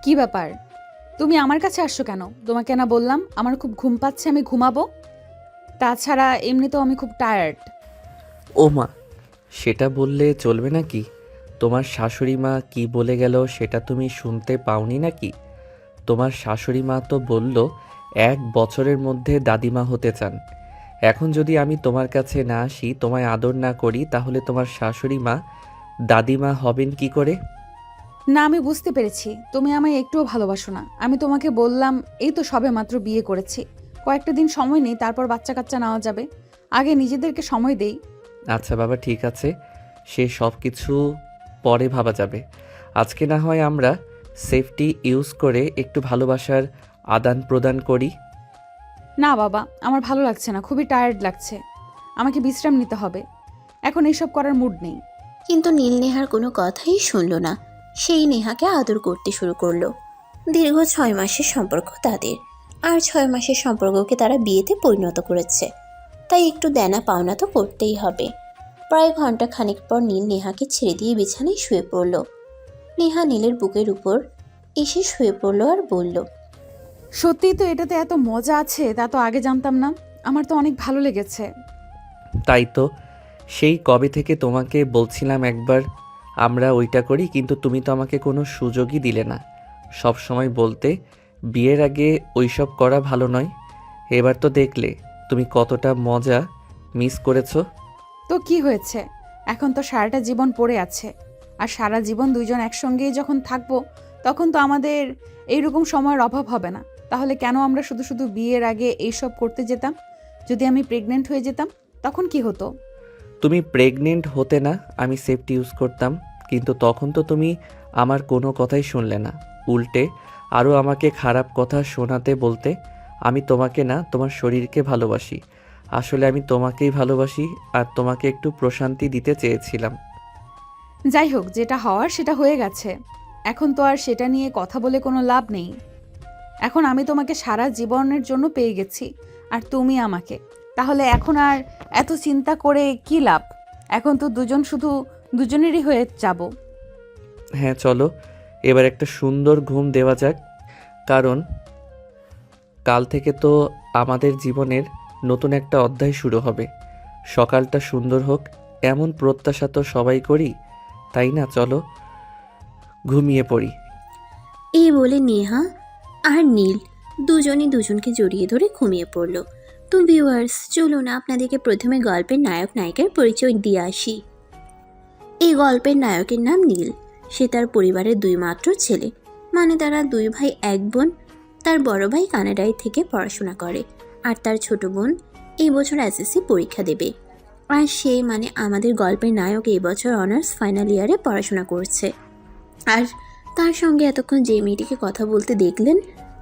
কি ব্যাপার? তুমি আমার কাছে আসছো কেন? তোমাকে না বললাম আমার খুব ঘুম পাচ্ছে, আমি ঘুমাবো। তাছাড়া এমনিতেও আমি খুব টায়ার্ড। ও মা, সেটা বললে চলবে নাকি? তোমার শাশুড়ি মা কি বলে গেল সেটা তুমি শুনতে পাওনি নাকি? তোমার শাশুড়ি মা তো বলল 1 বছরের মধ্যে দাদিমা হতে চান। এখন যদি আমি তোমার কাছে না আসি, তোমায় আদর না করি, তাহলে তোমার শাশুড়ি মা দাদিমা হবেন কি করে? না, আমি বুঝতে পেরেছি তুমি আমায় একটুও ভালোবাসো না। আমি তোমাকে বললাম এই তো সবে মাত্র বিয়ে করেছি, কয়েকটা দিন সময় নেই, তারপর বাচ্চা কাচ্চা নেওয়া যাবে। আগে নিজেদেরকে সময় দেই। আচ্ছা বাবা, ঠিক আছে, সে সব কিছু পরে ভাবা যাবে। আজকে না হয় আমরা সেফটি ইউজ করে একটু ভালোবাসার আদান প্রদান করি। না বাবা, আমার ভালো লাগছে না, খুবই টায়ার্ড লাগছে। আমাকে বিশ্রাম নিতে হবে, এখন এইসব করার মুড নেই। কিন্তু নীল নেহার কোনো কথাই শুনল না। সেই নেহাকে আদর করতে শুরু করলো। দীর্ঘ 6 মাসের সম্পর্ক তাদের, আর 6 মাসের সম্পর্ককে তারা বিয়েতে পরিণত করেছে। তাই একটু দেনা পাওনা তো করতেই হবে। প্রায় ঘন্টা খানেক পর নীল নেহাকে ছেড়ে দিয়ে বিছানায় শুয়ে পড়ল। নেহা নীলের বুকের উপর এসে শুয়ে পড়ল আর বলল, সত্যিই তো এটাতে এত মজা আছে, তা তো আগে জানতাম না। আমার তো অনেক ভালো লেগেছে। তাই তো, সেই কবে থেকে তোমাকে বলছিলাম একবার আমরা ওইটা করি, কিন্তু তুমি তো আমাকে কোনো সুযোগই দিলে না। সব সময় বলতে বিয়ের আগে ওইসব করা ভালো নয়। এবার তো দেখলে তুমি কতটা মজা মিস করেছো। তো কি হয়েছে? এখন তো সারাটা জীবন পড়ে আছে, আর সারা জীবন দুইজন একসঙ্গেই যখন থাকবো, তখন তো আমাদের এইরকম সময়ের অভাব হবে না। তাহলে কেন আমরা শুধু শুধু বিয়ের আগে এইসব করতে যেতাম? যদি আমি প্রেগনেন্ট হয়ে যেতাম, তখন কি হতো? তুমি প্রেগনেন্ট হতে না, আমি সেফটি ইউজ করতাম, কিন্তু তখন তো তুমি আমার কোনো কথাই শুনলে না। উল্টে আরও আমাকে খারাপ কথা শোনাতে বলতে। আমি তোমাকে না, তোমার শরীরকে ভালোবাসি। আসলে আমি তোমাকেই ভালোবাসি, আর তোমাকে একটু প্রশান্তি দিতে চেয়েছিলাম। যাই হোক, যেটা হওয়ার সেটা হয়ে গেছে। এখন তো আর সেটা নিয়ে কথা বলে কোনো লাভ নেই। এখন আমি তোমাকে সারা জীবনের জন্য পেয়ে গেছি, আর তুমি আমাকে। তাহলে এখন আর এত চিন্তা করে কি লাভ? এখন তো দুজন শুধু দুজনেরই হয়ে যাব। হ্যাঁ চলো, এবার একটা সুন্দর ঘুম দেওয়া যাক, কারণ কাল থেকে তো আমাদের জীবনের নতুন একটা অধ্যায় শুরু হবে। সকালটা সুন্দর হোক, এমন প্রত্যাশা তো সবাই করি, তাই না? চলো ঘুমিয়ে পড়ি। এই বলে নেহা আর নীল দুজনই দুজনকে জড়িয়ে ধরে ঘুমিয়ে পড়ল। তো ভিউয়ার্স, চলুন আপনাদেরকে প্রথমে গল্পের নায়ক নায়িকার পরিচয় দিয়ে আসি। এই গল্পের নায়কের নাম নীল। সে তার পরিবারের দুই মাত্র ছেলে, মানে তারা দুই ভাই এক বোন। তার বড় ভাই কানাডায় থেকে পড়াশোনা করে, আর তার ছোট বোন এই বছর এসএসসি পরীক্ষা দেবে। আর সে মানে আমাদের গল্পের নায়ক এই বছর অনার্স ফাইনাল ইয়ারে পড়াশোনা করছে। আর তার সঙ্গে এতক্ষণ যে মেয়েটিকে কথা বলতে দেখলেন,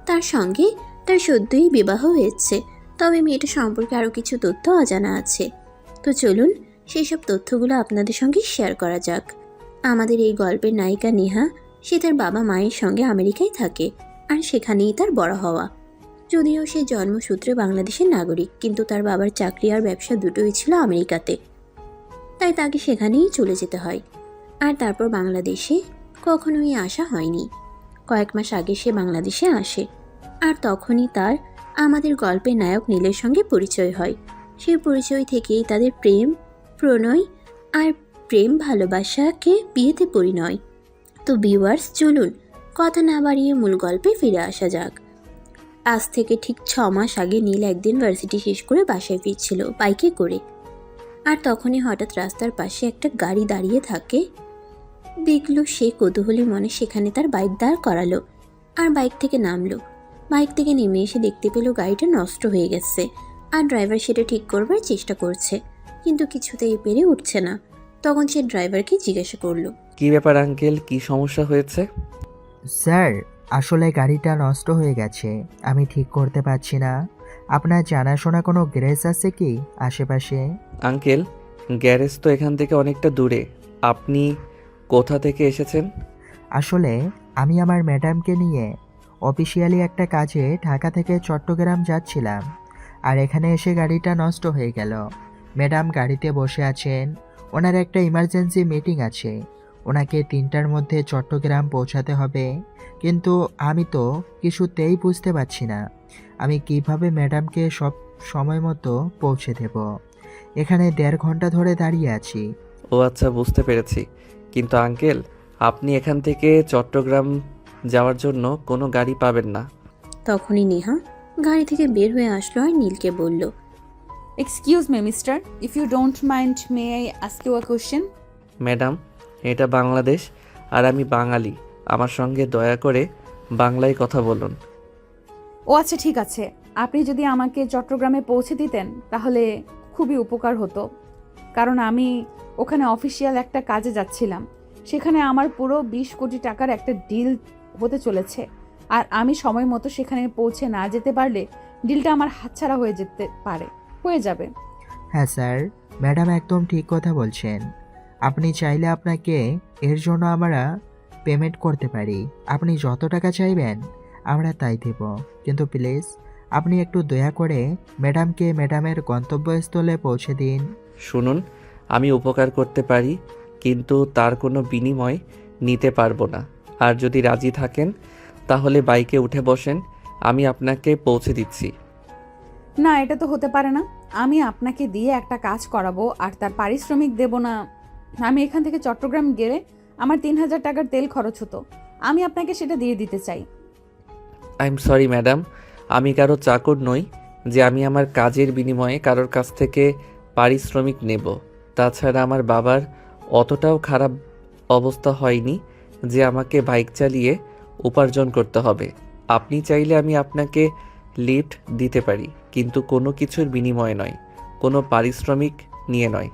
তার সঙ্গে তার সদ্যই বিবাহ হয়েছে। তবে মেয়েটা সম্পর্কে আরও কিছু তথ্য অজানা আছে। তো চলুন সেই সব তথ্যগুলো আপনাদের সঙ্গে শেয়ার করা যাক। আমাদের এই গল্পের নায়িকা নেহা, সে তার বাবা মায়ের সঙ্গে আমেরিকায় থাকে, আর সেখানেই তার বড় হওয়া। যদিও সে জন্মসূত্রে বাংলাদেশের নাগরিক, কিন্তু তার বাবার চাকরি আর ব্যবসা দুটোই ছিল আমেরিকাতে, তাই তাকে সেখানেই চলে যেতে হয়। আর তারপর বাংলাদেশে কখনোই আসা হয়নি। কয়েক মাস আগে সে বাংলাদেশে আসে, আর তখনই তার আমাদের গল্পের নায়ক নীলের সঙ্গে পরিচয় হয়। সেই পরিচয় থেকেই তাদের প্রেম, প্রণয় আর প্রেম ভালোবাসাকে বিয়েতে পরিণয়। তো ভিউয়ার্স, চলুন কথা না বাড়িয়ে মূল গল্পে ফিরে আসা যাক। আজ থেকে ঠিক 6 মাস আগে নীল একদিন ভার্সিটি শেষ করে বাসায় ফিরছিল বাইকে করে। আর তখনই হঠাৎ রাস্তার পাশে একটা গাড়ি দাঁড়িয়ে থাকে। দেখলো সে কৌতূহলী মনে সেখানে তার বাইক দাঁড় করালো, আর বাইক থেকে নামলো। বাইক থেকে নেমে এসে দেখতে পেল গাড়িটা নষ্ট হয়ে গেছে, আর ড্রাইভার সেটা ঠিক করবার চেষ্টা করছে, কিন্তু কিছুতেই পেরে উঠছে না। তখন সে ড্রাইভারকে জিজ্ঞাসা করলো, কি ব্যাপার আঙ্কেল, কি সমস্যা হয়েছে? স্যার, আসলে গাড়িটা নষ্ট হয়ে গেছে, আমি ঠিক করতে পারছি না। আপনার জানাশোনা কোনো গ্যারেজ আছে কি আশেপাশে? আঙ্কেল, গ্যারেজ তো এখান থেকে অনেকটা দূরে। আপনি কোথা থেকে এসেছেন? আসলে আমি আমার ম্যাডামকে নিয়ে অফিসিয়ালি একটা কাজে ঢাকা থেকে চট্টগ্রাম যাচ্ছিলাম, আর এখানে এসে গাড়িটা নষ্ট হয়ে গেল। ম্যাডাম গাড়িতে বসে আছেন, ওনার একটা ইমার্জেন্সি মিটিং আছে, ওনাকে 3টার মধ্যে চট্টগ্রাম পৌঁছাতে হবে, কিন্তু আমি তো কিছুতেই বুঝতে পারছি না আমি কিভাবে ম্যাডামকে সব সময় মতো পৌঁছে দেব। এখানে 1.5 ঘন্টা ধরে দাঁড়িয়ে আছি। ও আচ্ছা, বুঝতে পেরেছি। কিন্তু আঙ্কেল, আপনি এখান থেকে চট্টগ্রাম যাওয়ার জন্য কোনো গাড়ি পাবেন না। তখনই নেহা গাড়ি থেকে বের হয়ে আসলো আর নীলকে বলল, excuse me mister, if you don't mind may I ask you a question? Madam, এটা বাংলাদেশ আর আমি বাঙালি। আমার সঙ্গে দয়া করে বাংলায় কথা বলুন। ও আচ্ছা, ঠিক আছে। আপনি যদি আমাকে চট্টগ্রামে পৌঁছে দিতেন তাহলে খুবই উপকার হতো, কারণ আমি ওখানে অফিসিয়াল একটা কাজে যাচ্ছিলাম। সেখানে আমার পুরো 20 কোটি টাকার একটা ডিল হতে চলেছে, আর আমি সময় মতো সেখানে পৌঁছে না যেতে পারলে ডিলটা আমার হাতছাড়া হয়ে যাবে। হ্যাঁ স্যার, ম্যাডাম একদম ঠিক কথা বলছেন। আপনি চাইলে আপনাকে এর জন্য আমরা পেমেন্ট করতে পারি। আপনি যত টাকা চাইবেন আমরা তাই দেব, কিন্তু প্লিজ আপনি একটু দয়া করে ম্যাডামকে ম্যাডামের গন্তব্যস্থলে পৌঁছে দিন। শুনুন, আমি উপকার করতে পারি, কিন্তু তার কোনো বিনিময় নিতে পারবো না। আর যদি রাজি থাকেন তাহলে বাইকে উঠে বসেন, আমি আপনাকে পৌঁছে দিচ্ছি। না, এটা তো হতে পারে না। আমি আপনাকে দিয়ে একটা কাজ করাবো আর তার পারিশ্রমিক দেব না? আমি এখান থেকে চট্টগ্রাম গেলে আমার 3000 টাকার তেল খরচ হতো। আমি আপনাকে সেটা দিয়ে দিতে চাই। আই এম সরি ম্যাডাম, আমি কারো চাকর নই যে আমি আমার কাজের বিনিময়ে কারোর কাছ থেকে পারিশ্রমিক নেব। তাছাড়া আমার বাবার অতটাও খারাপ অবস্থা হয়নি যে আমাকে বাইক চালিয়ে উপার্জন করতে হবে। আপনি চাইলে আমি আপনাকে লিফট দিতে পারি, কিন্তু কোনো কিছুর বিনিময়ে নয়, কোনো পারিশ্রমিক নিয়ে নয়।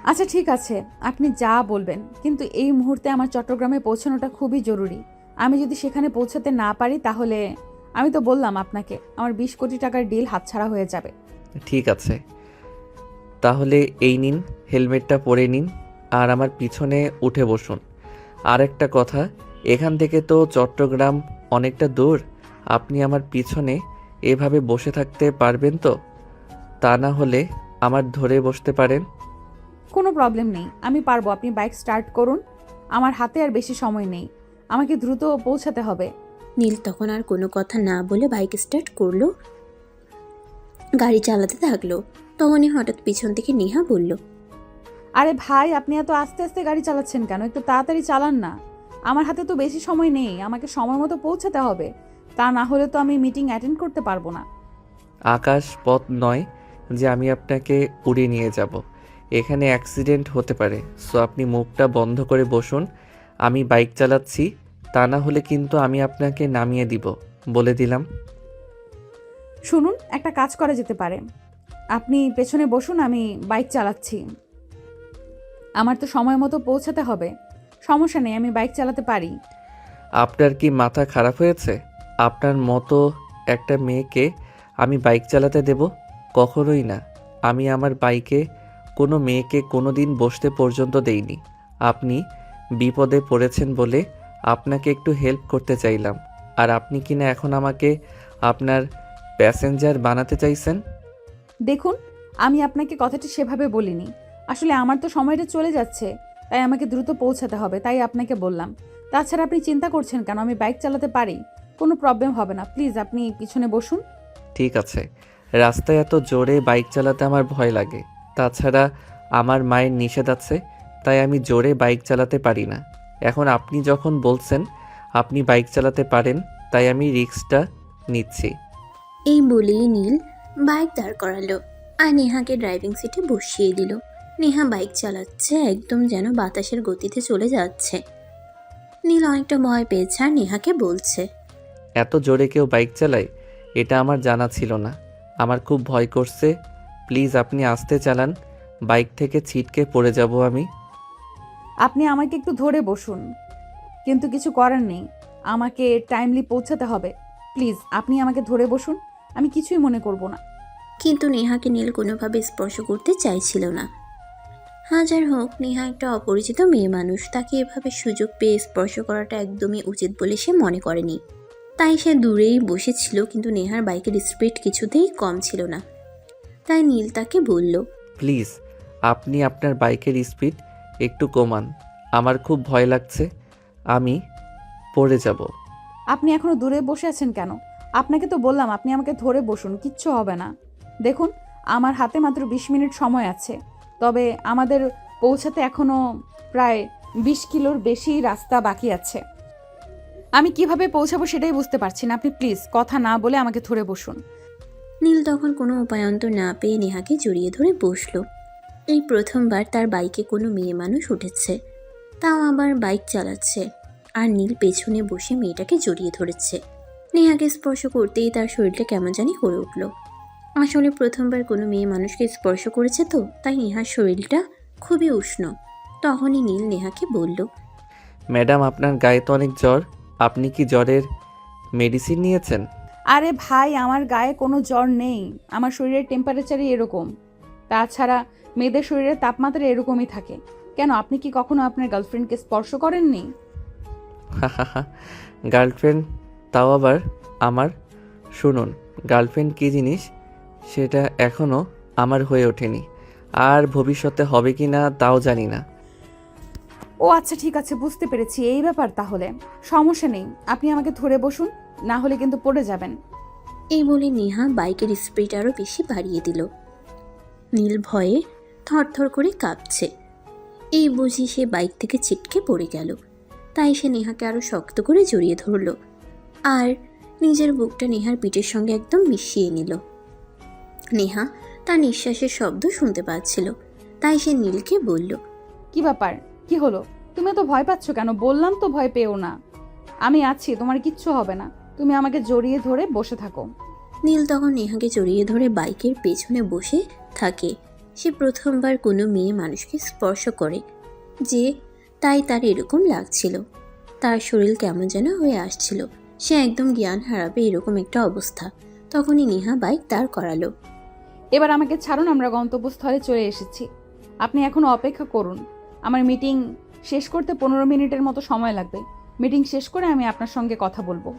আচ্ছা ঠিক আছে, আপনি যা বলবেন, কিন্তু এই মুহূর্তে আমার চট্টগ্রামে পৌঁছানোটা খুবই জরুরি। আমি যদি সেখানে পৌঁছাতে না পারি তাহলে আমি তো বললাম আপনাকে, আমার 20 কোটি টাকার ডিল হাতছাড়া হয়ে যাবে। ঠিক আছে, তাহলে এই নিন, হেলমেটটা পরে নিন আর আমার পিছনে উঠে বসুন। আর একটা কথা, এখান থেকে তো চট্টগ্রাম অনেকটা দূর। আপনি আমার পিছনে এভাবে বসে থাকতে পারবেন তো? তা না হলে আমার ধরে বসতে পারেন। কোনো প্রবলেম নেই, আমি পারবো। আপনি বাইক স্টার্ট করুন, আমার হাতে আর বেশি সময় নেই, আমাকে দ্রুত পৌঁছাতে হবে। নীল তখন আর কোনো কথা না বলে বাইক স্টার্ট করলো, গাড়ি চালাতে থাকলো। তখনই হঠাৎ পিছন থেকে নেহা বলল, আরে ভাই, আপনি এত আস্তে আস্তে গাড়ি চালাচ্ছেন কেন? একটু তাড়াতাড়ি চালান না। আমার হাতে তো বেশি সময় নেই, আমাকে সময় মতো পৌঁছাতে হবে। তা না হলে তো আমি মিটিং অ্যাটেন্ড করতে পারবো না। আকাশ পথ নয় যে আমি আপনাকে উড়িয়ে নিয়ে যাব। এখানে অ্যাক্সিডেন্ট হতে পারে, সো আপনি মুখটা বন্ধ করে বসুন। আমি বাইক চালাচ্ছি, তা না হলে কিন্তু আমি আপনাকে নামিয়ে দিব, বলে দিলাম। শুনুন, একটা কাজ করা যেতে পারে। আপনি পেছনে বসুন, আমি বাইক চালাচ্ছি। আমার তো সময় মতো পৌঁছাতে হবে। সমস্যা নেই, আমি বাইক চালাতে পারি। আপনার কি মাথা খারাপ হয়েছে? আপনার মতো একটা মেয়েকে আমি বাইক চালাতে দেব? কখনোই না। আমি আমার বাইকে কোনো মেয়েকে কোনো দিন বসতে পর্যন্ত দেইনি। আপনি বিপদে পড়েছেন বলে আপনাকে একটু হেল্প করতে চাইলাম, আর আপনি কিনা এখন আমাকে আপনার প্যাসেঞ্জার বানাতে চাইছেন। দেখুন, আমি আপনাকে কথাটি সেভাবে বলিনি। আসলে আমার তো সময়টা চলে যাচ্ছে, তাই আমাকে দ্রুত পৌঁছাতে হবে, তাই আপনাকে বললাম। তাছাড়া আপনি চিন্তা করছেন কেন? আমি বাইক চালাতে পারি, কোনো প্রবলেম হবে না। প্লিজ আপনি পিছনে বসুন। ঠিক আছে, রাস্তায় এত জোরে বাইক চালাতে আমার ভয় লাগে। তাছাড়া আমার মায়ের নিষেধ আছে, তাই আমি জোরে বাইক চালাতে পারি না। এখন আপনি যখন বলছেন আপনি বাইক চালাতে পারেন, তাই আমি রিস্কটা নিচ্ছি। এই বলেই নীল বাইক দাঁড় করালো আর নেহাকে ড্রাইভিং সিটে বসিয়ে দিল। নেহা বাইক চালাচ্ছে, একদম যেন বাতাসের গতিতে চলে যাচ্ছে। নীল অনেকটা ভয় পেয়েছে আর নেহাকে বলছে, এত জোরে কেউ বাইক চালায় এটা আমার জানা ছিল না। আমার খুব ভয় করছে। প্লিজ আপনি আস্তে চালান, বাইক থেকে ছিটকে পড়ে যাব আমি। আপনি আমাকে একটু ধরে বসুন, কিন্তু কিছু করার নেই, আমাকে টাইমলি পৌঁছাতে হবে। প্লিজ আপনি আমাকে ধরে বসুন, আমি কিছুই মনে করব না। কিন্তু নেহাকে নীল কোনোভাবে স্পর্শ করতে চাইছিল না। হাজার হোক নেহা একটা অপরিচিত মেয়ে মানুষ, তাকে এভাবে সুযোগ পেয়ে স্পর্শ করাটা একদমই উচিত বলে সে মনে করেনি। তাই সে দূরেই বসেছিল, কিন্তু নেহার বাইকের স্পিড কিছুতেই কম ছিল না। তাই নীল তাকে বলল, প্লিজ আপনি আপনার বাইকের স্পিড একটু কমান। আমার খুব ভয় লাগছে, আমি পড়ে যাব। আপনি এখনো দূরে বসে আছেন কেন? আপনাকে তো বললাম আপনি আমাকে ধরে বসুন, কিচ্ছু হবে না। দেখুন, আমার হাতে মাত্র 20 মিনিট সময় আছে, তবে আমাদের পৌঁছাতে এখনো প্রায় 20 কিলোর বেশি রাস্তা বাকি আছে। আমি কিভাবে পৌঁছাবো সেটাই বুঝতে পারছি না। আপনি প্লিজ কথা না বলে আমাকে ধরে বসুন। নীল তখন কোনো উপায়ন্তর না পেয়ে নেহাকে জড়িয়ে ধরে বসলো। এই প্রথমবার তার বাইকে কোনো মেয়ে মানুষ উঠেছে, তাও আবার বাইক চালাচ্ছে, আর নীল পেছনে বসে মেয়েটাকে জড়িয়ে ধরেছে। নেহাকে স্পর্শ করতেই তার শরীরটা কেমন জানি করে উঠল। আসলে প্রথমবার কোনো মেয়ে মানুষকে স্পর্শ করেছে তো, তাই নেহার শরীরটা খুবই উষ্ণ। তখনই নীল নেহাকে বলল, ম্যাডাম, আপনার গায়ে তো অনেক জ্বর, আপনি কি জ্বরের মেডিসিন নিয়েছেন? আরে ভাই, আমার গায়ে কোনো জ্বর নেই, আমার শরীরের টেম্পারেচারই এরকম। তাছাড়া মেয়েদের শরীরের তাপমাত্রা এরকমই থাকে। কেন, আপনি কি কখনো আপনার গার্লফ্রেন্ডকে স্পর্শ করেননি? গার্লফ্রেন্ড? তাও আবার আমার? শুনুন, গার্লফ্রেন্ড কী জিনিস সেটা এখনও আমার হয়ে ওঠেনি, আর ভবিষ্যতে হবে কি না তাও জানি না। ও আচ্ছা, ঠিক আছে, বুঝতে পেরেছি, এই ব্যাপার তাহলে। সমস্যা নেই, আপনি আমাকে ধরে বসুন, না হলে কিন্তু পড়ে যাবেন। এই বলে নেহা বাইকের স্পিড আরও বেশি বাড়িয়ে দিল। নীল ভয়ে থরথর করে কাঁপছে। এই বুঝি সে বাইক থেকে ছিটকে পড়ে গেল। তাই সে নেহাকে আরও শক্ত করে জড়িয়ে ধরল, আর নিজের বুকটা নেহার পিঠের সঙ্গে একদম মিশিয়ে নিল। নেহা তার নিঃশ্বাসের শব্দ শুনতে পাচ্ছিল, তাই সে নীলকে বলল, কি ব্যাপার, কি হলো? তুমি তো ভয় পাচ্ছ কেন? বললাম তো ভয় পেও না, আমি আছি, তোমার কিচ্ছু হবে না। তুমি আমাকে জড়িয়ে ধরে বসে থাকো। নীল তখন নেহাকে জড়িয়ে ধরে বাইকের পেছনে বসে থাকে। সে প্রথমবার কোনো মেয়ে মানুষকে স্পর্শ করে, যে তাই তার এরকম লাগছিল। তার শরীর কেমন যেন হয়ে আসছিল, সে একদম জ্ঞান হারাবে এরকম একটা অবস্থা। তখনই নেহা বাইক দাঁড় করালো। এবার আমাকে ছাড়ুন, আমরা গন্তব্যস্থলে চলে এসেছি। আপনি এখন অপেক্ষা করুন, আমার মিটিং শেষ করতে 15 মিনিটের মতো সময় লাগবে। মিটিং শেষ করে আমি আপনার সঙ্গে কথা বলবো।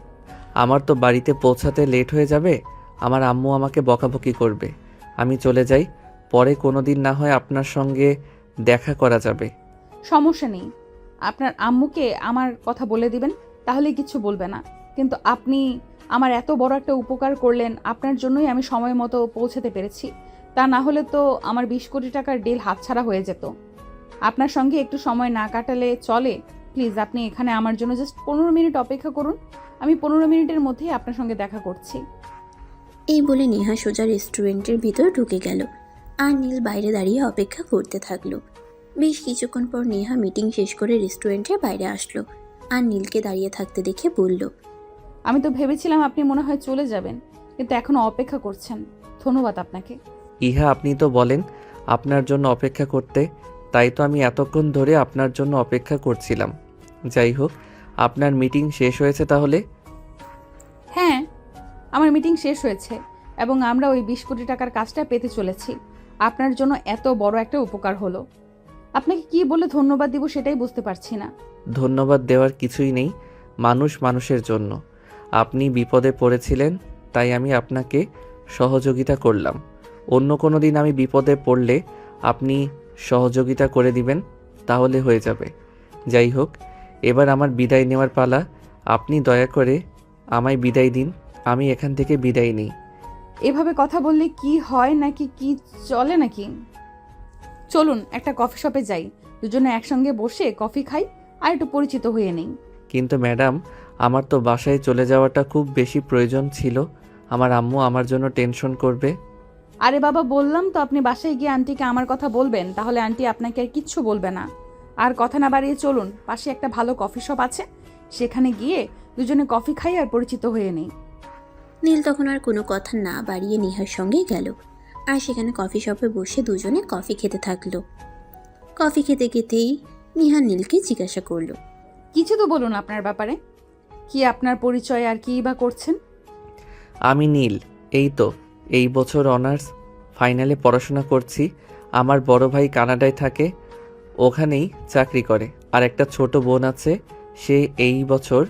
আমার তো বাড়িতে পৌঁছাতে লেট হয়ে যাবে, আমার আম্মু আমাকে বকাবকি করবে। আমি চলে যাই, পরে কোনো দিন না হয় আপনার সঙ্গে দেখা করা যাবে। সমস্যা নেই, আপনার আম্মুকে আমার কথা বলে দিবেন, তাহলে কিছু বলবে না। কিন্তু আপনি আমার এত বড় একটা উপকার করলেন, আপনার জন্যই আমি সময় মতো পৌঁছাতে পেরেছি। তা না হলে তো আমার 20 কোটি টাকার ডিল হাতছাড়া হয়ে যেত। আপনার সঙ্গে একটু সময় না কাটালে চলে? প্লিজ, আপনি এখানে আমার জন্য জাস্ট 15 মিনিট অপেক্ষা করুন, আমি 15 মিনিটের মধ্যেই আপনার সঙ্গে দেখা করছি। এই বলে নেহা সোজা রেস্টুরেন্টের ভিতর ঢুকে গেল, আর নীল বাইরে দাঁড়িয়ে অপেক্ষা করতে থাকলো। বেশ কিছুক্ষণ পর নেহা মিটিং শেষ করে রেস্টুরেন্টের বাইরে আসলো, আর নীলকে দাঁড়িয়ে থাকতে দেখে বলল, আমি তো ভেবেছিলাম আপনি মনে হয় চলে যাবেন, কিন্তু এখনো অপেক্ষা করছেন। ধন্যবাদ আপনাকে। ইহা, আপনি তো বলেন আপনার জন্য অপেক্ষা করতে, তাই তো আমি এতক্ষণ ধরে আপনার জন্য অপেক্ষা করছিলাম। যাই হোক, আপনার মিটিং শেষ হয়েছে তাহলে? হ্যাঁ, আমার মিটিং শেষ হয়েছে এবং আমরা ওই 20 কোটি টাকার কাজটা পেতে চলেছি। আপনার জন্য এত বড় একটা উপকার হলো, আপনাকে কি বলে ধন্যবাদ দিব সেটাই বুঝতে পারছি না। ধন্যবাদ দেওয়ার কিছুই নেই, মানুষ মানুষের জন্য। আপনি বিপদে পড়েছিলেন, তাই আমি আপনাকে সহযোগিতা করলাম। অন্য কোনো দিন আমি বিপদে পড়লে আপনি সহযোগিতা করে দিবেন, তাহলে হয়ে যাবে। যাই হোক, এবার আমার বিদায় নেওয়ার পালা। আপনি দয়া করে আমায় বিদায় দিন, আমি এখান থেকে বিদায় নিই। এভাবে কথা বললে কি হয় নাকি, কি চলে নাকি? চলুন একটা কফি শপে যাই, দুজনে একসঙ্গে বসে কফি খাই আর একটু পরিচিত হয়ে নেই। কিন্তু ম্যাডাম, আমার তো বাসায় চলে যাওয়াটা খুব বেশি প্রয়োজন ছিল, আমার আম্মু আমার জন্য টেনশন করবে। আরে বাবা, বললাম তো আপনি বাসায় গিয়ে আন্টিকে আমার কথা বলবেন, তাহলে আন্টি আপনাকে আর কিচ্ছু বলবে না। আর কথা না বাড়িয়ে চলুন, পাশে একটা ভালো কফি শপ আছে, সেখানে গিয়ে দুজনে কফি খাই আর পরিচিত হয়ে নেই। নীল তখন আর কোনো কথা না বাড়িয়ে নেহার সঙ্গে গেল, আর সেখানে কফি শপে বসে দুজনে কফি খেতে থাকলো। কফি খেতে খেতেই নেহা নীলকে জিজ্ঞাসা করলো, কিছু তো বলুন আপনার ব্যাপারে, কি আপনার পরিচয় আর কি বা করছেন? আমি নীল, এই তো এই বছর অনার্স ফাইনালে পড়াশোনা করছি। আমার বড় ভাই কানাডায় থাকে, ওখানেই চাকরি করে। আর একটা ছোট বোন আছে, সে এই বছর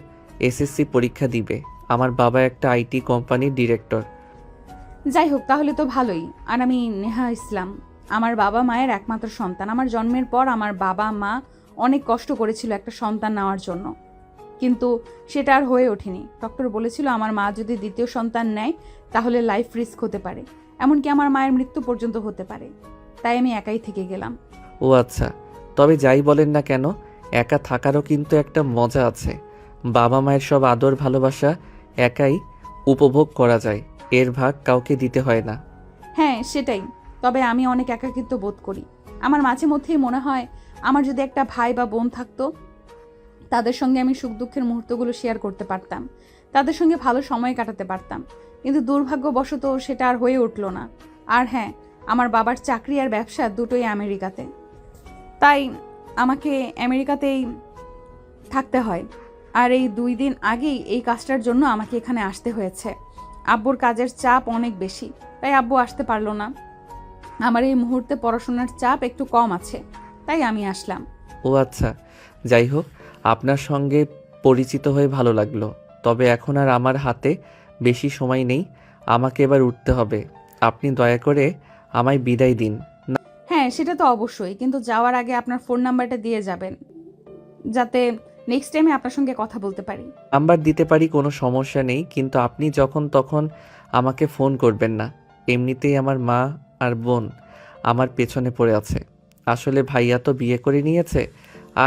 এসএসসি পরীক্ষা দিবে। আমার বাবা একটা আইটি কোম্পানির ডিরেক্টর। যাই হোক, তাহলে তো ভালোই। আর আমি নেহা ইসলাম, আমার বাবা মায়ের একমাত্র সন্তান। আমার জন্মের পর আমার বাবা মা অনেক কষ্ট করেছিল একটা সন্তান নেওয়ার জন্য, কিন্তু সেটা আর হয়ে ওঠেনি। ডক্টর বলেছিল আমার মা যদি দ্বিতীয় সন্তান নেয় তাহলে লাইফ রিস্ক হতে পারে, এমনকি আমার মায়ের মৃত্যু পর্যন্ত হতে পারে। তাই আমি একাই থেকে গেলাম। ও আচ্ছা, তবে যাই বলেন না কেন, একা থাকারও কিন্তু একটা মজা আছে। বাবা মায়ের সব আদর ভালোবাসা একাই উপভোগ করা যায়, এর ভাগ কাউকে দিতে হয় না। হ্যাঁ সেটাই, তবে আমি অনেক একাকিত্ব বোধ করি। আমার মাঝে মধ্যেই মনে হয় আমার যদি একটা ভাই বা বোন থাকতো, তাদের সঙ্গে আমি সুখ দুঃখের মুহূর্তগুলো শেয়ার করতে পারতাম, তাদের সঙ্গে ভালো সময় কাটাতে পারতাম, কিন্তু দুর্ভাগ্যবশত সেটা আর হয়ে উঠল না। আর হ্যাঁ, আমার বাবার চাকরি আর ব্যবসা দুটোই আমেরিকাতে, তাই আমাকে আমেরিকাতেই থাকতে হয়। আর এই 2 দিন আগেই এই কাজটার জন্য আমাকে এখানে আসতে হয়েছে। আব্বুর কাজের চাপ অনেক বেশি, তাই আব্বু আসতে পারলো না। আমার এই মুহূর্তে পড়াশোনার চাপ একটু কম আছে, তাই আমি আসলাম। ও আচ্ছা, যাই হোক, আপনার সঙ্গে পরিচিত হয়ে ভালো লাগলো। তবে এখন আর আমার হাতে বেশি সময় নেই, আমাকে এবার উঠতে হবে। আপনি দয়া করে আমায় বিদায় দিন। হ্যাঁ সেটা তো অবশ্যই, কিন্তু যাওয়ার আগে আপনার ফোন নাম্বারটা দিয়ে যাবেন, যাতে নেক্সট টাইমে আপনার সঙ্গে কথা বলতে পারি। নাম্বার দিতে পারি, কোনো সমস্যা নেই, কিন্তু আপনি যখন তখন আমাকে ফোন করবেন না। এমনিতেই আমার মা আর বোন আমার পেছনে পড়ে আছে। আসলে ভাইয়া তো বিয়ে করে নিয়েছে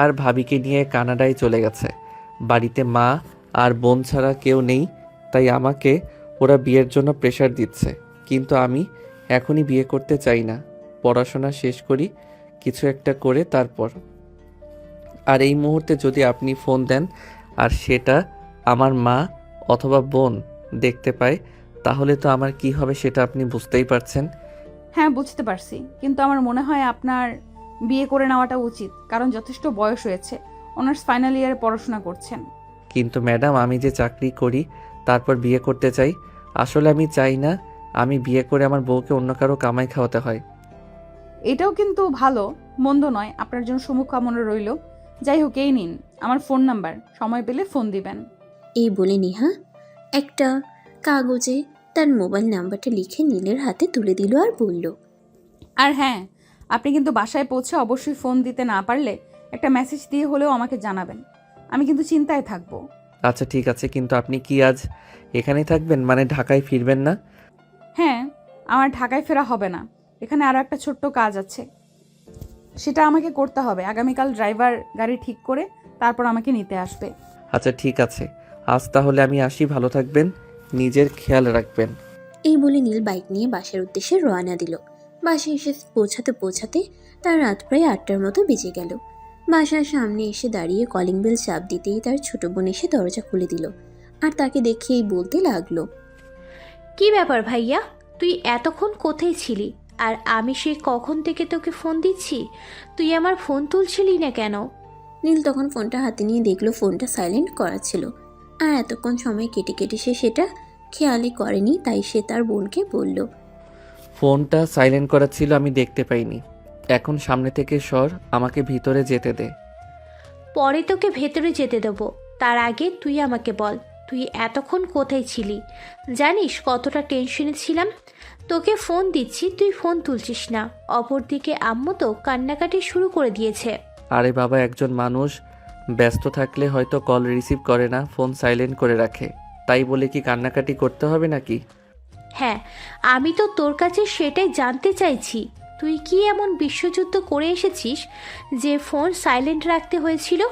আর ভাবিকে নিয়ে কানাডায় চলে গেছে। বাড়িতে মা আর বোন ছাড়া কেউ নেই, তাই আমাকে ওরা বিয়ের জন্য প্রেশার দিচ্ছে। কিন্তু আমি এখনই বিয়ে করতে চাই না, পড়াশোনা শেষ করি, কিছু একটা করে তারপর। আর এই মুহূর্তে যদি আপনি ফোন দেন আর সেটা আমার মা অথবা বোন দেখতে পায়, তাহলে তো আমার কি হবে সেটা আপনি বুঝতেই পারছেন। হ্যাঁ বুঝতে পারছি, কিন্তু আমার মনে হয় আপনার বিয়ে করে নেওয়াটা উচিত, কারণ যথেষ্ট বয়স হয়েছে, অনার্স ফাইনাল ইয়ারে পড়াশোনা করছেন। কিন্তু ম্যাডাম, আমি যে চাকরি করি তারপর বিয়ে করতে চাই। আসলে আমি চাই না আমি বিয়ে করে আমার বউকে অন্য কারো কামাই খাওয়াতে হয়। এটাও কিন্তু ভালো, মন্দ নয়, আপনার জন্য শুভকামনা রইল। যাই হোক, এই নিন আমার ফোন নাম্বার, সময় পেলে ফোন দিবেন। এই বলে নেহা একটা কাগজে তার মোবাইল নাম্বারটা লিখে নীলের হাতে তুলে দিল আর বলল, আর হ্যাঁ, আপনি কিন্তু বাসায় পৌঁছে অবশ্যই ফোন দিতে না পারলে একটা মেসেজ দিয়ে হলেও আমাকে জানাবেন, আমি কিন্তু চিন্তায় থাকবো। আচ্ছা ঠিক আছে, কিন্তু আপনি কি আজ এখানেই থাকবেন, মানে ঢাকায় ফিরবেন না? হ্যাঁ, আমার ঢাকায় ফেরা হবে না, এখানে আরও একটা ছোট্ট কাজ আছে, সেটা আমাকে করতে হবে। আগামীকাল ড্রাইভার গাড়ি ঠিক করে তারপর আমাকে নিতে আসবে। আচ্ছা ঠিক আছে, আজ তাহলে আমি আসি। ভালো থাকবেন, নিজের খেয়াল রাখবেন। এই বলে নীল বাইক নিয়ে বাসার উদ্দেশ্যে রওনা দিল। বাসায় এসে পৌঁছাতে তার রাত প্রায় 8টার মতো বেজে গেল। বাসার সামনে এসে দাঁড়িয়ে কলিং বেল চাপ দিতেই তার ছোট বোন এসে দরজা খুলে দিল আর তাকে দেখেই বলতে লাগলো, কি ব্যাপার ভাইয়া, তুই এতক্ষণ কোথায় ছিলি? আর আমি সেই কখন থেকে তোকে ফোন দিচ্ছি, তুই আমার ফোন তুলছিলি না কেন? নীল তখন ফোনটা হাতে নিয়ে দেখলো ফোনটা সাইলেন্ট করা ছিল, আর এতক্ষণ সময় কেটে কেটে সে সেটা খেয়ালই করেনি। তাই সে তার বোনকে বলল, ফোনটা সাইলেন্ট করা ছিল, আমি দেখতে পাইনি। এখন সামনে থেকে সর, আমাকে ভিতরে যেতে দে। পরে তোকে ভেতরে যেতে দেবো, তার আগে তুই আমাকে বল, তুই এতক্ষণ কোথায় ছিলি? জানিস কতটা টেনশনে ছিলাম, তোকে ফোন দিচ্ছি তুই ফোন তুলছিস না, অপরদিকে আম্মু তো কান্নাকাটি শুরু করে দিয়েছে। আরে বাবা, একজন মানুষ ব্যস্ত থাকলে হয়তো কল রিসিভ করে না, ফোন সাইলেন্ট করে রাখে, তাই বলে কি কান্নাকাটি করতে হবে নাকি? হ্যাঁ, আমি তো তোর কাছে সেটাই জানতে চাইছি, তুই কি এমন বিশ্বযুদ্ধ করে এসেছিস যে ফোন সাইলেন্ট রাখতে হয়েছিল?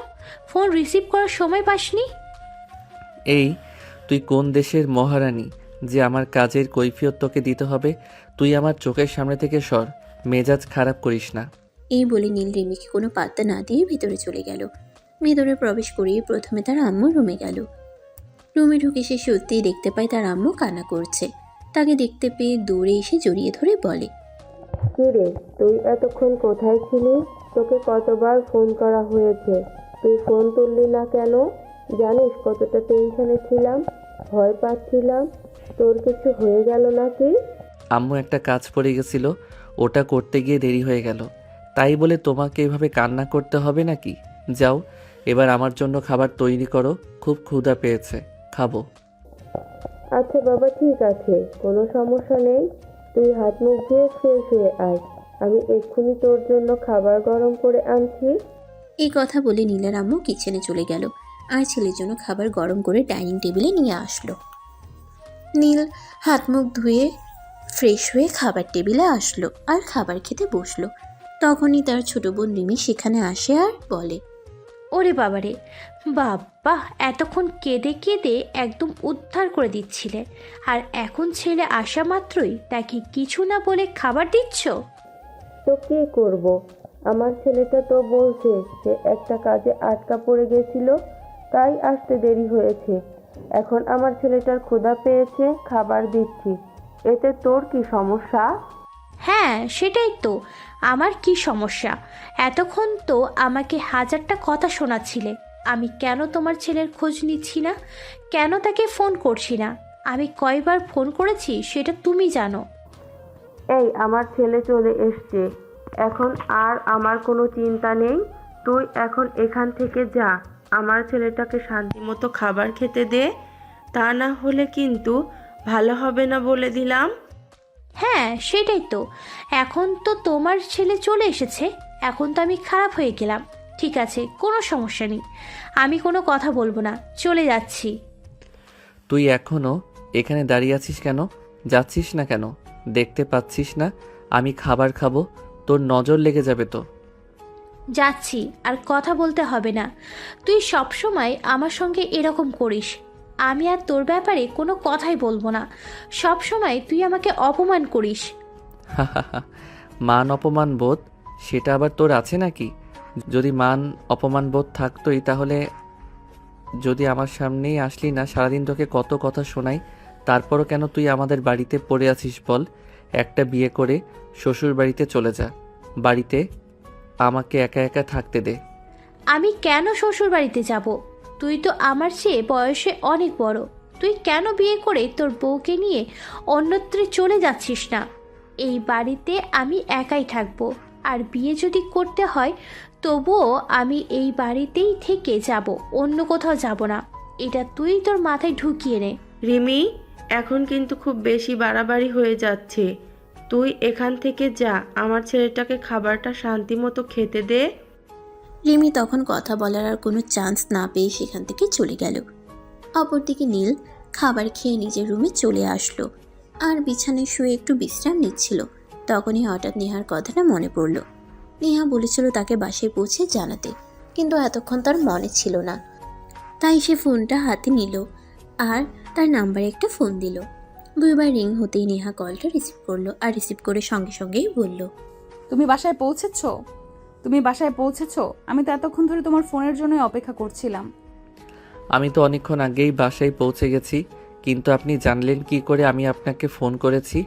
ফোন রিসিভ করার সময় পাসনি? এই, তুই কোন দেশের মহারানী যে আমার কাজের কৈফিয়ত তোকে দিতে হবে? তুই আমার চোখের সামনে থেকে সর, মেজাজ খারাপ করিস না। এই বলে নীল রিমিকে কোনো পাত্তা না দিয়ে ভিতরে চলে গেল। ভিতরে প্রবেশ করিয়ে প্রথমে তার আম্মু রুমে গেল। রুমে ঢুকে সে সত্যিই দেখতে পায় তার আম্মু কান্না করছে। তাকে দেখতে পেয়ে দৌড়ে এসে জড়িয়ে ধরে বলে, কি রে, তুই এতক্ষণ কোথায় ছিলি? তোকে কতবার ফোন করা হয়েছে, তুই ফোন তুললি না কেন? জানিস কতটা টেনশনে ছিলাম, ভয় পাচ্ছিলাম তোর কিছু হয়ে গেল নাকি। আম্মু একটা কাজ পড়ে গেছিল, ওটা করতে গিয়ে দেরি হয়ে গেল, তাই বলে তোমাকে এভাবে কান্না করতে হবে নাকি? যাও, এবার আমার জন্য খাবার তৈরি করো, খুব ক্ষুধা পেয়েছে, খাবো। আচ্ছা বাবা, ঠিক আছে, কোনো সমস্যা নেই, তুই হাত মুখ ধুয়ে ফ্রেশ হয়ে আয়, আমি এক্ষুনি তোর জন্য খাবার গরম করে আনছি। এই কথা বলে নীলের আম্মু কিচেনে চলে গেল আর ছেলের জন্য খাবার গরম করে ডাইনিং টেবিলে নিয়ে আসলো। নীল হাত মুখ ধুয়ে ফ্রেশ হয়ে খাবার টেবিলে আসলো আর খাবার খেতে বসলো। তখনই তার ছোট বোন রিমি সেখানে আসে আর বলে, ওরে বাবারে, বাবা এতক্ষণ কেঁদে কেঁদে একদম উদ্ধার করে দিচ্ছিলে, আর এখন ছেলে আসা মাত্রই তাকে কিছু না বলে খাবার দিচ্ছ? তো কী করব? আমার ছেলেটা তো বলছে সে একটা কাজে আটকা পড়ে গেছিল, তাই আসতে দেরি হয়েছে। এখন আমার ছেলেটার ক্ষুধা পেয়েছে, খাবার দিচ্ছি। এতে তোর কি সমস্যা? হ্যাঁ সেটাই তো, আমার কি সমস্যা? এতক্ষণ তো আমাকে হাজারটা কথা শোনাচ্ছিলে আমি কেন তোমার ছেলের খোঁজ নিচ্ছি না, কেন তাকে ফোন করছি না। আমি কয়বার ফোন করেছি সেটা তুমি জানো। এই আমার ছেলে চলে এসছে, এখন আর আমার কোনো চিন্তা নেই। তুই এখন এখান থেকে যা, আমার ছেলেটাকে শান্তিমতো খাবার খেতে দে, তা না হলে কিন্তু ভালো হবে না বলে দিলাম। হ্যাঁ সেটাই তো, এখন তো তোমার ছেলে চলে এসেছে, এখন তো আমি খারাপ হয়ে গেলাম। ঠিক আছে, কোনো সমস্যা নেই, আমি কোনো কথা বলবো না, চলে যাচ্ছি। তুই এখনো এখানে দাঁড়িয়ে আছিস কেন? যাচ্ছিস না কেন? দেখতে পাচ্ছিস না আমি খাবার খাবো? তোর নজর লেগে যাবে তো। যাচ্ছি, আর কথা বলতে হবে না। তুই সবসময় আমার সঙ্গে এরকম করিস, আমি আর তোর ব্যাপারে কোনো কথাই বলবো না। সব সময় তুই আমাকে অপমান করিস। মান অপমান বোধ সেটা আবার তোর আছে নাকি? যদি মান অপমান বোধ থাকতোই তাহলে যদি আমার সামনেই আসলি না, সারাদিন তোকে কত কথা শোনাই, তারপরও কেন তুই আমাদের বাড়িতে পড়ে আছিস বল? একটা বিয়ে করে শ্বশুর বাড়িতে চলে যা, বাড়িতে আমাকে একা একা থাকতে দে। আমি কেন শ্বশুর বাড়িতে যাব? তুই তো আমার চেয়ে বয়সে অনেক বড়, তুই কেন বিয়ে করে তোর বউকে নিয়ে অন্যত্রে চলে যাচ্ছিস না? এই বাড়িতে আমি একাই থাকবো, আর বিয়ে যদি করতে হয় তবুও আমি এই বাড়িতেই থেকে যাব, অন্য কোথাও যাব না। এটা তুই তোর মাথায় ঢুকিয়ে নে। রিমি, এখন কিন্তু খুব বেশি বাড়াবাড়ি হয়ে যাচ্ছে। তুই এখান থেকে যা, আমার ছেলেটাকে খাবারটা শান্তিমতো খেতে দে। রিমি তখন কথা বলার আর কোনো চান্স না পেয়ে সেখান থেকে চলে গেল। অপরদিকে নীল খাবার খেয়ে নিজের রুমে চলে আসলো আর বিছানায় শুয়ে একটু বিশ্রাম নিচ্ছিল। তখনই হঠাৎ নেহার কথাটা মনে পড়ল। নেহা বলেছিল তাকে বাসায় পৌঁছে জানাতে, কিন্তু এতক্ষণ তার মনে ছিল না। তাই সে ফোনটা হাতে নিল আর তার নাম্বারে একটা ফোন দিল। দুইবার রিং হতেই নেহা কলটা রিসিভ করলো আর রিসিভ করে সঙ্গে সঙ্গেই বলল, তুমি বাসায় পৌঁছেছো? তুমি বাসায় পৌঁছেছো? আমি তো এতক্ষণ ধরে তোমার ফোনের জন্যই অপেক্ষা করছিলাম। আমি তো অনেকক্ষণ আগেই বাসায় পৌঁছে গেছি, কিন্তু আপনি জানলেন কি করে আমি আপনাকে ফোন করেছি?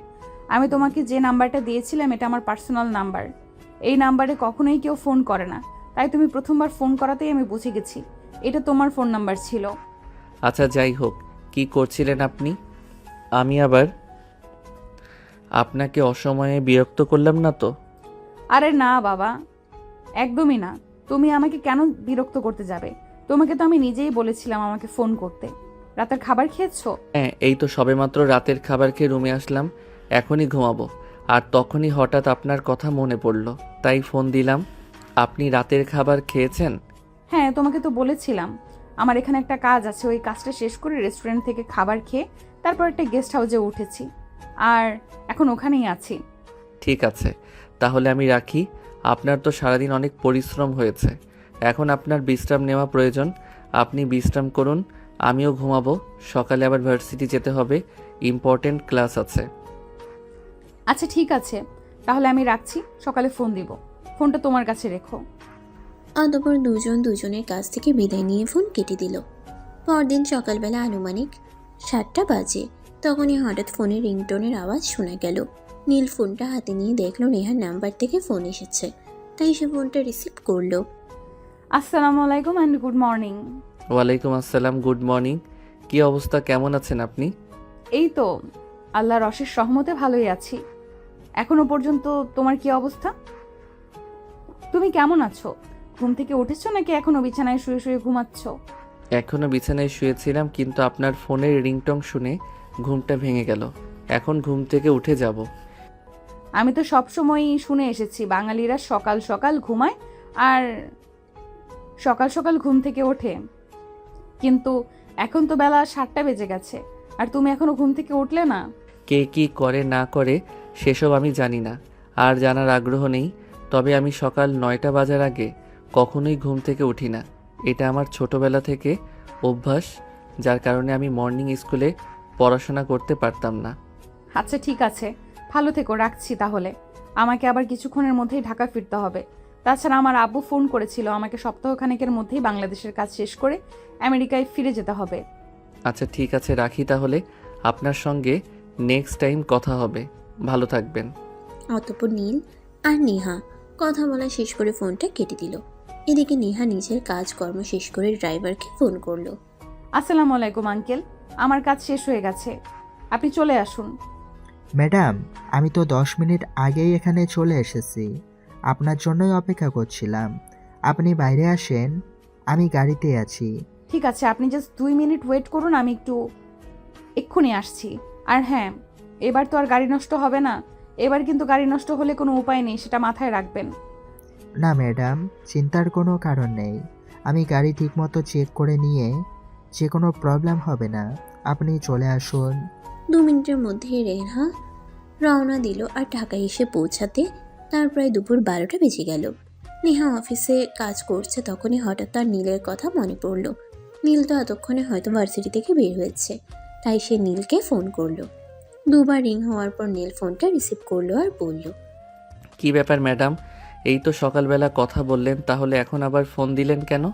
আমি তোমাকে যে নাম্বারটা দিয়েছিলাম এটা আমার পার্সোনাল নাম্বার। এই নাম্বারে কখনোই কেউ ফোন করে না, তাই তুমি প্রথমবার ফোন করাতেই আমি বুঝে গেছি এটা তোমার ফোন নাম্বার ছিল। আচ্ছা যাই হোক, কি করছিলেন আপনি? আমি আবার আপনাকে অসময়ে বিরক্ত করলাম না তো? আরে না বাবা, একদমই না। তুমি আমাকে কেন বিরক্ত করতে যাবে? তোমাকে তো আমি নিজেই বলেছিলাম আমাকে ফোন করতে। রাতের খাবার খেয়েছো? হ্যাঁ, এই তো সবেমাত্র রাতের খাবার খেয়ে রুমে আসলাম, এখনই ঘুমাবো। আর তখনই হঠাৎ আপনার কথা মনে পড়ল, তাই ফোন দিলাম। আপনি রাতের খাবার খেয়েছেন? হ্যাঁ, তোমাকে তো বলেছিলাম আমার এখানে একটা কাজ আছে, ওই কাজটা শেষ করে রেস্টুরেন্ট থেকে খাবার খেয়ে তারপর একটা গেস্ট হাউসে উঠেছি, আর এখন ওখানেই আছি। ঠিক আছে, তাহলে আমি রাখি। আপনার তো সারাদিন অনেক পরিশ্রম হয়েছে, এখন আপনার বিশ্রাম নেওয়া প্রয়োজন। আপনি বিশ্রাম করুন, আমিও ঘুমাবো। সকালে আবার ভার্সিটি যেতে হবে, ইম্পর্টেন্ট ক্লাস আছে। আচ্ছা ঠিক আছে, তাহলে আমি রাখছি, সকালে ফোন দিব। ফোনটা তোমার কাছে রেখো। অতঃপর দুজন দুজনের কাছ থেকে বিদায় নিয়ে ফোন কেটে দিল। পরদিন সকালবেলা আনুমানিক 7টা বাজে। তখনই হঠাৎ ফোনের রিংটোনের আওয়াজ শোনা গেল। নীল ফোনটা হাতে নিয়ে দেখলো নেহার নাম্বার থেকে ফোন এসেছে, তাই সে ফোনটা রিসিভ করলো। আসসালামু আলাইকুম অ্যান্ড গুড মর্নিং। ওয়ালাইকুম আসসালাম, গুড মর্নিং। কি অবস্থা, কেমন আছেন আপনি? এই তো আল্লাহর অশেষ রহমতে ভালোই আছি। এখনো পর্যন্ত তোমার কি অবস্থা? তুমি কেমন আছো? ঘুম থেকে উঠেছো নাকি এখনো বিছানায় শুয়ে শুয়ে ঘুমাচ্ছ? এখনো বিছানায় শুয়েছিলাম, কিন্তু আপনার ফোনের রিংটং শুনে ঘুমটা ভেঙে গেল। এখন ঘুম থেকে উঠে যাব। আমি তো সবসময়ই শুনে এসেছি বাঙালিরা সকাল সকাল ঘুমায়, আর সকাল সকাল ঘুম থেকে ওঠে, কিন্তু এখন তো বেলা 7টা বেজে গেছে আর তুমি এখনো ঘুম থেকে উঠলে না। কে কি করে না করে সেসব আমি জানি না, আর জানার আগ্রহ নেই। তবে আমি সকাল 9টা বাজার আগে কখনোই ঘুম থেকে উঠি না। এটা আমার ছোটবেলা থেকে অভ্যাস, যার কারণে আমি মর্নিং স্কুলে পড়াশোনা করতে পারতাম না। আচ্ছা ঠিক আছে, ভালো থেকো, রাখছি তাহলে। আমাকে আবার কিছুক্ষণের মধ্যেই ঢাকা ফিরতে হবে। তাছাড়া আমার আব্বু ফোন করেছিল, আমাকে সপ্তাহখানেকের মধ্যেই বাংলাদেশের কাজ শেষ করে আমেরিকায় ফিরে যেতে হবে। আচ্ছা ঠিক আছে, রাখি তাহলে। আপনার সঙ্গে নেক্সট টাইম কথা হবে। ভালো থাকবেন। অতঃপর নীল আর নেহা কথা বলা শেষ করে ফোনটা কেটে দিল। এদিকে নেহা নিজের কাজকর্ম শেষ করে ড্রাইভারকে ফোন করলো। আসসালামু আলাইকুম আঙ্কেল, আমার কাজ শেষ হয়ে গেছে, আপনি চলে আসুন। ম্যাডাম, আমি তো 10 মিনিট আগেই এখানে চলে এসেছি। আপনার জন্যই অপেক্ষা করছিলাম। আপনি বাইরে আসেন, আমি গাড়িতে আছি। ঠিক আছে, আপনি জাস্ট 2 মিনিট ওয়েট করুন, আমি এক্ষুনি আসছি। আর হ্যাঁ, এবার তো আর গাড়ি নষ্ট হবে না। এবার কিন্তু গাড়ি নষ্ট হলে কোনো উপায় নেই, সেটা মাথায় রাখবেন। না ম্যাডাম, চিন্তার কোনো কারণ নেই। আমি গাড়ি ঠিকমতো চেক করে নিয়ে যে কোনো প্রবলেম হবে না। আপনি চলে আসুন। 2 মিনিটের মধ্যেই রেহা রওনা দিল আর ঢাকায় এসে পৌঁছাতে তার প্রায় দুপুর 12টা বেজে গেল। নেহা অফিসে কাজ করছে, তখনই হঠাৎ তার নীলের কথা মনে পড়ল। নীল তো এতক্ষণে হয়তো ভার্সিটি থেকে বের হয়েছে, তাই সে নীলকে ফোন করলো। 2বার রিং হওয়ার পর নীল ফোনটা রিসিভ করলো আর বলল, কি ব্যাপার ম্যাডাম, এই তো সকালবেলা কথা বললেন, তাহলে এখন আবার ফোন দিলেন কেন?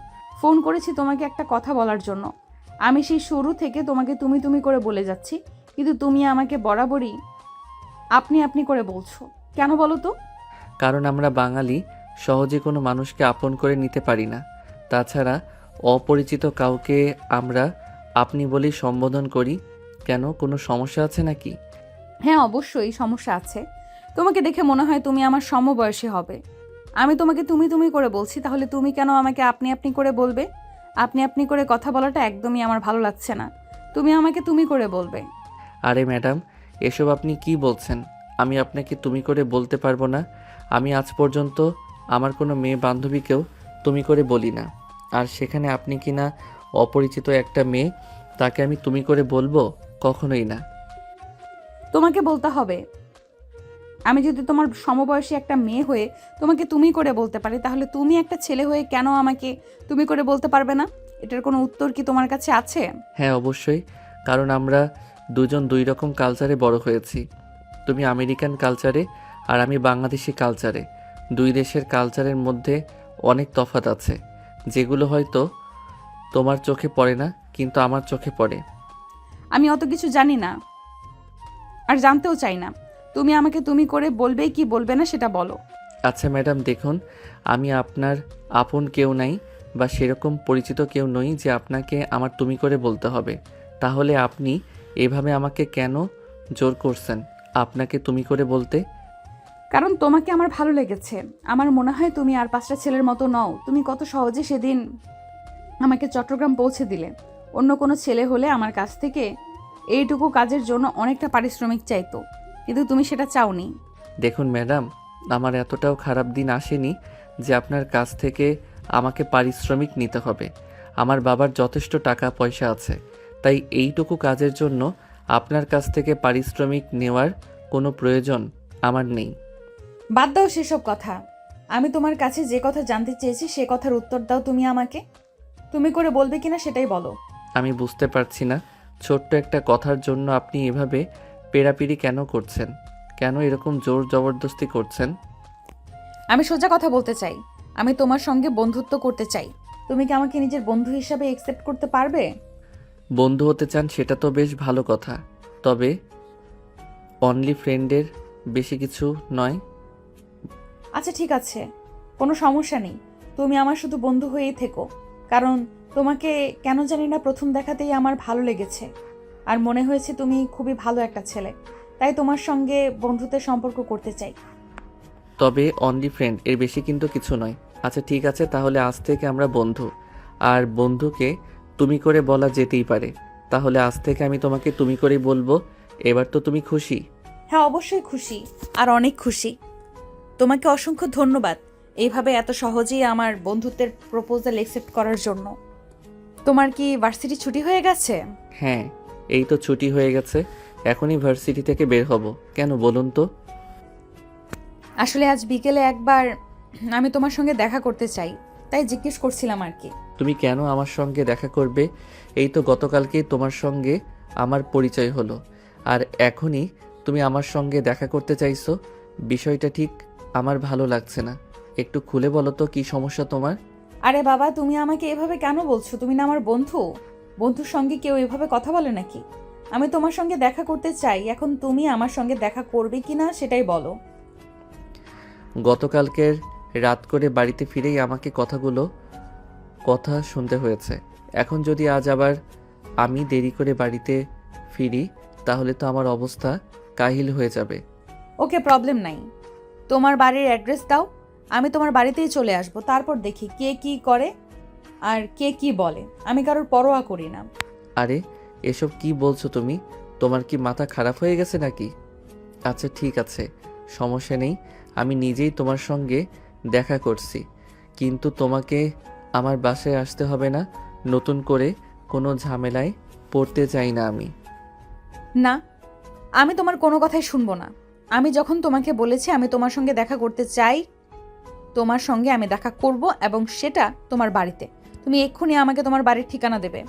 ফোন করেছি তোমাকে একটা কথা বলার জন্য। আমি সেই শুরু থেকে তোমাকে তুমি তুমি করে বলে যাচ্ছি, কিন্তু তুমি আমাকে বরাবরই আপনি আপনি করে বলছো কেন বলো তো? কারণ আমরা বাঙালি সহজে কোনো মানুষকে আপন করে নিতে পারি না। তাছাড়া অপরিচিত কাউকে আমরা আপনি বলেই সম্বোধন করি। কেন, কোনো সমস্যা আছে নাকি? হ্যাঁ অবশ্যই সমস্যা আছে। তোমাকে দেখে মনে হয় তুমি আমার সমবয়সী হবে। আমি তোমাকে তুমি তুমি করে বলছি, তাহলে তুমি কেন আমাকে আপনি আপনি করে বলবে? আপনি আপনি করে কথা বলাটা একদমই আমার ভালো লাগছে না। তুমি আমাকে তুমি করে বলবে। আরে ম্যাডাম, এসব আপনি কি বলছেন? আমি আপনাকে তুমি করে বলতে পারবো না। আমি আজ পর্যন্ত আমার কোনো মেয়ে বান্ধবীকেও তুমি করে বলি না। আর সেখানে আপনি কি না অপরিচিত একটা মেয়ে, তাকে আমি তুমি করে বলবো? কখনোই না। তোমাকে বলতে হবে। আমি যদি তোমার সমবয়সী একটা মেয়ে হয়ে তোমাকে তুমি করে বলতে পারি, তাহলে তুমি একটা ছেলে হয়ে কেন আমাকে তুমি করে বলতে পারবে না? এটার কোনো উত্তর কি তোমার কাছে আছে? হ্যাঁ অবশ্যই, কারণ আমরা দুজন দুই রকম কালচারে বড় হয়েছি। তুমি আমেরিকান কালচারে আর আমি বাংলাদেশি কালচারে। দুই দেশের কালচারের মধ্যে অনেক তফাৎ আছে, যেগুলো হয়তো তোমার চোখে পড়ে না, কিন্তু আমার চোখে পড়ে। আমি অত কিছু জানি না আর জানতেও চাই না। তুমি আমাকে তুমি করে বলবেই কি বলবে না সেটা বলো। আচ্ছা ম্যাডাম দেখুন, আমি আপনার আপন কেউ নাই বা সেরকম পরিচিত কেউ নই যে আপনাকে আমার তুমি করে বলতে হবে। তাহলে আপনি এভাবে আমাকে কেন জোর করছেন আপনাকে তুমি করে বলতে? কারণ তোমাকে আমার ভালো লেগেছে। আমার মনে হয় তুমি আর 5টা ছেলের মতো নও। তুমি কত সহজে সেদিন আমাকে চট্টগ্রাম পৌঁছে দিলে। অন্য কোনো ছেলে হলে আমার কাছ থেকে এইটুকু কাজের জন্য অনেকটা পারিশ্রমিক চাইতো, কিন্তু তুমি সেটা চাওনি। দেখুন ম্যাডাম, আমার এতটাও খারাপ দিন আসেনি যে আপনার কাছ থেকে আমাকে পারিশ্রমিক নিতে হবে। আমার বাবার যথেষ্ট টাকা পয়সা আছে, তাই এইটুকু কাজের জন্য আপনার কাছ থেকে পারিশ্রমিক নেওয়ার কোনো প্রয়োজন আমার নেই। বাদ দাও সেসব কথা। আমি তোমার কাছে যে কথা জানতে চেয়েছি সে কথার উত্তর দাও। তুমি আমাকে তুমি করে বলবে কিনা সেটাই বলো। আমি বুঝতে পারছি না, ছোট্ট একটা কথার জন্য আপনি এভাবে পেরাপিরি কেন করছেন? কেন এরকম জোর জবরদস্তি করছেন? আমি সোজা কথা বলতে চাই। আমি তোমার সঙ্গে বন্ধুত্ব করতে চাই। তুমি কি আমাকে নিজের বন্ধু হিসাবে একসেপ্ট করতে পারবে? বন্ধু হতে চান সেটা তো বেশ ভালো কথা, তবে অনলি ফ্রেন্ডের বেশি কিছু নয়। আচ্ছা ঠিক আছে, কোনো সমস্যা নেই। তুমি আমার শুধু বন্ধু হয়েই থেকো। কারণ তোমাকে কেন জানি না প্রথম দেখাতেই আমার ভালো লেগেছে আর মনে হয়েছে তুমি খুবই ভালো একটা ছেলে। তাই তোমার সঙ্গে বন্ধুত্বের সম্পর্ক করতে চাই। তবে অনলি ফ্রেন্ড, এর বেশি কিন্তু কিছু নয়। আচ্ছা ঠিক আছে, তাহলে আজ থেকে আমরা বন্ধু। আর বন্ধুকে তুমি করে বলা যেতেই পারে। তাহলে আজ থেকে আমি তোমাকে তুমি করেই বলবো। এবার তো তুমি খুশি? হ্যাঁ অবশ্যই খুশি, আর অনেক খুশি। তোমাকে অসংখ্য ধন্যবাদ এইভাবে এত সহজেই আমার বন্ধুত্বের প্রপোজাল অ্যাকসেপ্ট করার জন্য। তোমার কি ভার্সিটি ছুটি হয়ে গেছে? হ্যাঁ, এই তো ছুটি হয়ে গেছে, এখনই ভার্সিটি থেকে বের হব। কেন বলুন তো? আসলে আজ বিকেলে একবার আমি তোমার সঙ্গে দেখা করতে চাই, তাই জিজ্ঞেস করছিলাম আর কি। তুমি কেন আমার সঙ্গে দেখা করবে? এই তো গতকালকেই তোমার সঙ্গে আমার পরিচয় হলো, আর এখনই তুমি আমার সঙ্গে দেখা করতে চাইছো। বিষয়টা ঠিক আমার ভালো লাগছে না। একটু খুলে বলো তো কী সমস্যা তোমার? আরে বাবা, তুমি আমাকে এভাবে কেন বলছো? তুমি না আমার বন্ধু। বন্ধুর সঙ্গে কেউ এভাবে কথা বলে নাকি? আমি তোমার সঙ্গে দেখা করতে চাই, এখন তুমি আমার সঙ্গে দেখা করবে কি না সেটাই বলো। গতকালকের রাত করে বাড়িতে ফিরেই আমাকে কথা শুনতে হয়েছে। এখন যদি আজ আবার আমি দেরি করে বাড়িতে ফিরি, তাহলে তো আমার অবস্থা কাহিল হয়ে যাবে। ওকে, প্রবলেম নাই। তোমার বাড়ির অ্যাড্রেস দাও, আমি তোমার বাড়িতেই চলে আসব। তারপর দেখি কে কি করে আর কে কি বলে। আমি কারোর পরোয়া করি না। আরে এসব কি বলছো তুমি? তোমার কি মাথা খারাপ হয়ে গেছে নাকি? আচ্ছা ঠিক আছে, সমস্যা নেই, আমি নিজেই তোমার সঙ্গে দেখা করছি। কিন্তু তোমাকে আমার বাসায় আসতে হবে না। নতুন করে কোনো ঝামেলায় পড়তে চাই না আমি। না, আমি তোমার কোনো কথাই শুনবো না। আমি যখন তোমাকে বলেছি আমি তোমার সঙ্গে দেখা করতে চাই, তোমার সঙ্গে আমি দেখা করব, এবং সেটা তোমার বাড়িতে। তুমি এক্ষুনি আমাকে তোমার বাড়ির ঠিকানা দেবে।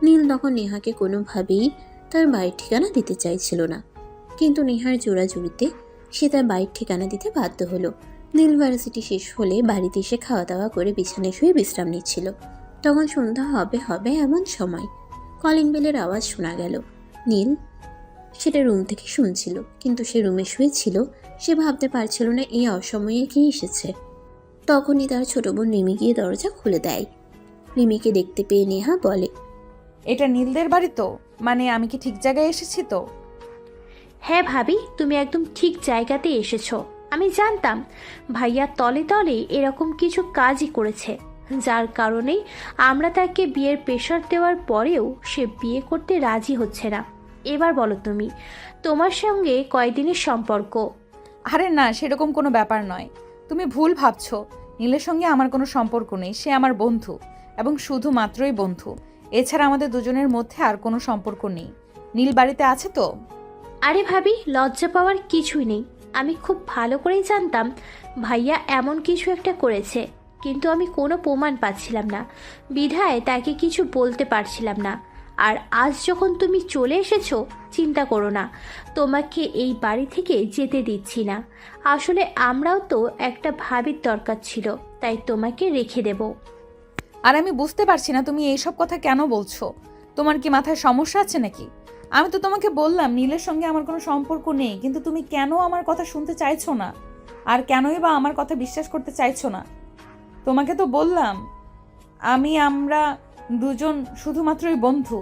নীল তখন নেহাকে কোনোভাবেই তার বাড়ির ঠিকানা দিতে চাইছিল না, কিন্তু নেহার জোরাজুরিতে সে তার বাড়ির ঠিকানা দিতে বাধ্য হলো। নীল ভার্সিটি শেষ হলে বাড়িতে এসে খাওয়া দাওয়া করে বিছানায় শুয়ে বিশ্রাম নিচ্ছিল। তখন সন্ধ্যা হবে হবে এমন সময় কলিং বেলের আওয়াজ শোনা গেল। নীল সেটা রুম থেকে শুনছিল, কিন্তু সে রুমে শুয়েছিল। সে ভাবতে পারছিল না এই অসময়ে কে এসেছে। তখনই তার ছোট বোন রিমি গিয়ে দরজা খুলে দেয়। রিমিকে দেখতে পেয়ে নেহা বলে, এটা নীলদের বাড়ি তো? মানে আমি কি ঠিক জায়গায় এসেছি তো? হ্যাঁ ভাবি, তুমি একদম ঠিক জায়গাতে এসেছো। আমি জানতাম ভাইয়া তলে তলে এরকম কিছু কাজই করেছে, যার কারণেই আমরা তাকে বিয়ের প্রেশার দেওয়ার পরেও সে বিয়ে করতে রাজি হচ্ছে না। এবার বলো তুমি, তোমার সঙ্গে কয়দিনের সম্পর্ক? আরে না, সেরকম কোনো ব্যাপার নয়। তুমি ভুল ভাবছো। নীলের সঙ্গে আমার কোনো সম্পর্ক নেই। সে আমার বন্ধু, এবং শুধুমাত্রই বন্ধু। এছাড়া আমাদের দুজনের মধ্যে আর কোনো সম্পর্ক নেই। নীল বাড়িতে আছে তো? আরে ভাবি, লজ্জা পাওয়ার কিছুই নেই। আমি খুব ভালো করেই জানতাম ভাইয়া এমন কিছু একটা করেছে, কিন্তু আমি কোনো প্রমাণ পাচ্ছিলাম না, বিধায় তাকে কিছু বলতে পারছিলাম না। আর আজ যখন তুমি চলে এসেছো, চিন্তা করো না, তোমাকে এই বাড়ি থেকে যেতে দিচ্ছি না। আসলে আমরাও তো একটা ভাবির দরকার ছিল, তাই তোমাকে রেখে দেব। আর আমি বুঝতে পারছি না তুমি এইসব কথা কেন বলছো। তোমার কি মাথায় সমস্যা আছে নাকি? আমি তো তোমাকে বললাম নীলের সঙ্গে আমার কোনো সম্পর্ক নেই, কিন্তু তুমি কেন আমার কথা শুনতে চাইছো না? আর কেনই বা আমার কথা বিশ্বাস করতে চাইছো না? তোমাকে তো বললাম আমরা দুজন শুধুমাত্রই বন্ধু।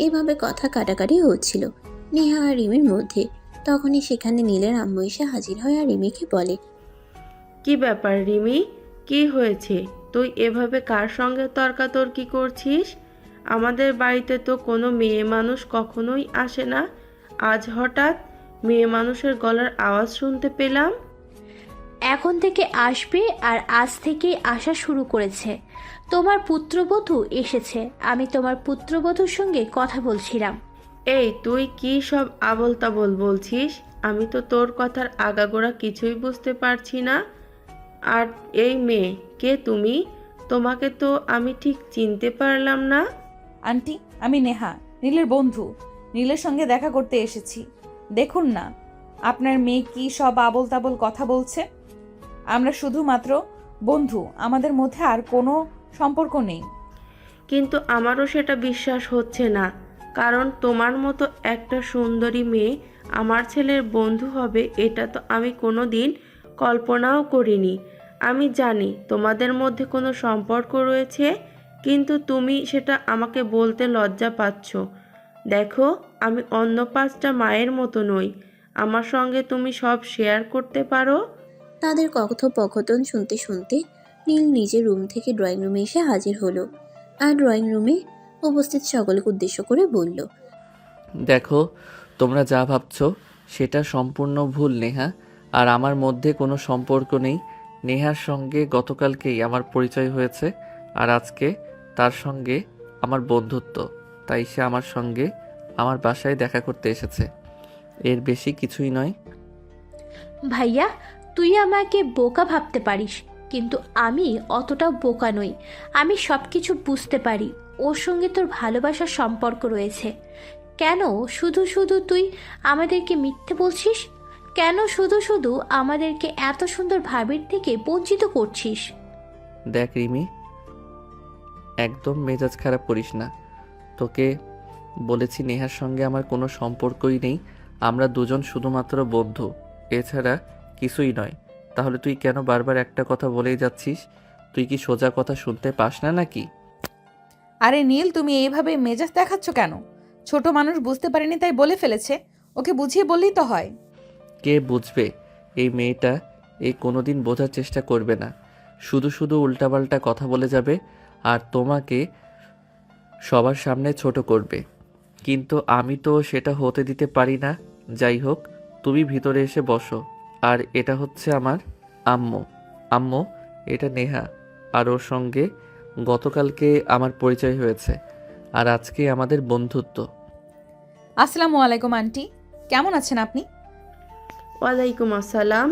এভাবে কথা কাটাকাটি হচ্ছিল নেহা আর রিমির মধ্যে। তখনই সেখানে নীলের আম্মু এসে হাজির হয় আর রিমিকে বলে, কি ব্যাপার রিমি, কি হয়েছে? তুই এভাবে কার সঙ্গে তর্কাতর্কি করছিস? আমাদের বাড়িতে তো কোনো মেয়ে মানুষ কখনোই আসে না, আজ হঠাৎ মেয়ে মানুষের গলার আওয়াজ শুনতে পেলাম। এখন থেকে আসবে, আর আজ থেকেই আসা শুরু করেছে। তোমার পুত্রবধূ এসেছে। আমি তোমার পুত্রবধূর সঙ্গে কথা বলছিলাম। এই তুই কি সব আবোল তাবোল বলছিস? আমি তো তোর কথার আগাগোড়া কিছুই বুঝতে পারছি না। আর এই মেয়ে কে তুমি? তোমাকে তো আমি ঠিক চিনতে পারলাম না। আন্টি, আমি নেহা, নীলের বন্ধু। নীলের সঙ্গে দেখা করতে এসেছি। দেখুন না আপনার মেয়ে কি সব আবোল তাবোল কথা বলছে। আমরা শুধুমাত্র বন্ধু, আমাদের মধ্যে আর কোনো সম্পর্ক নেই। কিন্তু আমারও সেটা বিশ্বাস হচ্ছে না, কারণ তোমার মতো একটা সুন্দরী মেয়ে আমার ছেলের বন্ধু হবে এটা তো আমি কোনো দিন কল্পনাও করিনি। আমি জানি তোমাদের মধ্যে কোনো সম্পর্ক রয়েছে, কিন্তু তুমি সেটা আমাকে বলতে লজ্জা পাচ্ছ। দেখো, আমি অন্য 5টা মায়ের মতো নই। আমার সঙ্গে তুমি সব শেয়ার করতে পারো। তাদের কথোপকথন শুনতে শুনতে নীল নিজের রুম থেকে ড্রয়িং রুমে এসে হাজির হলো আর ড্রয়িং রুমে উপস্থিত সকলকে উদ্দেশ্য করে বলল, দেখো, তোমরা যা ভাবছো সেটা সম্পূর্ণ ভুল নেহা। আর আমার মধ্যে কোনো সম্পর্ক নেই নেহার সঙ্গে গতকালকেই আমার পরিচয় হয়েছে, আর আজকে তার সঙ্গে আমার বন্ধুত্ব, তাই সে আমার সঙ্গে আমার বাসায় দেখা করতে এসেছে। এর বেশি কিছুই নয়। ভাইয়া, তুই আমাকে বোকা ভাবতে পারিস, কিন্তু আমি অতটাও বোকা নই। আমি সব কিছু বুঝতে পারি। ওর সঙ্গে তোর ভালোবাসার সম্পর্ক রয়েছে। কেন শুধু শুধু তুই আমাদেরকে মিথ্যে বলছিস? কেন শুধু শুধু আমাদেরকে এত সুন্দর ভাবির থেকে বঞ্চিত করছিস? দেখ রিমি, একদম মেজাজ খারাপ করিস না। তোকে বলেছি নেহার সঙ্গে আমার কোনো সম্পর্কই নেই, আমরা দুজন শুধুমাত্র বন্ধু, এছাড়া কিছুই নয়। তাহলে তুই কেন বারবার একটা কথা বলেই যাচ্ছিস? তুই কি সোজা কথা শুনতে পাস না নাকি? আরে নীল, তুমি এইভাবে মেজাজ দেখাচ্ছ কেন? ছোট মানুষ বুঝতে পারেনি তাই বলে ফেলেছে, ওকে বুঝিয়ে বললেই তো হয়। কে বুঝবে? এই মেয়েটা কোনোদিন বোঝার চেষ্টা করবে না, শুধু শুধু উল্টাপাল্টা কথা বলে যাবে আর তোমাকে সবার সামনে ছোট করবে। কিন্তু আমি তো সেটা হতে দিতে পারি না। যাই হোক, তুমি ভিতরে এসে বসো। আর এটা হচ্ছে আমার আম্মু। আম্মু, এটা নেহা, আর ওর সঙ্গে গতকালকে আমার পরিচয় হয়েছে, আর আজকে আমাদের বন্ধুত্ব। আসসালামু আলাইকুম আন্টি, কেমন আছেন আপনি? ওয়ালাইকুম আসসালাম।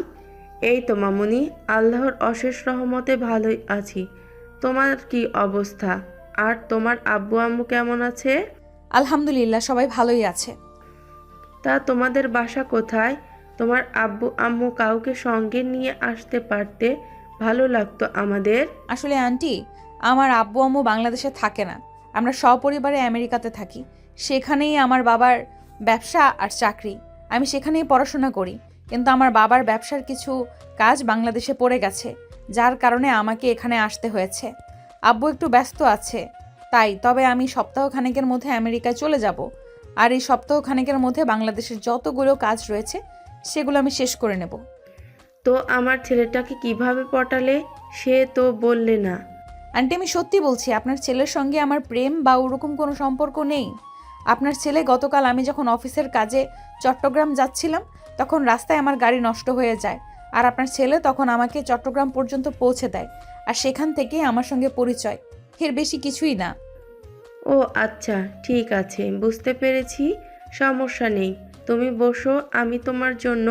এই তো মামুনি, আল্লাহর অশেষ রহমতে ভালোই আছি। তোমার কি অবস্থা? আর তোমার আব্বু আম্মু কেমন আছে? আলহামদুলিল্লাহ, সবাই ভালোই আছে। তা তোমাদের বাসা কোথায়? তোমার আব্বু আম্মু কাউকে সঙ্গে নিয়ে আসতে পারতে, ভালো লাগতো আমাদের। আসলে আন্টি, আমার আব্বু আম্মু বাংলাদেশে থাকে না, আমরা সপরিবারে আমেরিকাতে থাকি। সেখানেই আমার বাবার ব্যবসা আর চাকরি, আমি সেখানেই পড়াশোনা করি। কিন্তু আমার বাবার ব্যবসার কিছু কাজ বাংলাদেশে পড়ে গেছে, যার কারণে আমাকে এখানে আসতে হয়েছে। আব্বু একটু ব্যস্ত আছে তাই, তবে আমি সপ্তাহখানেকের মধ্যে আমেরিকায় চলে যাব। আর এই সপ্তাহখানেকের মধ্যে বাংলাদেশের যতগুলো কাজ রয়েছে সেগুলো আমি শেষ করে নেব। তো আমার ছেলেটাকে কিভাবে পটালে? সে তো বললে না। আন্টি, আমি সত্যি বলছি, আপনার ছেলের সঙ্গে আমার প্রেম বা ওরকম কোনো সম্পর্ক নেই। আপনার ছেলে গতকাল আমি যখন অফিসের কাজে চট্টগ্রাম যাচ্ছিলাম, তখন রাস্তায় আমার গাড়ি নষ্ট হয়ে যায়, আর আপনার ছেলে তখন আমাকে চট্টগ্রাম পর্যন্ত পৌঁছে দেয়, আর সেখান থেকেই আমার সঙ্গে পরিচয়। এর বেশি কিছুই না। ও আচ্ছা, ঠিক আছে, বুঝতে পেরেছি। সমস্যা নেই, তুমি বসো, আমি তোমার জন্য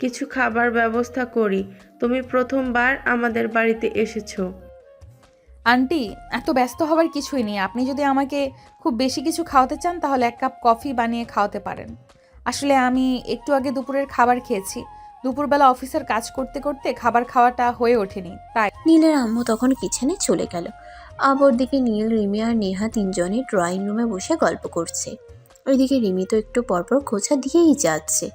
কিছু খাবার ব্যবস্থা করি। তুমি প্রথমবার আমাদের বাড়িতে এসেছো। আন্টি, এত ব্যস্ত হওয়ার কিছুই নেই। আপনি যদি আমাকে খুব বেশি কিছু খাওয়াতে চান তাহলে 1 কাপ কফি বানিয়ে খাওয়াতে পারেন। আসলে আমি একটু আগে দুপুরের খাবার খেয়েছি, দুপুরবেলা অফিসের কাজ করতে করতে খাবার খাওয়াটা হয়ে ওঠেনি তাই। নীলের আম্মু তখন কিচেনে চলে গেল। অপরদিকে নীল, রিমি আর নেহা তিনজনে ড্রয়িং রুমে বসে গল্প করছে। ওইদিকে রিমি তো একটু পরপর খোঁচা দিয়েই যাচ্ছে।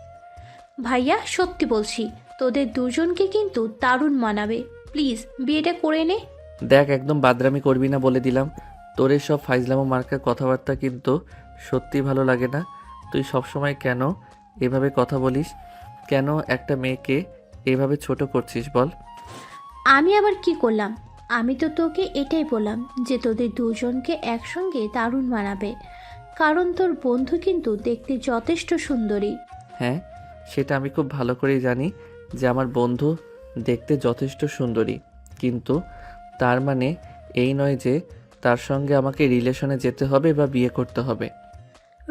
ভাইয়া, সত্যি বলছি, তোদের দুজনকে কিন্তু দারুণ মানাবে। প্লিজ বিয়েটা করে নে। দেখ, একদম বাদরামি করবি না বলে দিলাম। তোর এসব ফাইজলামো মার্কা কথাবার্তা কিন্তু সত্যি ভালো লাগে না। তুই সবসময় কেন এভাবে কথা বলিস? কেন একটা মেয়েকে এভাবে ছোট করছিস বল? আমি আবার কি করলাম? আমি তো তোকে এটাই বললাম যে তোদের দুজনকে একসঙ্গে দারুণ মানাবে, কারণ তোর বন্ধু কিন্তু দেখতে যথেষ্ট সুন্দরী। হ্যাঁ, সেটা আমি খুব ভালো করেই জানি যে আমার বন্ধু দেখতে যথেষ্ট সুন্দরী, কিন্তু তার মানে এই নয় যে তার সঙ্গে আমাকে রিলেশনে যেতে হবে বা বিয়ে করতে হবে।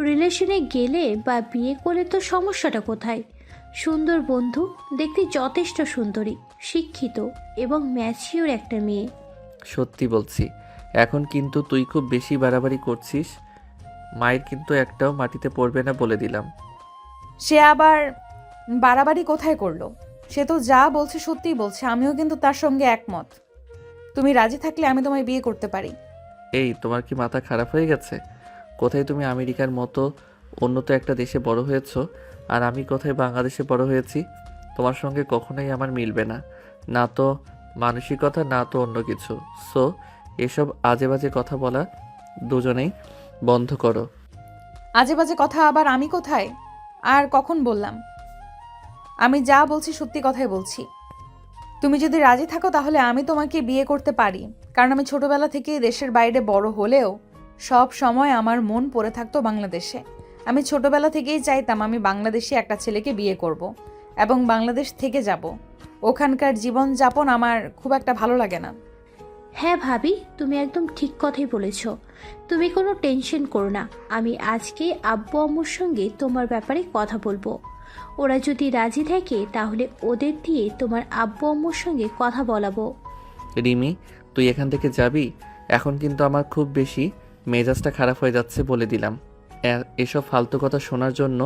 রিলেশনে গেলে বা বিয়ে করলে তো সমস্যাটা কোথায়? সুন্দর বন্ধু, দেখতে যথেষ্ট সুন্দরী, শিক্ষিত এবং ম্যাচিওর একটা মেয়ে। সত্যি বলছি, এখন কিন্তু তুই খুব বেশি বাড়াবাড়ি করছিস। মায়ের কিন্তু একটাও মাটিতে পড়বে না বলে দিলাম। সে আবার বাড়াবাড়ি কোথায় করলো? সে তো যা বলছে সত্যিই বলছে, আমিও কিন্তু তার সঙ্গে একমত। তুমি রাজি থাকলে আমি তোমায় বিয়ে করতে পারি। এই, তোমার কি মাথা খারাপ হয়ে গেছে? কোথায় তুমি আমেরিকার মতো উন্নত একটা দেশে বড় হয়েছো, আর আমি কোথায় বাংলাদেশে বড় হয়েছি? তোমার সঙ্গে কখনোই আমার মিলবে না, না তো মানসিকতা, না তো অন্য কিছু। সো এসব আজে বাজে কথা বলা দুজনেই বন্ধ করো। আজে বাজে কথা আবার আমি কোথায় আর কখন বললাম? আমি যা বলছি সত্যি কথাই বলছি। তুমি যদি রাজি থাকো তাহলে আমি তোমাকে বিয়ে করতে পারি, কারণ আমি ছোটবেলা থেকে দেশের বাইরে বড় হলেও সব সময় আমার মন পড়ে থাকতো বাংলাদেশে। আমি ছোটবেলা থেকেই চাইতাম আমি বাংলাদেশি একটা ছেলেকে বিয়ে করব এবং বাংলাদেশ থেকে যাব। ওখানকার জীবনযাপন আমার খুব একটা ভালো লাগে না। হ্যাঁ ভাবি, তুমি একদম ঠিক কথাই বলেছ। তুমি কোনো টেনশন করো না, আমি আজকে আব্বু আম্মুর সঙ্গে তোমার ব্যাপারে কথা বলবো। ওরা যদি রাজি থাকে তাহলে ওদের দিয়ে তোমার আব্বু আম্মুর সঙ্গে কথা বলাবো। রিমি, তুই এখান থেকে যাবি? এখন কিন্তু আমার খুব বেশি মেজাজটা খারাপ হয়ে যাচ্ছে, বলে দিলাম। এসব ফালতু কথা শোনার জন্য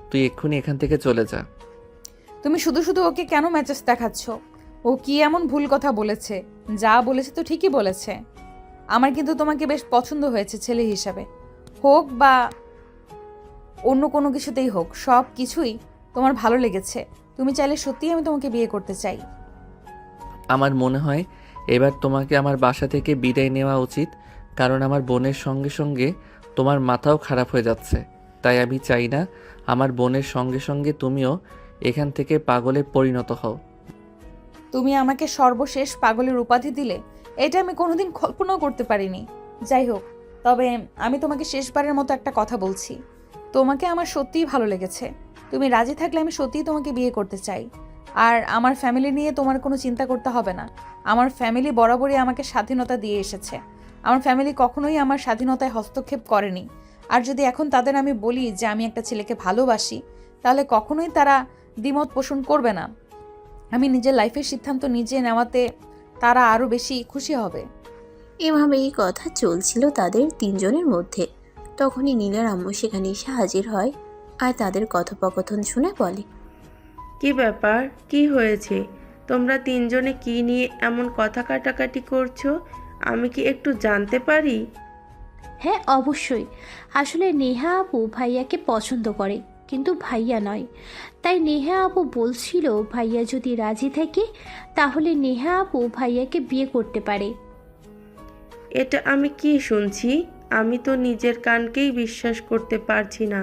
তুই এক্ষুনি এখান থেকে চলে যা। তুমি শুধু শুধু ওকে কেন মেজাজ দেখাচ্ছ? ও কি এমন ভুল কথা বলেছে? যা বলেছে তো ঠিকই বলেছে। আমার কিন্তু তোমাকে বেশ পছন্দ হয়েছে ছেলে হিসাবে, হোক বা অন্য কোনো কিছুতেই হোক, সব কিছুই তোমার ভালো লেগেছে। তুমি চাইলে সত্যিই আমি তোমাকে বিয়ে করতে চাই। আমার মনে হয় এবার তোমাকে আমার বাসা থেকে বিদায় নেওয়া উচিত, কারণ আমার বোনের সঙ্গে সঙ্গে তোমার মাথাও খারাপ হয়ে যাচ্ছে। তাই আমি চাই না আমার বোনের সঙ্গে সঙ্গে তুমিও এখান থেকে পাগলে পরিণত হও। তুমি আমাকে সর্বশেষ পাগলের উপাধি দিলে, এটা আমি কোনোদিন কল্পনাও করতে পারিনি। যাই হোক, তবে আমি তোমাকে শেষবারের মতো একটা কথা বলছি। তোমাকে আমার সত্যিই ভালো লেগেছে। তুমি রাজি থাকলে আমি সত্যিই তোমাকে বিয়ে করতে চাই। আর আমার ফ্যামিলি নিয়ে তোমার কোনো চিন্তা করতে হবে না। আমার ফ্যামিলি বরাবরই আমাকে স্বাধীনতা দিয়ে এসেছে। আমার ফ্যামিলি কখনোই আমার স্বাধীনতায় হস্তক্ষেপ করেনি। আর যদি এখন তাদের আমি বলি যে আমি একটা ছেলেকে ভালোবাসি, তাহলে কখনোই তারা দ্বিমত পোষণ করবে না। আমি নিজের লাইফের সিদ্ধান্ত নিজে নেওয়াতে তারা আরও বেশি খুশি হবে। এভাবেই কথা চলছিল তাদের তিনজনের মধ্যে। তখনই নীলের আম্মু সেখানে এসে হাজির হয় আর তাদের কথোপকথন শুনে বলে, কি ব্যাপার, কি হয়েছে? তোমরা তিনজনে কি নিয়ে এমন কথা কাটাকাটি করছো? আমি কি একটু জানতে পারি? হ্যাঁ অবশ্যই, আসলে নেহা আপু ভাইয়াকে পছন্দ করে, কিন্তু ভাইয়া নয়। তাই নেহা আপু বলছিল ভাইয়া যদি রাজি থাকে তাহলে নেহা আপু ভাইয়াকে বিয়ে করতে পারে। এটা আমি কি শুনছি? আমি তো নিজের কানকেই বিশ্বাস করতে পারছি না।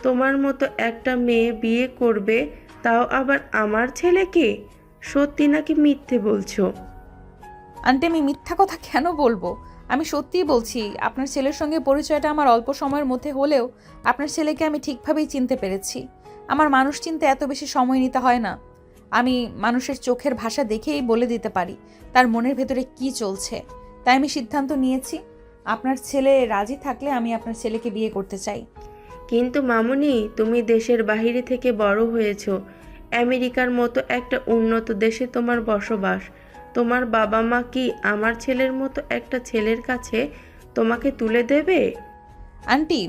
তোমার মতো একটা মেয়ে বিয়ে করবে, তাও আবার আমার ছেলেকে? সত্যি নাকি মিথ্যে বলছো? আন্টি, আমি মিথ্যা কথা কেন বলবো? আমি সত্যিই বলছি। আপনার ছেলের সঙ্গে পরিচয়টা আমার অল্প সময়ের মধ্যে হলেও আপনার ছেলেকে আমি ঠিকভাবেই চিনতে পেরেছি। আমার মানুষ চিনতে এত বেশি সময় নিতে হয় না। আমি মানুষের চোখের ভাষা দেখেই বলে দিতে পারি তার মনের ভেতরে কি চলছে। তাই আমি সিদ্ধান্ত নিয়েছি, আপনার ছেলে রাজি থাকলে আমি আপনার ছেলেকে বিয়ে করতে চাই। কিন্তু মামুনি, তুমি দেশের বাইরে থেকে বড় হয়েছো। আমেরিকার মতো একটা উন্নত দেশে তোমার বসবাস। তোমার বাবা মা কি আমার ছেলের মতো একটা ছেলের কাছে তোমাকে তুলে দেবে? আন্টি,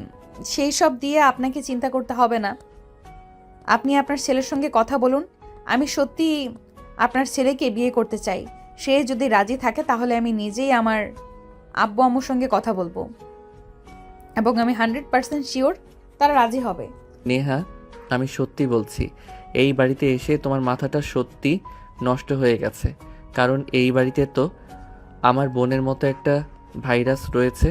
সেই সব দিয়ে আপনাকে চিন্তা করতে হবে না। আপনি আপনার ছেলের সঙ্গে কথা বলুন। আমি সত্যি আপনার ছেলেকে বিয়ে করতে চাই। সে যদি রাজি থাকে তাহলে আমি নিজেই আমার আব্বু আম্মুর সঙ্গে কথা বলবো, এবং আমি 100% শিওর তারা রাজি হবে। নেহা, আমি সত্যি বলছি, এই বাড়িতে এসে তোমার মাথাটা সত্যি নষ্ট হয়ে গেছে। কারণ এই বাড়িতে তো আমার বোনের মতো একটা ভাইরাস রয়েছে,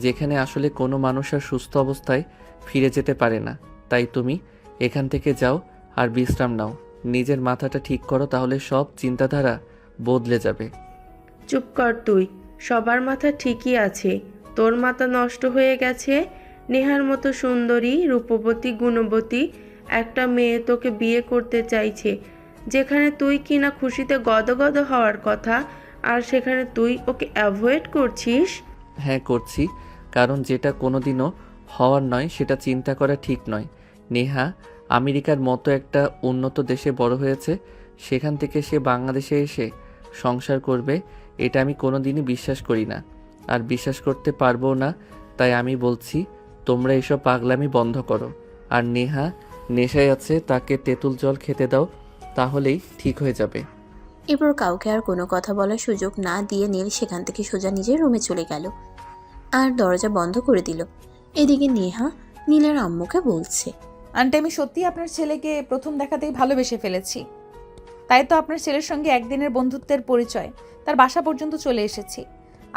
যেখানে আসলে কোনো মানুষ আর সুস্থ অবস্থায় ফিরে যেতে পারে না। তাই তুমি এখান থেকে যাও আর বিশ্রাম নাও, নিজের মাথাটা ঠিক করো, তাহলে সব চিন্তাধারা বদলে যাবে। চুপ কর তুই। সবার মাথা ঠিকই আছে, তোর মাথা নষ্ট হয়ে গেছে। নেহার মতো সুন্দরী, রূপবতী, গুণবতী একটা মেয়ে তোকে বিয়ে করতে চাইছে, যেখানে তুই কিনা খুশিতে গদগদ হওয়ার কথা, আর সেখানে তুই ওকে অ্যাভয়েড করছিস। হ্যাঁ করছি, কারণ যেটা কোনোদিনও হওয়ার নয় সেটা চিন্তা করা ঠিক নয়। নেহা আমেরিকার মতো একটা উন্নত দেশে বড় হয়েছে, সেখান থেকে সে বাংলাদেশে এসে সংসার করবে, এটা আমি কোনোদিনই বিশ্বাস করি না, আর বিশ্বাস করতে পারবো না। তাই আমি বলছি তোমরা এসব পাগলামি বন্ধ করো। আর নেহা নেশায় আছে, তাকে তেঁতুল জল খেতে দাও, তাহলেই ঠিক হয়ে যাবে। এরপর কাউকে আর কোনো কথা বলার সুযোগ না দিয়ে নীল সেখান থেকে সোজা নিজের রুমে চলে গেল আর দরজা বন্ধ করে দিল। এদিকে নেহা নীলের আম্মুকে বলছে, আন্টি, আমি সত্যি আপনার ছেলেকে প্রথম দেখাতেই ভালোবেসে ফেলেছি। তাই তো আপনার ছেলের সঙ্গে একদিনের বন্ধুত্বের পরিচয়, তার বাসা পর্যন্ত চলে এসেছি।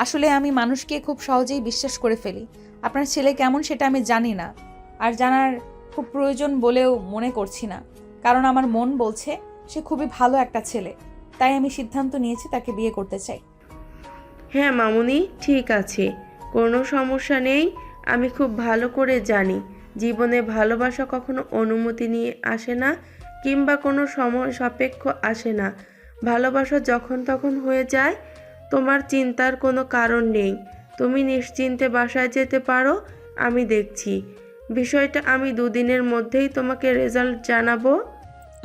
আসলে আমি মানুষকে খুব সহজেই বিশ্বাস করে ফেলি। আপনার ছেলে কেমন সেটা আমি জানি না, আর জানার খুব প্রয়োজন বলেও মনে করছি না, কারণ আমার মন বলছে সে খুবই ভালো একটা ছেলে। তাই আমি সিদ্ধান্ত নিয়েছি তাকে বিয়ে করতে চাই। হ্যাঁ মামুনি, ঠিক আছে, কোনো সমস্যা নেই। আমি খুব ভালো করে জানি জীবনে ভালোবাসা কখনো অনুমতি নিয়ে আসে না, কিংবা কোনো সময় সাপেক্ষ আসে না। ভালোবাসা যখন তখন হয়ে যায়। তোমার চিন্তার কোনো কারণ নেই। তুমি নিশ্চিন্তে বাসায় যেতে পারো, আমি দেখছি। বিষয়টা আমি 2 দিনের মধ্যেই তোমাকে রেজাল্ট জানাবো।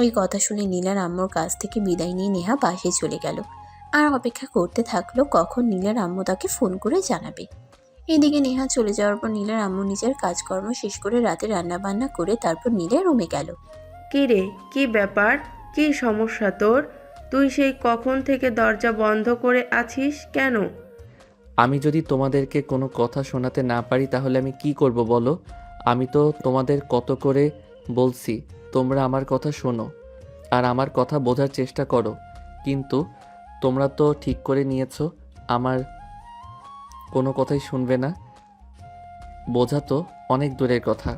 ওই কথা শুনে নীলার আম্মুর কাছ থেকে বিদায় নিয়ে নেহা বাসে চলে গেল আর অপেক্ষা করতে থাকলো কখন নীলার আম্মু তাকে ফোন করে জানাবে। এদিকে নেহা চলে যাওয়ার পর নীলার আম্মু নিজের কাজকর্ম শেষ করে রাতে রান্না বান্না করে তারপর নীলের রুমে গেল। কী রে, কী ব্যাপার? কী সমস্যা তোর? তুই সেই কখন থেকে দরজা বন্ধ করে আছিস কেন? আমি যদি তোমাদেরকে কোনো কথা শোনাতে না পারি তাহলে আমি কি করব বলো? আমি তো তোমাদের কত করে বলছি তোমরা আমার কথা শোনো আর আমার কথা বোঝার চেষ্টা করো, কিন্তু তোমরা তো ঠিক করে নিয়েছো আমার কোনো কথাই শুনবে না। বোঝা তো অনেক দূরের কথা।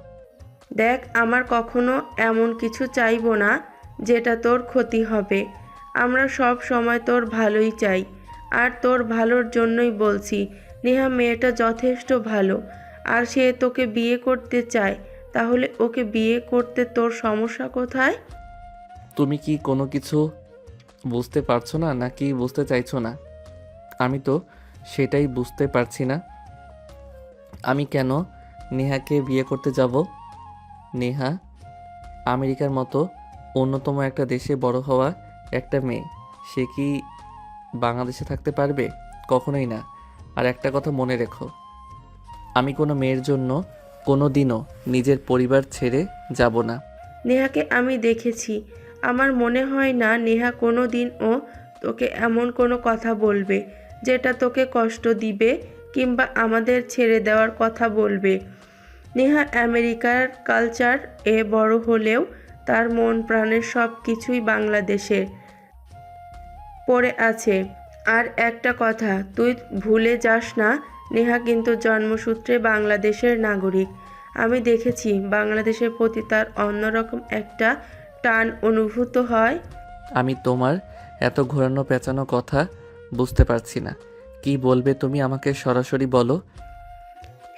দেখ, আমার কখনো এমন কিছু চাইবো না যেটা তোর ক্ষতি হবে। আমরা সব সময় তোর ভালোই চাই, আর তোর ভালোর জন্যই বলছি। নেহা মেয়েটা যথেষ্ট ভালো, আর সে তোকে বিয়ে করতে চায়। তাহলে ওকে বিয়ে করতে তোর সমস্যা কোথায়? তুমি কি কোনো কিছু বুঝতে পারছো না নাকি বুঝতে চাইছো না? আমি তো সেটাই বুঝতে পারছি না। আমি কেন নেহাকে বিয়ে করতে যাব? নেহা আমেরিকার মতো অন্যতম একটা দেশে বড় হওয়া একটা মেয়ে, সে কি বাংলাদেশে থাকতে পারবে? কখনোই না। আর একটা কথা মনে রেখো, আমি কোনো মেয়ের জন্য কোনো দিনও নিজের পরিবার ছেড়ে যাব না। নেহাকে আমি দেখেছি। আমার মনে হয় না নেহা কোনো দিনও তোকে এমন কোনো কথা বলবে যেটা তোকে কষ্ট দিবে কিংবা আমাদের ছেড়ে দেওয়ার কথা বলবে। নেহা আমেরিকার কালচার এ বড় হলেও তার মন প্রাণের সব কিছুই বাংলাদেশে পড়ে আছে। আর একটা কথা তুই ভুলে যাস না, নেহা কিন্তু জন্মসূত্রে বাংলাদেশের নাগরিক। আমি দেখেছি বাংলাদেশের প্রতি তার অন্যরকম একটা টান অনুভূত হয়। আমি তোমার এত ঘোরানো পেঁচানো কথা বুঝতে পারছি না। কি বলবে তুমি আমাকে সরাসরি বলো।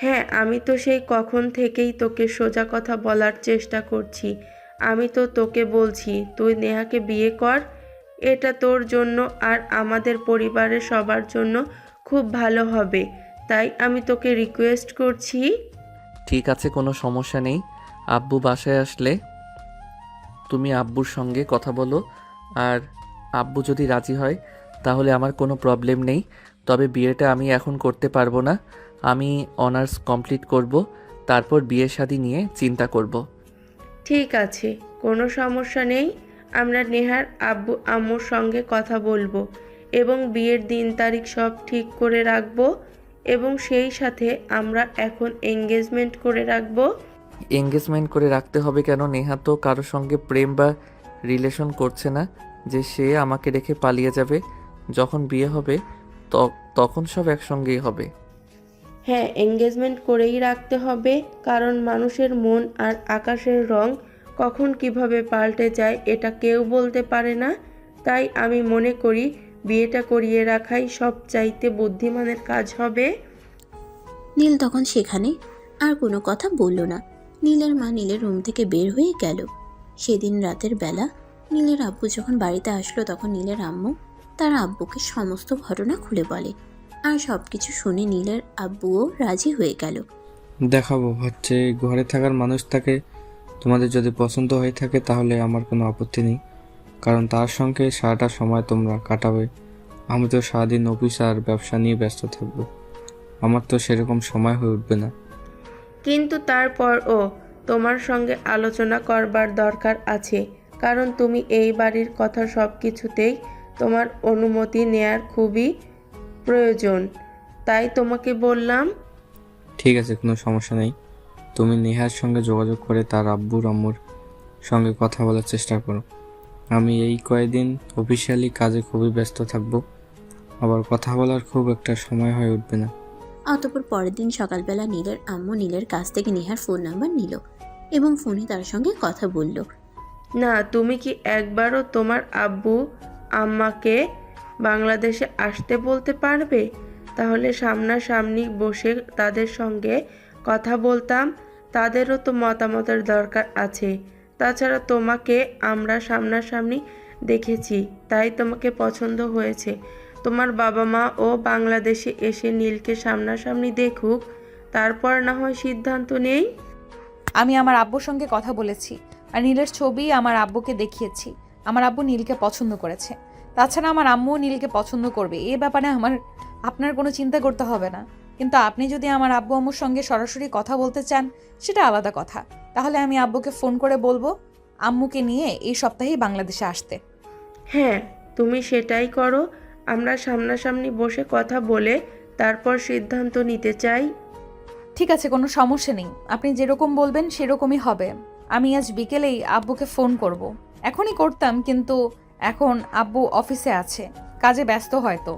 হ্যাঁ, আমি তো সেই কখন থেকেই তোকে সোজা কথা বলার চেষ্টা করছি। আমি তো তোকে বলছি তুই নেহাকে বিয়ে কর। এটা তোর জন্য আর আমাদের পরিবারের সবার জন্য খুব ভালো হবে। তাই আমি তোকে রিকোয়েস্ট করছি। ঠিক আছে, কোনো সমস্যা নেই। আব্বু বাসায় আসলে তুমি আব্বুর সঙ্গে কথা বলো, আর আব্বু যদি রাজি হয় তাহলে আমার কোনো প্রবলেম নেই। তবে বিয়েটা আমি এখন করতে পারবো না। আমি অনার্স কমপ্লিট করব, তারপর বিয়ে শাদী নিয়ে চিন্তা করব। ঠিক আছে, কোনো সমস্যা নেই। আমরা নেহার আব্বু আম্মুর সঙ্গে কথা বলবো এবং বিয়ের দিন তারিখ সব ঠিক করে রাখবো, এবং সেই সাথে আমরা এখন এঙ্গেজমেন্ট করে রাখবো। এঙ্গেজমেন্ট করে রাখতে হবে কেন? নেহা তো কারোর সঙ্গে প্রেম বা রিলেশন করছে না যে সে আমাকে রেখে পালিয়ে যাবে। যখন বিয়ে হবে তখন সব একসঙ্গেই হবে। হ্যাঁ, এঙ্গেজমেন্ট করেই রাখতে হবে, কারণ মানুষের মন আর আকাশের রং কখন কিভাবে পাল্টে যায় এটা কেউ বলতে পারে না। তাই আমি মনে করি বিয়েটা করিয়ে রাখাই সবচাইতে বুদ্ধিমানের কাজ হবে। নীল তখন সেখানে আর কোনো কথা বলল না। নীলের মা নীলের রুম থেকে বের হয়ে গেল। সেদিন রাতের বেলা নীলের আব্বু যখন বাড়িতে আসলো তখন নীলের আম্মু তার আব্বুকে সমস্ত ঘটনা খুলে বলে, আর সব কিছু শুনে নীলের আব্বুও রাজি হয়ে গেল। দেখাবো হচ্ছে ঘরে থাকার মানুষটাকে তোমাদের যদি পছন্দ হয়ে থাকে তাহলে আমার কোনো আপত্তি নেই, কারণ তার সঙ্গে সারাটা সময় তোমরা কাটাবে। আমি তো সারাদিন অফিস আর ব্যবসা নিয়ে ব্যস্ত থাকবো, আমার তো সেরকম সময় হয়ে উঠবে না। কিন্তু তারপরও তোমার সঙ্গে আলোচনা করবার দরকার আছে, কারণ তুমি এই বাড়ির কথা সব কিছুতেই তোমার অনুমতি নেয়ার খুবই প্রয়োজন। তাই তোমাকে বললাম। ঠিক আছে, কোনো সমস্যা নেই। তুমি নেহার সঙ্গে যোগাযোগ করে তার আব্বুর আম্মুর সঙ্গে কথা বলার চেষ্টা করো। আমি এই কয়েকদিন অফিসিয়ালি কাজে খুবই ব্যস্ত থাকবো, আবার কথা বলার খুব একটা সময় হয়ে উঠবে না। অতঃপর পরের দিন সকালবেলা নীলের আম্মু নীলের কাছ থেকে নেহার ফোন নাম্বার নিল এবং ফোনে তার সঙ্গে কথা বলল। না, তুমি কি একবারও তোমার আব্বু আম্মাকে বাংলাদেশে আসতে বলতে পারবে? তাহলে সামনাসামনি বসে তাদের সঙ্গে কথা বলতাম। তাদেরও তো মতামতের দরকার আছে। তাছাড়া তোমাকে আমরা সামনাসামনি দেখেছি, তাই তোমাকে পছন্দ হয়েছে। তোমার বাবা মা ও বাংলাদেশে এসে নীলকে সামনাসামনি দেখুক, তারপর না হয় সিদ্ধান্ত নেই। আমি আমার আব্বুর সঙ্গে কথা বলেছি আর নীলের ছবি আমার আব্বুকে দেখিয়েছি। আমার আব্বু নীলকে পছন্দ করেছে। তাছাড়া আমার আম্মুও নীলকে পছন্দ করবে, এ ব্যাপারে আপনার কোনো চিন্তা করতে হবে না। কিন্তু আপনি যদি আমার আব্বু আম্মুর সঙ্গে সরাসরি কথা বলতে চান সেটা আলাদা কথা। তাহলে আমি আব্বুকে ফোন করে বলবো আম্মুকে নিয়ে এই সপ্তাহেই বাংলাদেশে আসতে। হ্যাঁ, তুমি সেটাই করো। আমরা সামনাসামনি বসে কথা বলে তারপর সিদ্ধান্ত নিতে চাই। ঠিক আছে, কোনো সমস্যা নেই। আপনি যেরকম বলবেন সেরকমই হবে। আমি আজ বিকেলেই আব্বুকে ফোন করব। এখনই করতাম, কিন্তু এখন আব্বু অফিসে আছে, কাজে ব্যস্ত হয়তো,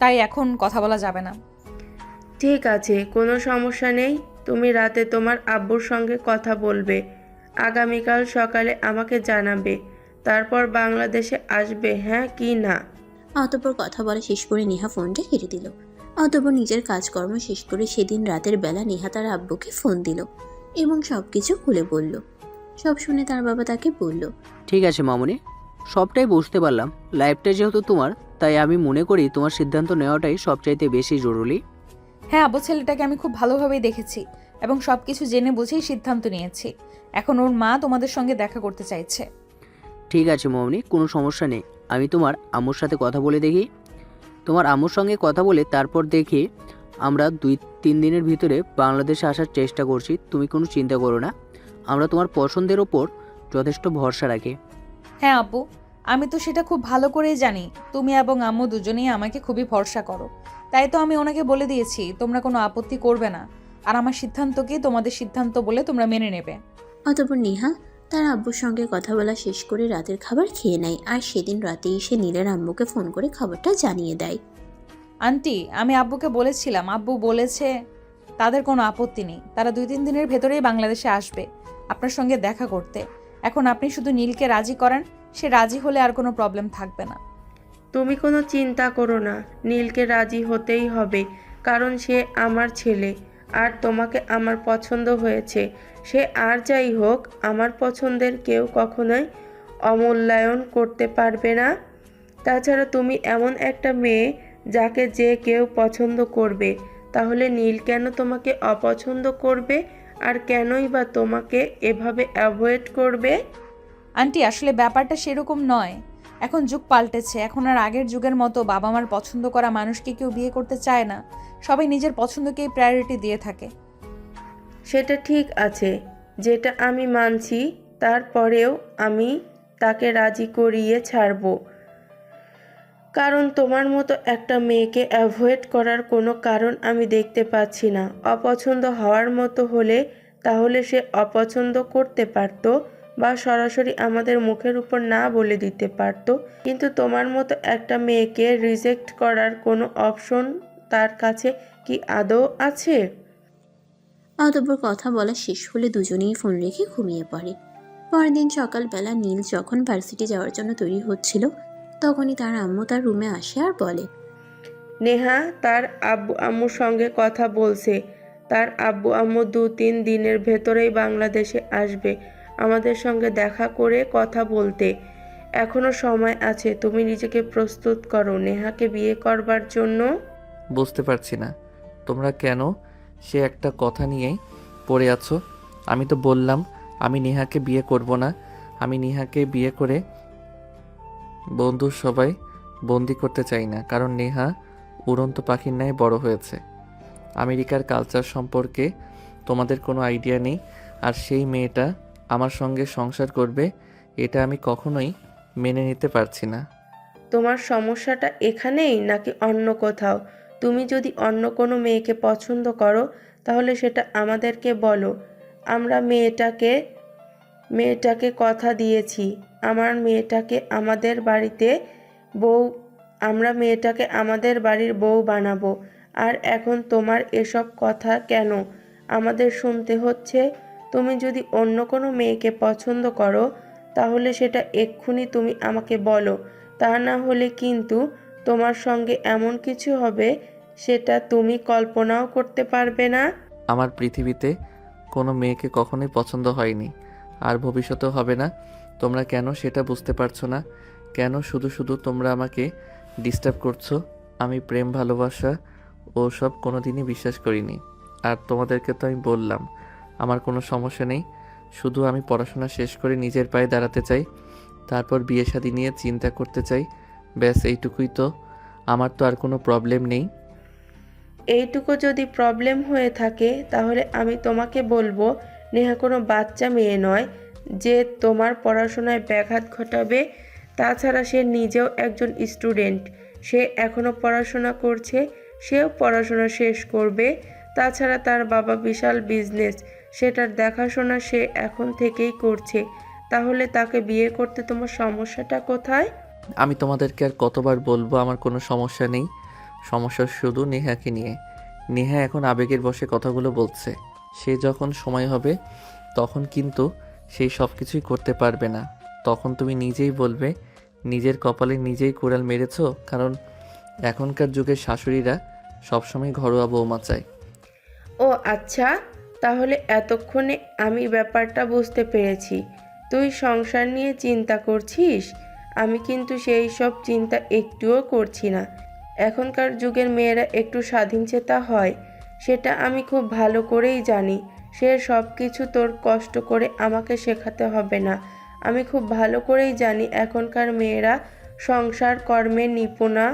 তাই এখন কথা বলা যাবে না। ঠিক আছে, কোনো সমস্যা নেই। তুমি রাতে তোমার আব্বুর সঙ্গে কথা বলবে, আগামীকাল সকালে আমাকে জানাবে, তারপর বাংলাদেশে আসবে, হ্যাঁ কি না? অতঃপর কথা বলা শেষ করে নেহা ফোনটা কেটে দিল। অতঃপর নিজের কাজকর্ম শেষ করে সেদিন রাতের বেলা নেহা তার আব্বুকে ফোন দিল এবং সবকিছু খুলে বলল। সব শুনে তার বাবা তাকে বলল, ঠিক আছে মামুনি, সবটাই বুঝতে পারলাম। লাইফটা যেহেতু তোমার, তাই আমি মনে করি তোমার সিদ্ধান্ত নেওয়াটাই সবচাইতে বেশি জরুরি। হ্যাঁ আব্বু, ছেলেটাকে আমি খুব ভালোভাবেই দেখেছি এবং সবকিছু জেনে বুঝেই সিদ্ধান্ত নিয়েছি। এখন ওর মা তোমাদের সঙ্গে দেখা করতে চাইছে। ঠিক আছে মামুনি, কোনো সমস্যা নেই। আমি তোমার আম্মুর সাথে কথা বলে দেখি। তোমার আম্মুর সঙ্গে কথা বলে তারপর দেখি আমরা 2-3 দিনের ভিতরে বাংলাদেশে আসার চেষ্টা করছি। তুমি কোনো চিন্তা করো না, আমরা তোমার পছন্দের ওপর যথেষ্ট ভরসা রাখি। হ্যাঁ আব্বু, আমি তো সেটা খুব ভালো করেই জানি। তুমি এবং আম্মু দুজনেই আমাকে খুবই ভরসা করো, তাই তো আমি ওনাকে বলে দিয়েছি তোমরা কোনো আপত্তি করবে না, আর আমার সিদ্ধান্তকে তোমাদের সিদ্ধান্ত বলে তোমরা মেনে নেবে। অতঃপর নেহা তার আব্বুর সঙ্গে কথা বলা শেষ করে রাতের খাবার খেয়ে নেয় আর সেদিন রাতে এসে নীলের আম্মুকে ফোন করে খবরটা জানিয়ে দেয়। আন্টি, আমি আব্বুকে বলেছিলাম, আব্বু বলেছে তাদের কোনো আপত্তি নেই, তারা 2-3 দিনের ভেতরেই বাংলাদেশে আসবে আপনার সঙ্গে দেখা করতে। এখন আপনি শুধু নীলকে রাজি করান, সে রাজি হলে আর কোনো প্রবলেম থাকবে না। তুমি কোনো চিন্তা করো না, নীলকে রাজি হতেই হবে, কারণ সে আমার ছেলে আর তোমাকে আমার পছন্দ হয়েছে। সে আর যাই হোক, আমার পছন্দের কেউ কখনোই অমূল্যায়ন করতে পারবে না। তাছাড়া তুমি এমন একটা মেয়ে যাকে যে কেউ পছন্দ করবে, তাহলে নীল কেন তোমাকে অপছন্দ করবে আর কেনই বা তোমাকে এভাবে অ্যাভয়েড করবে? আন্টি, আসলে ব্যাপারটা সেরকম নয়। এখন যুগ পাল্টেছে, এখন আর আগের যুগের মতো বাবা মার পছন্দ করা মানুষকে কেউ বিয়ে করতে চায় না। সবাই নিজের পছন্দকেই প্রায়োরিটি দিয়ে থাকে। সেটা ঠিক আছে, যেটা আমি মানছি, তারপরেও আমি তাকে রাজি করিয়ে ছাড়ব, কারণ তোমার মতো একটা মেয়েকে অ্যাভয়েড করার কোনো কারণ আমি দেখতে পাচ্ছি না। অপছন্দ হওয়ার মতো হলে তাহলে সে অপছন্দ করতে পারতো বা সরাসরি আমাদের মুখের উপর না বলে দিতে পারতো, কিন্তু তোমার মতো একটা মেয়েকে রিজেক্ট করার কোনো অপশন তার কাছে কি আদৌ আছে? অতঃপর কথা বলা শেষ হলে দুজনেই ফোন রেখে ঘুমিয়ে পড়ে। পরের দিন সকালবেলা নীল যখন ভার্সিটি যাওয়ার জন্য তৈরি হচ্ছিল, তখনই তার আম্মু তার রুমে আসে আর বলে, নেহা তার আব্বু আম্মুর সঙ্গে কথা বলছে। তার আব্বু আম্মু 2-3 দিনের ভেতরেই বাংলাদেশে আসবে আমাদের সঙ্গে দেখা করে কথা বলতে। এখনো সময় আছে, তুমি নিজেকে প্রস্তুত করো নেহাকে বিয়ে করবার জন্য। বুঝতে পারছি না তোমরা কেন সে একটা কথা নিয়েই পড়ে আছো। আমি তো বললাম আমি নেহাকে বিয়ে করব না। আমি নেহাকে বিয়ে করে বন্ধুর সবাই বন্দি করতে চাই না, কারণ নেহা উড়ন্ত পাখির ন্যায় বড় হয়েছে। আমেরিকার কালচার সম্পর্কে তোমাদের কোনো আইডিয়া নেই, আর সেই মেয়েটা আমার সঙ্গে সংসার করবে, এটা আমি কখনোই মেনে নিতে পারছি না। তোমার সমস্যাটা এখানেই নাকি অন্য কোথাও? তুমি যদি অন্য কোনো মেয়েকে পছন্দ করো তাহলে সেটা আমাদেরকে বলো। আমরা মেয়েটাকে কথা দিয়েছি, আমরা মেয়েটাকে আমাদের বাড়ির বউ বানাবো। আর এখন তোমার এসব কথা কেন আমাদের শুনতে হচ্ছে? তুমি যদি অন্য কোনো মেয়েকে পছন্দ করো তাহলে সেটা এক্ষুনি তুমি আমাকে বলো, তা না হলে কিন্তু তোমার সঙ্গে এমন কিছু হবে সেটা তুমি কল্পনাও করতে পারবে না। আমার পৃথিবীতে কোনো মেয়েকে কখনোই পছন্দ হয়নি, আর ভবিষ্যতেও হবে না। তোমরা কেন সেটা বুঝতে পারছো না? কেন শুধু শুধু তোমরা আমাকে ডিস্টার্ব করছো? আমি প্রেম ভালোবাসা ও সব কোনোদিনই বিশ্বাস করিনি। আর তোমাদেরকে তো আমি বললাম আমার কোনো সমস্যা নেই, শুধু আমি পড়াশোনা শেষ করে নিজের পায়ে দাঁড়াতে চাই, তারপর বিয়ে শাদী নিয়ে চিন্তা করতে চাই। ব্যাস এইটুকুই তো, আমার তো আর কোনো প্রবলেম নেই। এইটুকু যদি প্রবলেম হয়ে থাকে তাহলে আমি তোমাকে বলবো নেহা কোনো বাচ্চা মেয়ে নয় যে তোমার পড়াশোনায় ব্যাঘাত ঘটাবে। তাছাড়া সে নিজেও একজন স্টুডেন্ট, সে এখনও পড়াশোনা করছে, সেও পড়াশোনা শেষ করবে। তাছাড়া তার বাবা বিশাল বিজনেস, সেটার দেখাশোনা সে এখন থেকেই করছে। তাহলে তাকে বিয়ে করতে তোমার সমস্যাটা কোথায়? আমি তোমাদেরকে আর কতবার বলবো আমার কোনো সমস্যা নেই। সমস্যা শুধু নেহাকে নিয়ে। নেহা এখন আবেগের বশে কথাগুলো বলছে। সে যখন সময় হবে তখন কিন্তু সেই সব কিছুই করতে পারবে না। তখন তুমি নিজেই বলবে নিজের কপালে নিজেই কুড়াল মেরেছো। কারণ এখনকার যুগের শাশুড়িরা সবসময় ঘরোয়া বৌমা চায়। ও আচ্ছা, তাহলে এতক্ষণে আমি ব্যাপারটা বুঝতে পেরেছি। তুই সংসার নিয়ে চিন্তা করছিস, আমি কিন্তু সেই সব চিন্তা একটুও করছি না। এখনকার যুগের মেয়েরা একটু স্বাধীনচেতা হয়, সেটা আমি খুব ভালো করেই জানি। সে সব কিছু তোর কষ্ট করে আমাকে শেখাতে হবে না। আমি খুব ভালো করেই জানি এখনকার মেয়েরা সংসার কর্মে নিপুণা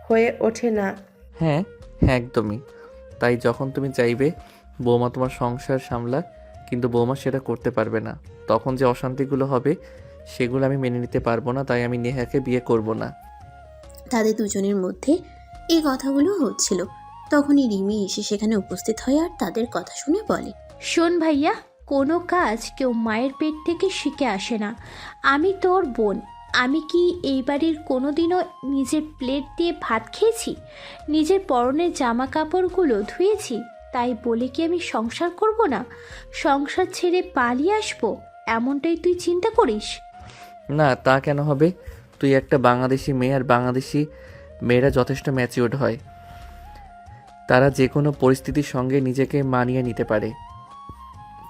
হয়ে ওঠে না। হ্যাঁ, একদমই তাই। যখন তুমি চাইবে বৌমা তোমার সংসার সামলাক, কিন্তু বৌমা সেটা করতে পারবে না, তখন যে অশান্তিগুলো হবে সেগুলো আমি মেনে নিতে পারবো না। তাই আমি নেহাকে বিয়ে করব না। তাদের দুজনের মধ্যে এই কথাগুলো হচ্ছিল। তখনই রিমি এসে সেখানে উপস্থিত হয় আর তাদের কথা শুনে বলে, শোন ভাইয়া, কোনো কাজ কেউ মায়ের পেট থেকে শিখে আসে না। আমি তোর বোন, আমি কি এই বাড়ির কোনো দিনও নিজের প্লেট দিয়ে ভাত খেয়েছি? নিজের পরনের জামা কাপড়গুলো ধুয়েছি? তাই বলে কি আমি সংসার করব না? সংসার ছেড়ে পালিয়ে আসবো এমনটাই তুই চিন্তা করিস? না, তা কেন হবে? তুই একটা বাংলাদেশি মেয়ে, আর বাংলাদেশি মেয়েরা যথেষ্ট ম্যাচিউরড হয়। তারা যে কোনো পরিস্থিতির সঙ্গে নিজেকে মানিয়ে নিতে পারে।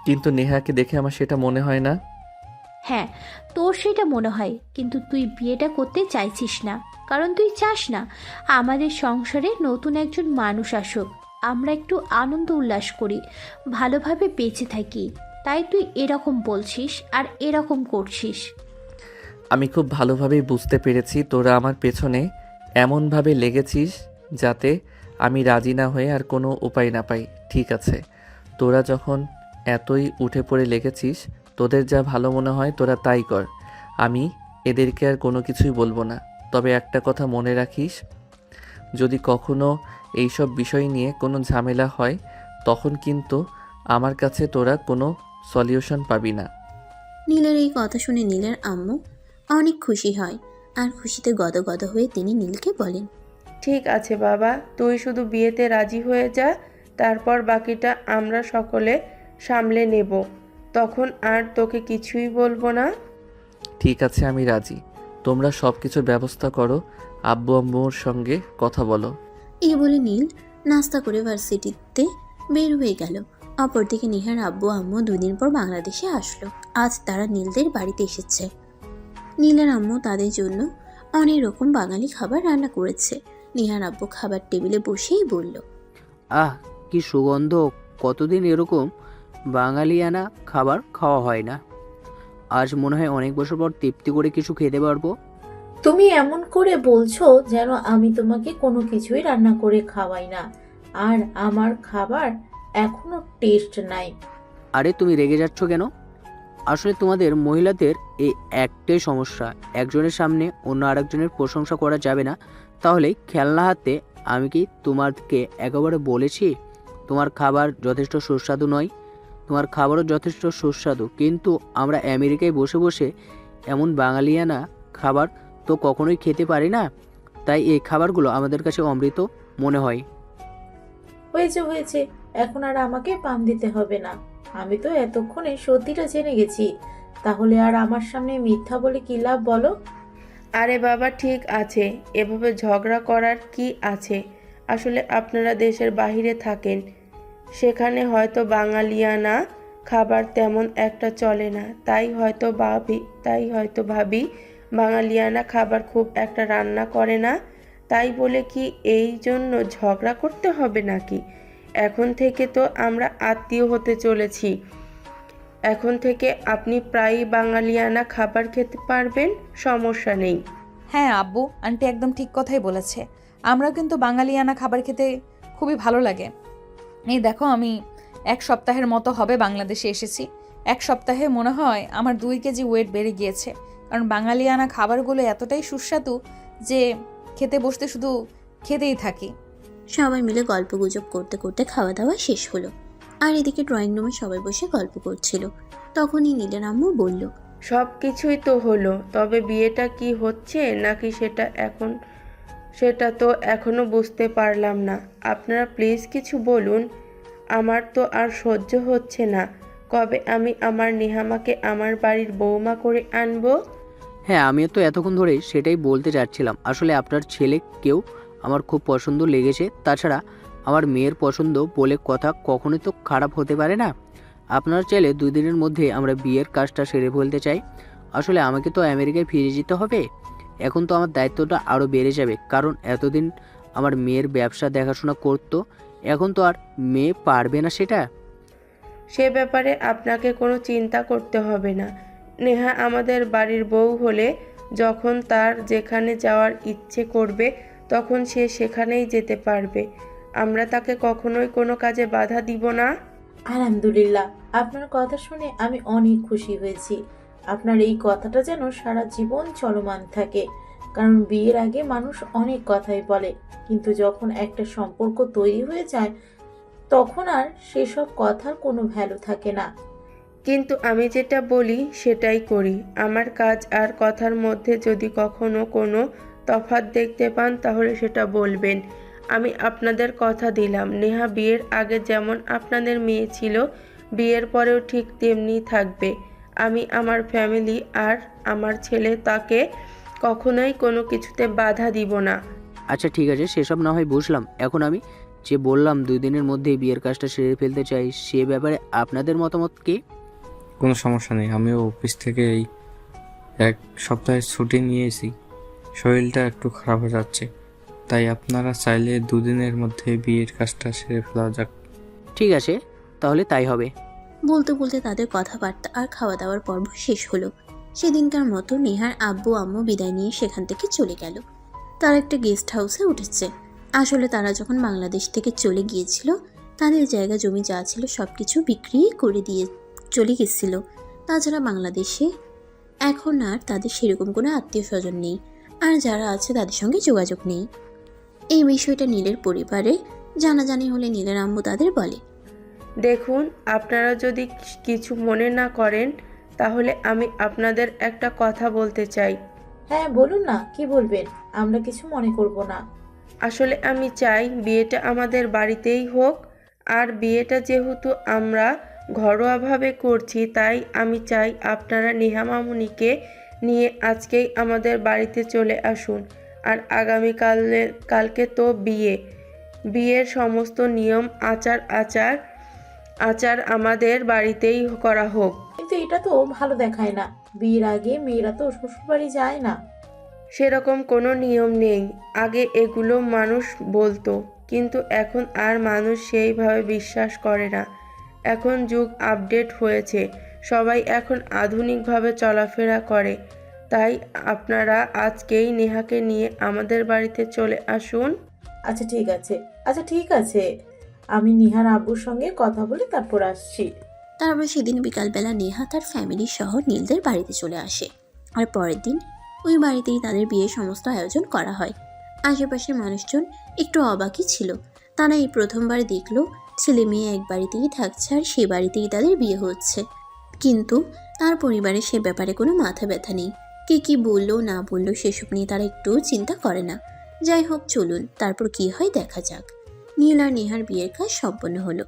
কিন্তু নেহাকে দেখে আমার সেটা মনে হয় না। হ্যাঁ, তোর সেটা মনে হয়, কিন্তু তুই বিয়েটা করতে চাইছিস না, কারণ তুই চাস না আমাদের সংসারে নতুন একজন মানুষ আসুক, আমরা একটু আনন্দ উল্লাস করি, ভালোভাবে বেঁচে থাকি। তাই তুই এরকম বলছিস আর এরকম করছিস। আমি খুব ভালোভাবেই বুঝতে পেরেছি তোরা আমার পেছনে এমনভাবে লেগেছিস যাতে আমি রাজি না হয়ে আর কোনো উপায় না পাই। ঠিক আছে, তোরা যখন এতই উঠে পড়ে লেগেছিস, তোদের যা ভালো মনে হয় তোরা তাই কর। আমি এদেরকে আর কোনো কিছুই বলবো না। তবে একটা কথা মনে রাখিস, যদি কখনো এইসব বিষয় নিয়ে কোনো ঝামেলা হয় তখন কিন্তু আমার কাছে তোরা কোনো সলিউশন পাবি না। নীলের এই কথা শুনে নীলের আম্মু অনেক খুশি হয় আর খুশিতে গদগদ হয়ে তিনি নীলকে বলেন, ঠিক আছে বাবা, তুই শুধু বিয়েতে রাজি হয়ে যা, তারপর বাকিটা আমরা সকলে সামলে নেব। তখন আর তোকে কিছুই বলবো না। ঠিক আছে, আমি রাজি। তোমরা সব কিছুর ব্যবস্থা করো, আব্বু আম্মুর সঙ্গে কথা বলো। এই বলে নীল নাস্তা করে ভার্সিটিতে বের হয়ে গেল। অপরদিকে নিহার আব্বু আম্মু দুদিন পর বাংলাদেশে আসলো। আজ তারা নীলদের বাড়িতে এসেছে। নীলের আম্মু তাদের জন্য অনেক রকম বাঙালি খাবার রান্না করেছে। নিহার আব্বু খাবার টেবিলে বসেই বলল, আহ, কি সুগন্ধ! কতদিন এরকম বাঙালিয়ানা খাবার খাওয়া হয় না। আজ মনে হয় অনেক বছর পর তৃপ্তি করে কিছু খেতে পারবো। তুমি এমন করে বলছো যেন আমি তোমাকে কোনো কিছুই রান্না করে খাওয়াই না, আর আমার খাবার এখনো টেস্ট নাই। আরে তুমি রেগে যাচ্ছ কেন? আসলে তোমাদের মহিলাদের এই একটাই সমস্যা, একজনের সামনে অন্য আরেকজনের প্রশংসা করা যাবে না। তাহলে খেলনা হাতে আমি কি তোমাকে একেবারে বলেছি তোমার খাবার যথেষ্ট সুস্বাদু নয়? তোমার খাবারও যথেষ্ট সুস্বাদু, কিন্তু আমরা আমেরিকায় বসে বসে এমন বাঙালিয়ানা খাবার তো কখনোই খেতে পারি না। তাই এই খাবারগুলো আমাদের কাছে অমৃত মনে হয়। হয়েছে হয়েছে, এখন আর আমাকে পাম দিতে হবে না। আমি তো এতক্ষণে সত্যিটা জেনে গেছি, তাহলে আর আমার সামনে মিথ্যা বলে কি লাভ বলো? আরে বাবা ঠিক আছে, এভাবে ঝগড়া করার কি আছে? আসলে আপনারা দেশের বাইরে থাকেন, সেখানে হয়তো বাঙালিয়ানা খাবার তেমন একটা চলে না, তাই হয়তো ভাবি বাঙালিয়ানা খাবার খুব একটা রান্না করে না। তাই বলে কি এই জন্য ঝগড়া করতে হবে নাকি? এখন থেকে তো আমরা আত্মীয় হতে চলেছি। এখন থেকে আপনি প্রায়ই বাঙালিয়ানা খাবার খেতে পারবেন, সমস্যা নেই। হ্যাঁ আব্বু, আন্টি একদম ঠিক কথাই বলেছে। আমরাও কিন্তু বাঙালিয়ানা খাবার খেতে খুবই ভালো লাগে। এই দেখো, আমি 1 সপ্তাহের মতো হবে বাংলাদেশে এসেছি। 1 সপ্তাহে মনে হয় আমার 2 কেজি ওয়েট বেড়ে গিয়েছে, কারণ বাঙালিয়ানা খাবারগুলো এতটাই সুস্বাদু যে খেতে বসতে শুধু খেতেই থাকি। সবাই মিলে গল্পগুজব করতে করতে খাওয়া দাওয়া শেষ হলো। আর এদিকে ড্রয়িং রুমে সবাই বসে গল্প করছিল। তখনই নীলের আম্মু বলল, সব কিছুই তো হলো, তবে বিয়েটা কি হচ্ছে নাকি সেটা তো এখনো বুঝতে পারলাম না। আপনারা প্লিজ কিছু বলুন, আমার তো আর সহ্য হচ্ছে না। কবে আমি আমার নেহামাকে আমার বাড়ির বৌমা করে আনবো? হ্যাঁ, আমিও তো এতক্ষণ ধরে সেটাই বলতে চাচ্ছিলাম। আসলে আপনার ছেলেকেও আমার খুব পছন্দ লেগেছে। তাছাড়া আমার মেয়ের পছন্দ বলে কথা কখনোই তো খারাপ হতে পারে না। আপনার চাইলে 2 দিনের মধ্যে আমরা বিয়ের কাজটা সেরে ফেলতে চাই। আসলে আমাকে তো আমেরিকায় ফিরে যেতে হবে। এখন তো আমার দায়িত্বটা আরও বেড়ে যাবে, কারণ এতদিন আমার মেয়ের ব্যবসা দেখাশোনা করতো, এখন তো আর মেয়ে পারবে না সেটা। সে ব্যাপারে আপনাকে কোনো চিন্তা করতে হবে না। নেহা আমাদের বাড়ির বউ হলে যখন তার যেখানে যাওয়ার ইচ্ছে করবে তখন সে সেখানেই যেতে পারবে। আমরা তাকে কখনোই কোনো কাজে বাধা দিব না। আলহামদুলিল্লাহ, আপনার কথা শুনে আমি অনেক খুশি হয়েছি। আপনার এই কথাটা যেন সারা জীবন চলমান থাকে, কারণ বিয়ের আগে মানুষ অনেক কথাই বলে, কিন্তু যখন একটা সম্পর্ক তৈরি হয়ে যায় তখন আর সেসব কথার কোনো ভ্যালু থাকে না। কিন্তু আমি যেটা বলি সেটাই করি। আমার কাজ আর কথার মধ্যে যদি কখনো কোনো তফাৎ দেখতে পান তাহলে সেটা বলবেন। আমি আপনাদের কথা দিলাম, নেহা বিয়ের আগে যেমন আপনাদের মেয়ে ছিল, বিয়ের পরেও ঠিক তেমনিই থাকবে। আমি আমার ফ্যামিলি আর আমার ছেলে তাকে কখনোই কোনো কিছুতে বাধা দিব না। আচ্ছা ঠিক আছে, সেসব না হয় বুঝলাম। এখন আমি যে বললাম 2 দিনের মধ্যেই বিয়ের কাজটা সেরে ফেলতে চাই, সে ব্যাপারে আপনাদের মতামত কি? কোনো সমস্যা নেই, আমিও অফিস থেকে এই 1 সপ্তাহের ছুটি নিয়েছি। শরীরটা একটু খারাপ হয়ে যাচ্ছে, তাই আপনারা চাইলে 2 দিনের মধ্যে বিয়ের কাজটা সেরে ফেলা যাক। ঠিক আছে, তাহলে তাই হবে। বলতে বলতে তাদের কথাবার্তা আর খাওয়া দাওয়ার পর্ব শেষ হলো। সেদিনকার মতো নেহার আব্বু আম্মু বিদায় নিয়ে সেখান থেকে চলে গেল। তারা একটা গেস্ট হাউসে উঠেছে। আসলে তারা যখন বাংলাদেশ থেকে চলে গিয়েছিল, তাদের জায়গা জমি যা ছিল সব কিছু বিক্রি করে দিয়ে চলে গেছিল। তাছাড়া বাংলাদেশে এখন আর তাদের সেরকম কোনো আত্মীয় স্বজন নেই, আর যারা আছে তাদের সঙ্গে যোগাযোগ নেই। এই বিষয়টা নীলের পরিবারে জানাজানি হলে নীলের আম্মু তাদের বলে, দেখুন, আপনারা যদি কিছু মনে না করেন তাহলে আমি আপনাদের একটা কথা বলতে চাই। হ্যাঁ বলুন না, কি বলবেন? আমরা কিছু মনে করব না। আসলে আমি চাই বিয়েটা আমাদের বাড়িতেই হোক। আর বিয়েটা যেহেতু আমরা ঘরোয়াভাবে করছি, তাই আমি চাই আপনারা নেহা মামুনিকে নিয়ে আজকেই আমাদের বাড়িতে চলে আসুন। আর কালকে তো বিয়ের সমস্ত নিয়ম আচার আমাদের বাড়িতেই করা হোক। কিন্তু এটা তো ভালো দেখায় না। বিয়ের আগে মেয়েরা তো শ্বশুরবাড়ি যায় না। সেরকম কোনো নিয়ম নেই। আগে এগুলো মানুষ বলতো, কিন্তু এখন আর মানুষ সেইভাবে বিশ্বাস করে না। এখন যুগ আপডেট হয়েছে, সবাই এখন আধুনিকভাবে চলাফেরা করে। তাই আপনারা আজকেই নেহাকে নিয়ে আমাদের বাড়িতে চলে আসুন। আচ্ছা ঠিক আছে, আমি নিহার আব্বুর সঙ্গে কথা বলে তারপর আসছি। তারপর সেদিন বিকালবেলা নেহা তার ফ্যামিলি সহ নীলদের বাড়িতে চলে আসে। আর পরের দিন ওই বাড়িতেই তাদের বিয়ের সমস্ত আয়োজন করা হয়। আশেপাশের মানুষজন একটু অবাকই ছিল। তারা এই প্রথমবার দেখলো ছেলে মেয়ে এক বাড়িতেই থাকছে আর সে বাড়িতেই তাদের বিয়ে হচ্ছে। কিন্তু তার পরিবারে সে ব্যাপারে কোনো মাথা ব্যথা নেই। কে কি বললো না বললো সেসব নিয়ে তারা একটু চিন্তা করে না। যাই হোক, চলুন তারপর কি হয় দেখা যাক। নীল আর নেহার বিয়ের কাজ সম্পন্ন হলো।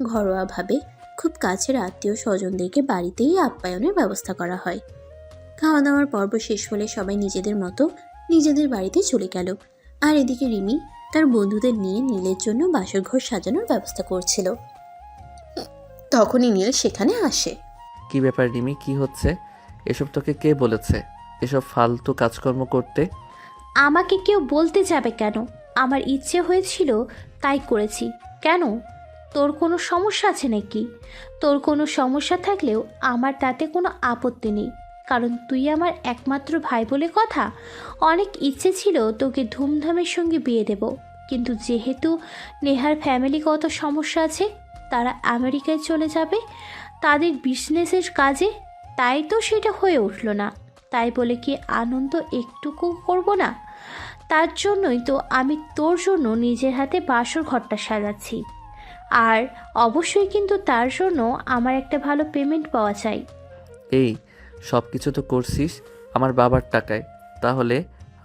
ঘরোয়াভাবে খুব কাছের আত্মীয় স্বজনদেরকে বাড়িতেই আপ্যায়নের ব্যবস্থা করা হয়। খাওয়া দাওয়ার পর্ব শেষ হলে সবাই নিজেদের মতো নিজেদের বাড়িতে চলে গেল। আর এদিকে রিমি তার বন্ধুদের নিয়ে নীলের জন্য বাসর ঘর সাজানোর ব্যবস্থা করছিল। তখনই নীল সেখানে আসে। কি ব্যাপার রিমি, কি হচ্ছে? এসব তোকে কে বলেছে এসব ফালতু কাজকর্ম করতে? আমাকে কেউ বলতে যাবে কেন? আমার ইচ্ছে হয়েছিল তাই করেছি। কেন, তোর কোনো সমস্যা আছে নাকি? তোর কোনো সমস্যা থাকলেও আমার তাতে কোনো আপত্তি নেই, কারণ তুই আমার একমাত্র ভাই বলে কথা। অনেক ইচ্ছে ছিল তোকে ধুমধামের সঙ্গে বিয়ে দেব, কিন্তু যেহেতু নেহার ফ্যামিলিগত সমস্যা আছে, তারা আমেরিকায় চলে যাবে তাদের বিজনেসের কাজে, তাই তো সেটা হয়ে উঠলো না। তাই বলে কি আনন্দ একটুকু করব না? তার জন্যই তো আমি তোর জন্য নিজের হাতে বাসর ঘরটা সাজাচ্ছি। আর অবশ্যই কিন্তু তার জন্য আমার একটা ভালো পেমেন্ট পাওয়া চাই। এই সব কিছু তো করছিস আমার বাবার টাকায়, তাহলে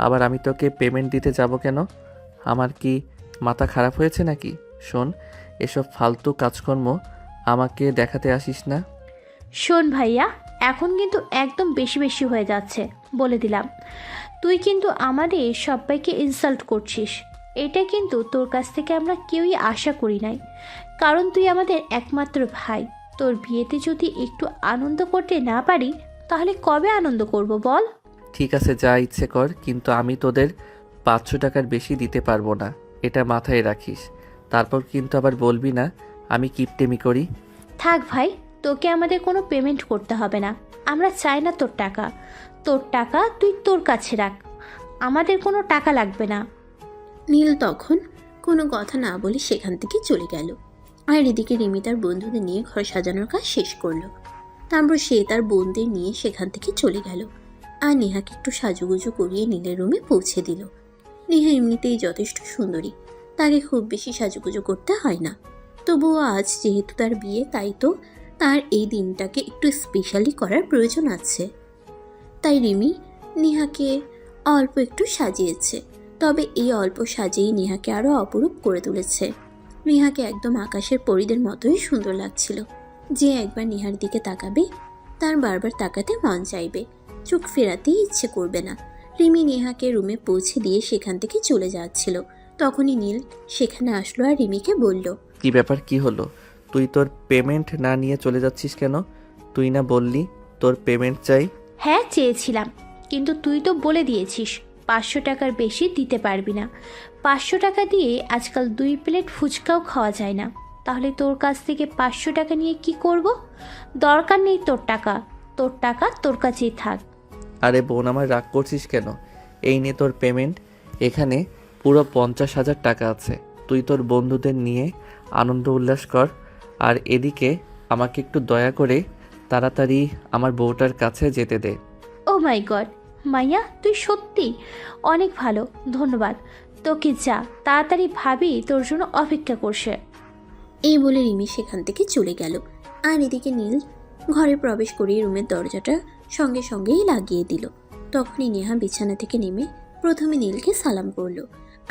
আবার আমি তোকে পেমেন্ট দিতে যাব কেন? আমার কি মাথা খারাপ হয়েছে নাকি? শোন, এসব ফালতু কাজকর্ম আমাকে দেখাতে আসিস না। শোন ভাইয়া, এখন কিন্তু একদম বেশি বেশি হয়ে যাচ্ছে, বলে দিলাম। তুই কিন্তু আমাদের সবাইকে ইনসাল্ট করছিস। এটা কিন্তু তোর কাছ থেকে আমরা কেউই আশা করি নাই, কারণ তুই আমাদের একমাত্র ভাই। তোর বিয়েতে যদি একটু আনন্দ করতে না পারি, তাহলে কবে আনন্দ করব বল? ঠিক আছে, যা ইচ্ছে কর, কিন্তু আমি তোদের 500 টাকার বেশি দিতে পারবো না, এটা মাথায় রাখিস। তারপর কিন্তু আবার বলবি না আমি কিপটেমি করি। থাক ভাই, তোকে আমাদের কোনো পেমেন্ট করতে হবে না। আমরা চাই না তোর টাকা। তোর টাকা তুই তোর কাছে রাখ, আমাদের কোনো টাকা লাগবে না। নীল তখন কোনো কথা না বলে সেখান থেকে চলে গেল। আর এদিকে রিমি তার বন্ধুদের নিয়ে ঘর সাজানোর কাজ শেষ করলো। তারপর সে তার বোনদের নিয়ে সেখান থেকে চলে গেল আর নেহাকে একটু সাজুগুজু করিয়ে নীলের রুমে পৌঁছে দিল। নেহা এমনিতেই যথেষ্ট সুন্দরী, তাকে খুব বেশি সাজুগুজু করতে হয় না। তবুও আজ যেহেতু তার বিয়ে, তাই তো তার এই দিনটাকে একটু স্পেশালি করার প্রয়োজন আছে। তাই রিমি নেহাকে অল্প একটু সাজিয়েছে, তবে এই অল্প সাজেই নেহাকে আরও অপরূপ করে তুলেছে। নেহাকে একদম আকাশের পরীদের মতোই সুন্দর লাগছিল। যে একবার নেহার দিকে তাকাবে, তার বারবার তাকাতে মন চাইবে, চোখ ফেরাতেই ইচ্ছে করবে না। রিমি নেহাকে রুমে পৌঁছে দিয়ে সেখান থেকে চলে যাচ্ছিল, তখনই নীল সেখানে আসলো আর রিমিকে বলল, কি ব্যাপার, কি হলো? তুই তোর পেমেন্ট না নিয়ে চলে যাচ্ছিস কেন? তুই না বললি তোর পেমেন্ট চাই? হ্যাঁ চেয়েছিলাম, কিন্তু তুই তো বলে দিয়েছিস 500 টাকার বেশি দিতে পারবি না। 500 টাকা দিয়ে আজকাল 2 প্লেট ফুচকাও খাওয়া যায় না। তাহলে তোর কাছ থেকে 500 টাকা নিয়ে কি করব? দরকার নেই তোর টাকা, তোর টাকা তোর কাছেই থাক। আরে বোন, আমার রাগ করছিস কেন? এই নে তোর পেমেন্ট, এখানে পুরো 50,000 টাকা আছে। তুই তোর বন্ধুদের নিয়ে আনন্দ উল্লাস কর, আর এদিকে আমাকে একটু দয়া করে তাড়াতাড়ি আমার বউটার কাছে যেতে দে। ও মাই গড, মাইয়া তুই সত্যি অনেক ভালো, ধন্যবাদ তোকে। যা তাড়াতাড়ি, ভাবি তোর জন্য অপেক্ষা করছে। এই বলে রিমি সেখান থেকে চলে গেল। আর এদিকে নীল ঘরে প্রবেশ করেই রুমের দরজাটা সঙ্গে সঙ্গেই লাগিয়ে দিল। তখনই নেহা বিছানা থেকে নেমে প্রথমে নীলকে সালাম করলো,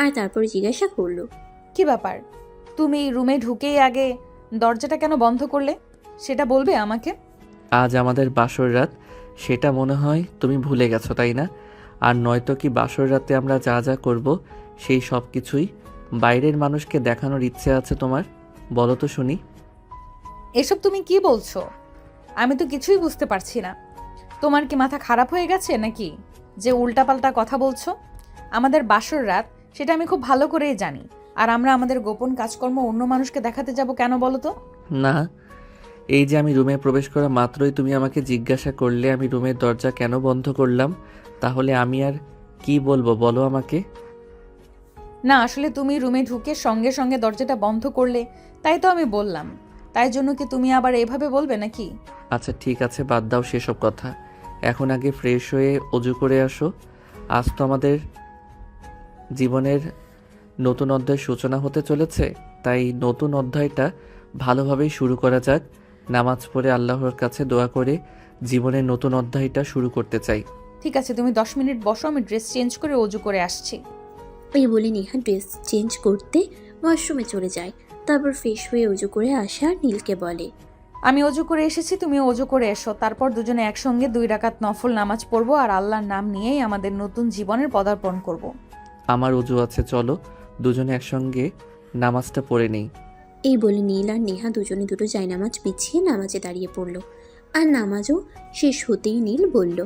আর তারপর জিজ্ঞাসা করলো, কি ব্যাপার, তুমি রুমে ঢুকেই আগে দরজাটা কেন বন্ধ করলে? সেটা বলবে আমাকে? আজ আমাদের বাসর রাত, সেটা মনে হয় তুমি ভুলে গেছো, তাই না? আর নয়তো কি বাসর রাতে আমরা যা যা করব সেই সব কিছুই বাইরের মানুষকে দেখানোর ইচ্ছে আছে তোমার? বলো তো শুনি। এসব তুমি কি বলছো? আমি তো কিছুই বুঝতে পারছি না। তোমার কি মাথা খারাপ হয়ে গেছে নাকি যে উল্টাপাল্টা কথা বলছো? আমাদের বাসর রাত, সেটা আমি খুব ভালো করেই জানি। আর আমরা আমাদের গোপন কাজকর্ম অন্য মানুষকে দেখাতে যাব কেন বলো তো? না, এই যে আমি রুমে প্রবেশ করা মাত্রই তুমি আমাকে জিজ্ঞাসা করলে আমি রুমের দরজা কেন বন্ধ করলাম, তাহলে আমি আর কি বলবো বলো আমাকে? না, আসলে তুমি রুমে ঢুকে সঙ্গে সঙ্গে দরজাটা বন্ধ করলে, তাই তো আমি বললাম। তাই জন্য কি তুমি আবার এভাবে বলবে নাকি? আচ্ছা ঠিক আছে, বাদ দাও সেসব কথা। এখন আগে ফ্রেশ হয়ে অজু করে আসো। আজ তো আমাদের জীবনের নতুন অধ্যায়ের সূচনা হতে চলেছে, তাই নতুন অধ্যায়টা ভালোভাবেই শুরু করা যাক। নামাজ পড়ে আল্লাহর কাছে দোয়া করে জীবনের নতুন অধ্যায়টা শুরু করতে চাই। ঠিক আছে, তুমি 10 মিনিট বসো, আমি ড্রেস চেঞ্জ করে অজু করে আসছি। এই বলে নেহা ড্রেস চেঞ্জ করতে ওয়াশরুমে চলে যায়। তারপর ফ্রেশ হয়ে উজু করে আসে আর নীলকে বলে, আমি অজু করে এসেছি, তুমি অজু করে এসো। তারপর দুজনে একসঙ্গে 2 রাকাত নফল নামাজ পড়বো আর আল্লাহর নাম নিয়েই আমাদের নতুন জীবনের পদার্পণ করব। আমার অজু আছে, চলো দুজনে একসঙ্গে নামাজটা পড়ে নেই। এই বলে নীল আর নেহা দুজনে দুটো জায়নামাজ বিছিয়ে নামাজে দাঁড়িয়ে পড়ল। আর নামাজও শেষ হতেই নীল বলল,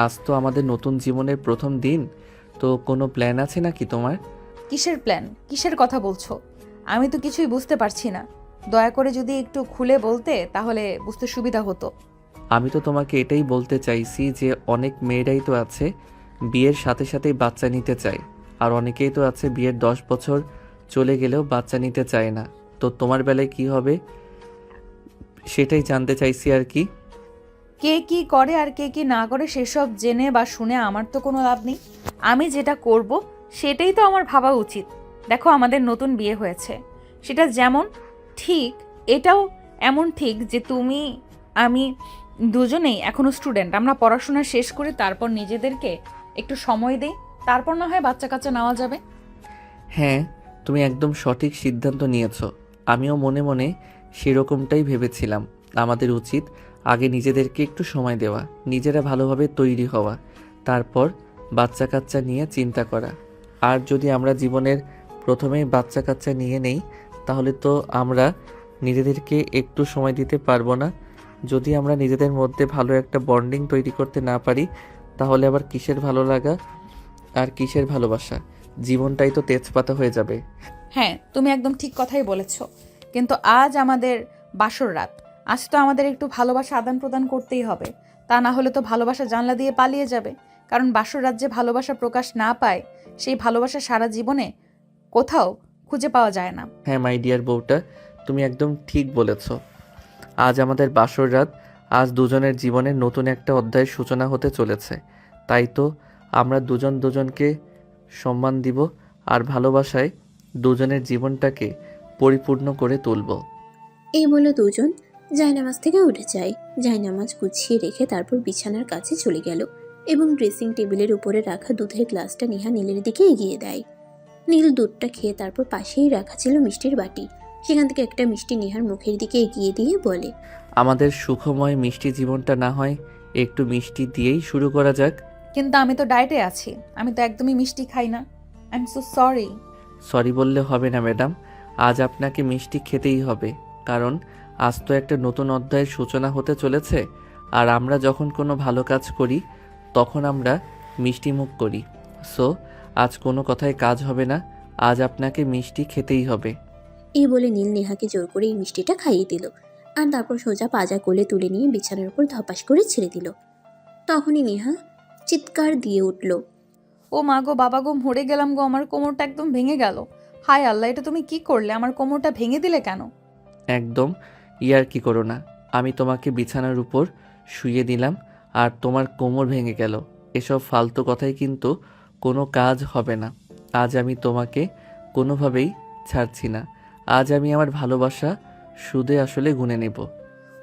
আজ তো আমাদের নতুন জীবনের প্রথম দিন, তো কোনো প্ল্যান আছে নাকি তোমার? কিসের প্ল্যান, কিসের কথা বলছো? আমি তো কিছুই বুঝতে পারছি না। দয়া করে যদি একটু খুলে বলতে তাহলে বুঝতে সুবিধা হতো। আমি তো তোমাকে এটাই বলতে চাইছি যে অনেক মেয়েরাই তো আছে বিয়ের সাথে সাথেই বাচ্চা নিতে চায়, আর অনেকেই তো আছে বিয়ের 10 বছর চলে গেলেও বাচ্চা নিতে চায় না। তো তোমার বেলায় কি হবে সেটাই জানতে চাইছি আর কি। কে কি করে আর কে কি না করে সেসব জেনে বা শুনে আমার তো কোনো লাভ নেই। আমি যেটা করব সেটাই তো আমার ভাবা উচিত। দেখো, আমাদের নতুন বিয়ে হয়েছে, সেটা যেমন ঠিক এটাও এমন ঠিক যে তুমি আমি দুজনেই এখনো স্টুডেন্ট। আমরা পড়াশোনা শেষ করে তারপর নিজেদেরকে একটু সময় দেই, তারপর না হয় বাচ্চা কাচ্চা নেওয়া যাবে। হ্যাঁ, তুমি একদম সঠিক সিদ্ধান্ত নিয়েছো। আমিও মনে মনে সেরকমটাই ভেবেছিলাম। আমাদের উচিত আগে নিজেদেরকে একটু সময় দেওয়া, নিজেরা ভালোভাবে তৈরি হওয়া, তারপর বাচ্চা কাচ্চা নিয়ে চিন্তা করা। আর যদি আমরা জীবনের প্রথমেই বাচ্চা কাচ্চা নিয়ে নেই তাহলে তো আমরা নিজেদেরকে একটু সময় দিতে পারবো না। যদি আমরা নিজেদের মধ্যে ভালো একটা বন্ডিং তৈরি করতে না পারি তাহলে আবার কিসের ভালো লাগা আর কিসের ভালোবাসা? জীবনটাই তো তেজপাতা হয়ে যাবে। হ্যাঁ, তুমি একদম ঠিক কথাই বলেছ। কিন্তু আজ আমাদের বাসর রাত, আজ তো আমাদের একটু ভালোবাসা আদান প্রদান করতেই হবে। তা না হলে তো ভালোবাসা জানলা দিয়ে পালিয়ে যাবে। কারণ বাসর রাত যে ভালোবাসা প্রকাশ না পায়, সেই ভালোবাসা সারা জীবনে কোথাও খুঁজে পাওয়া যায় না। হ্যাঁ মাই ডিয়ার বউটা, তুমি একদম ঠিক বলেছ। আজ আমাদের বাসর রাত, আজ দুজনের জীবনের নতুন একটা অধ্যায়ের সূচনা হতে চলেছে। তাই তো আমরা দুজন দুজনকে সম্মান দিব আর ভালোবাসায় দুজনের জীবনটাকে পরিপূর্ণ করে তুলব। এই বলে দুজন জায়নামাজ থেকে উঠে যায়। জায়নামাজ গুছিয়ে রেখে তারপর বিছানার কাছে চলে গেল এবং ড্রেসিং টেবিলের উপরে রাখা দুধের গ্লাসটা নেহা নীলের দিকে এগিয়ে দেয়। নীল দুধটা খেয়ে তারপর পাশেই রাখা ছিল মিষ্টির বাটি, সেখান থেকে একটা মিষ্টি নেহার মুখের দিকে এগিয়ে দিয়ে বলে, আমাদের সুখময় মিষ্টি জীবনটা না হয় একটু মিষ্টি দিয়েই শুরু করা যাক। কিন্তু আমি তো ডায়েটে আছি, আমি তো একদমই মিষ্টি খাই না। I am so sorry. Sorry বললে হবে না ম্যাডাম, আজ আপনাকে মিষ্টি খেতেই হবে। কারণ আজ তো একটা নতুন অধ্যায়ের সূচনা হতে চলেছে। আর আমরা যখন কোনো ভালো কাজ করি তখন আমরা মিষ্টি মুখ করি। সো আজ কোনো কথায় কাজ হবে না, আজ আপনাকে মিষ্টি খেতেই হবে। এই বলে নীল নেহাকে জোর করে এই মিষ্টিটা খাইয়ে দিল আর তারপর সোজা পাজা কোলে তুলে নিয়ে বিছানার উপর ধপাস করে ছেড়ে দিল। তখনই নেহা চিৎকার দিয়ে উঠল, ও মা গো, বাবা গো, মরে গেলাম গো, আমার কোমরটা একদম ভেঙে গেল। হায় আল্লাহ, এটা তুমি কি করলে? আমার কোমরটা ভেঙে দিলে কেন? একদম ইয়ার কি করো না, আমি তোমাকে বিছানার উপর শুইয়ে দিলাম আর তোমার কোমর ভেঙে গেল। এসব ফালতু কথাই কিন্তু কোনো কাজ হবে না। আজ আমি তোমাকে কোনোভাবেই ছাড়ছি না। আজ আমি আমার ভালোবাসা সুদে আসলে গুনে নেব।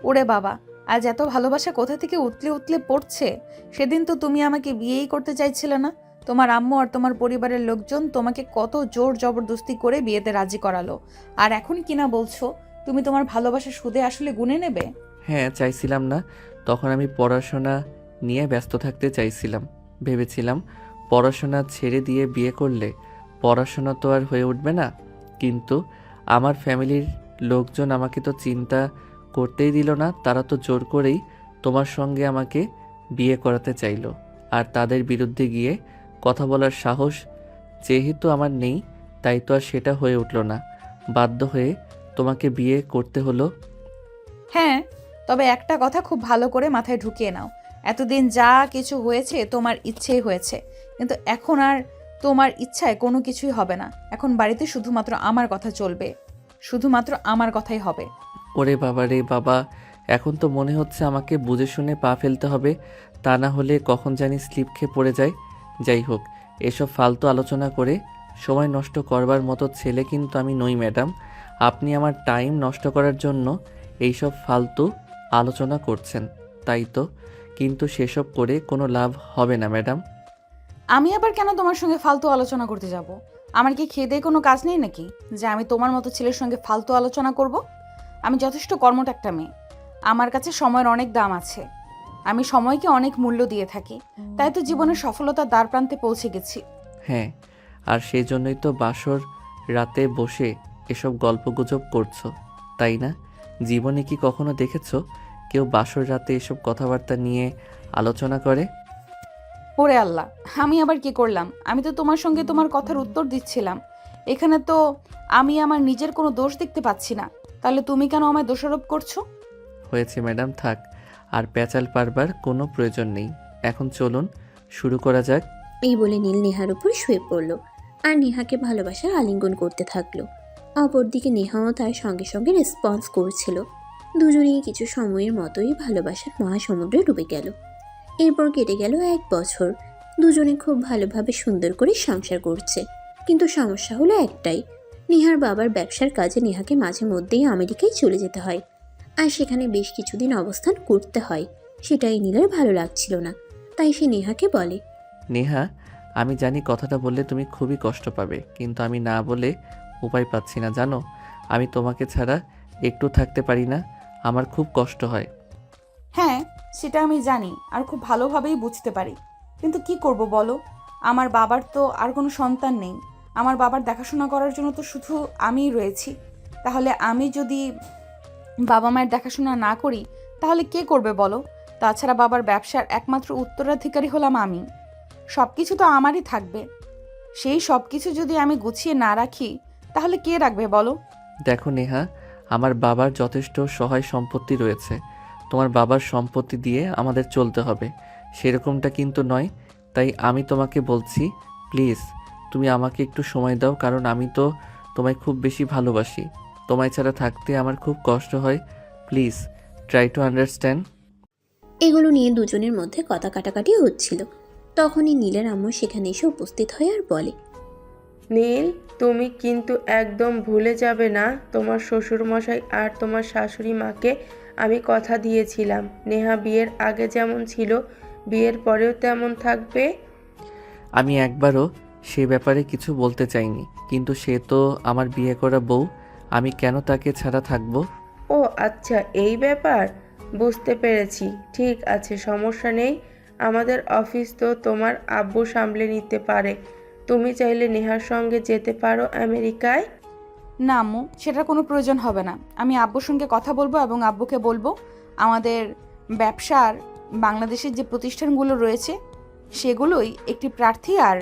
ওরে বাবা, আজ এত ভালোবাসা কোথা থেকে উতলে উতলে পড়ছে। সেদিন তো তুমি আমাকে বিয়েই করতে চাইছিলে না। তোমার আম্মু আর তোমার পরিবারের লোকজন তোমাকে কত জোর জবরদস্তি করে বিয়েতে রাজি করালো, আর এখন কিনা বলছো তুমি তোমার ভালোবাসা সুদে আসলে গুনে নেবে? হ্যাঁ, চাইছিলাম না। তখন আমি পড়াশোনা নিয়ে ব্যস্ত থাকতে চাইছিলাম। ভেবেছিলাম পড়াশোনা ছেড়ে দিয়ে বিয়ে করলে পড়াশোনা তো আর হয়ে উঠবে না। কিন্তু আমার ফ্যামিলির লোকজন আমাকে তো চিন্তা করতেই দিল না। তারা তো জোর করেই তোমার সঙ্গে আমাকে বিয়ে করাতে চাইলো। আর তাদের বিরুদ্ধে গিয়ে কথা বলার সাহস যেহেতু আমার নেই, তাই তো আর সেটা হয়ে উঠল না। বাধ্য হয়ে তোমাকে বিয়ে করতে হলো। হ্যাঁ, তবে একটা কথা খুব ভালো করে মাথায় ঢুকিয়ে নাও, এতদিন যা কিছু হয়েছে তোমার ইচ্ছেই হয়েছে, কিন্তু এখন আর তোমার ইচ্ছায় কোনো কিছুই হবে না। এখন বাড়িতে শুধুমাত্র আমার কথা চলবে, শুধুমাত্র আমার কথাই হবে। ওরে বাবা রে বাবা, এখন তো মনে হচ্ছে আমাকে বুঝে শুনে পা ফেলতে হবে, তা না হলে কখন জানি স্লিপ খেয়ে পড়ে যায়। যাই হোক, এসব ফালতু আলোচনা করে সময় নষ্ট করবার মতো ছেলে কিন্তু আমি নই ম্যাডাম। আপনি আমার টাইম নষ্ট করার জন্য এইসব ফালতু আলোচনা করছেন, তাই তো। কিন্তু সেসব করে কোনো লাভ হবে না ম্যাডাম। আমি আবার কেন তোমার সঙ্গে ফালতু আলোচনা করতে যাব? আমার কি খেয়ে দেয়ে কোনো কাজ নেই নাকি যে আমি তোমার মতো ছেলের সঙ্গে ফালতু আলোচনা করব? আমি যথেষ্ট কর্মঠ একটা মেয়ে, আমার কাছে সময়ের অনেক দাম আছে। আমি সময়কে অনেক মূল্য দিয়ে থাকি, তাই তো জীবনের সফলতার দ্বার প্রান্তে পৌঁছে গেছি। হ্যাঁ, আর সেই জন্যই তো বাসর রাতে বসে এসব গল্পগুজব করছো, তাই না? জীবনে কি কখনো দেখেছো কেউ বাসর রাতে এসব কথাবার্তা নিয়ে আলোচনা করে? ওরে আল্লাহ, আমি আবার কি করলাম? আমি তো তোমার সঙ্গে তোমার কথার উত্তর দিচ্ছিলাম। এখানে তো আমি আমার নিজের কোনো দোষ দেখতে পাচ্ছি না। তাহলে তুমি কেন আমায় দোষারোপ করছো? হয়েছে ম্যাডাম, থাক। আর প্যাচাল পারবার কোনো প্রয়োজন নেই। এখন চলুন শুরু করা যাক। এই বলে নীল নেহার উপর শুয়ে পড়ল আর নেহাকে ভালোবাসার আলিঙ্গন করতে থাকলো। অপরদিকে নেহাও তার সঙ্গে সঙ্গে রেসপন্স করছিল। দুজনেই কিছু সময়ের মতোই ভালোবাসার মহাসমুদ্রে ডুবে গেল। এরপর কেটে গেল 1 বছর। দুজনে খুব ভালোভাবে সুন্দর করে সংসার করছে, কিন্তু সমস্যা হলো একটাই, নেহার বাবার ব্যবসার কাজে নেহাকে মাঝে মধ্যেই আমেরিকায় চলে যেতে হয়, আর সেখানে বেশ কিছুদিন অবস্থান করতে হয়। সেটাই নীলের ভালো লাগছিল না, তাই সে নেহাকে বলে, নেহা, আমি জানি কথাটা বললে তুমি খুবই কষ্ট পাবে, কিন্তু আমি না বলে উপায় পাচ্ছি না, জানো? আমি তোমাকে ছাড়া একটু থাকতে পারি না। আমার খুব কষ্ট হয়। হ্যাঁ, সেটা আমি জানি আর খুব ভালোভাবেই বুঝতে পারি, কিন্তু কি করব বলো? আমার বাবার তো আর কোনো সন্তান নেই। আমার বাবার দেখাশোনা করার জন্য তো শুধু আমিই রয়েছি। তাহলে আমি যদি বাবা মায়ের দেখাশোনা না করি তাহলে কে করবে বলো? তাছাড়া বাবার ব্যবসার একমাত্র উত্তরাধিকারী হলাম আমি। সব কিছু তো আমারই থাকবে। সেই সব কিছু যদি আমি গুছিয়ে না রাখি তাহলে কে রাখবে বলো? দেখো নেহা, আমার বাবার যথেষ্ট সহায় সম্পত্তি রয়েছে। তোমার বাবার সম্পত্তি দিয়ে আমাদের চলতে হবে, সেরকমটা কিন্তু নয়। তাই আমি তোমাকে বলছি, প্লিজ তুমি আমাকে একটু সময় দাও, কারণ আমি তো তোমায় খুব বেশি ভালোবাসি। তোমায় ছাড়া থাকতে আমার খুব কষ্ট হয়। Please try to understand. এগুলো নিয়ে দুজনের মধ্যে কথা কাটাকাটি হচ্ছিল। তখনই নীলের আম্মু সেখানে এসে উপস্থিত হয় আর বলে, নীল, তুমি কিন্তু একদম ভুলে যাবে না, তোমার শ্বশুরমশাই আর তোমার শাশুড়ি মাকে আমি কথা দিয়েছিলাম, নেহা বিয়ের আগে যেমন ছিল বিয়ের পরেও তেমন থাকবে। আমি একবারও সে ব্যাপারে কিছু বলতে চাইনি, কিন্তু সে তো আমার বিয়ে করা বউ। আমি কেন তাকে ছাড়া থাকবো? ও আচ্ছা, এই ব্যাপার, বুঝতে পেরেছি। ঠিক আছে, সমস্যা নেই। আমাদের অফিস তো তোমার আব্বু সামলে নিতে পারে। তুমি চাইলে নেহার সঙ্গে যেতে পারো আমেরিকায়। না আম্মু, সেটার কোনো প্রয়োজন হবে না। আমি আব্বুর সঙ্গে কথা বলবো এবং আব্বুকে বলবো আমাদের ব্যবসার বাংলাদেশের যে প্রতিষ্ঠানগুলো রয়েছে সেগুলোই একটি প্রার্থী, আর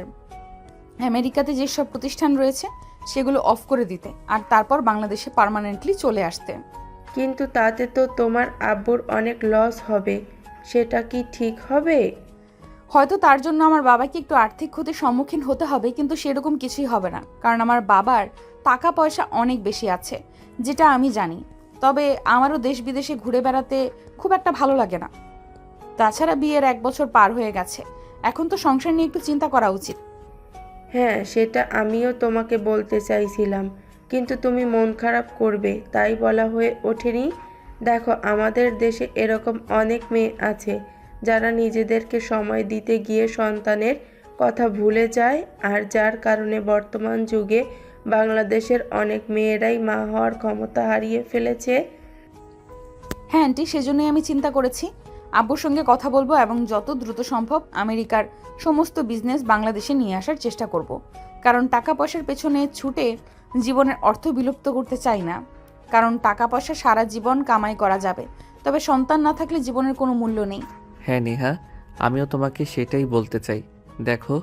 আমেরিকাতে যেসব প্রতিষ্ঠান রয়েছে সেগুলো অফ করে দিতে, আর তারপর বাংলাদেশে পার্মানেন্টলি চলে আসতে। কিন্তু তাতে তো তোমার আব্বুর অনেক লস হবে, সেটা কি ঠিক হবে? হয়তো তার জন্য আমার বাবাকে একটু আর্থিক ক্ষতির সম্মুখীন হতে হবে, কিন্তু সেরকম কিছুই হবে না, কারণ আমার বাবার টাকা পয়সা অনেক বেশি আছে, যেটা আমি জানি। তবে আমারও দেশ বিদেশে ঘুরে বেড়াতে খুব একটা ভালো লাগে না। তাছাড়া বিয়ের 1 বছর পার হয়ে গেছে, এখন তো সংসার নিয়ে একটু চিন্তা করা উচিত। হ্যাঁ, সেটা আমিও তোমাকে বলতে চাইছিলাম, কিন্তু তুমি মন খারাপ করবে তাই বলা হয়ে ওঠেনি। দেখো, আমাদের দেশে এরকম অনেক মেয়ে আছে যারা নিজেদেরকে সময় দিতে গিয়ে সন্তানের কথা ভুলে যায়, আর যার কারণে বর্তমান যুগে বাংলাদেশের অনেক মেয়েরাই মা হওয়ার ক্ষমতা হারিয়ে ফেলেছে। হ্যাঁ আন্টি, সেজন্যই আমি চিন্তা করেছি আব্বুর সঙ্গে কথা বলবো এবং যত দ্রুত সম্ভব আমেরিকার সমস্ত বিজনেস বাংলাদেশে নিয়ে আসার চেষ্টা করব। কারণ টাকা পয়সার পেছনে ছুটে জীবনের অর্থ বিলুপ্ত করতে চাই না। কারণ টাকা পয়সা সারা জীবন কামাই করা যাবে, তবে সন্তান না থাকলে জীবনের কোনো মূল্য নেই। হ্যাঁ নেহা, আমিও তোমাকে সেটাই বলতে চাই। দেখো,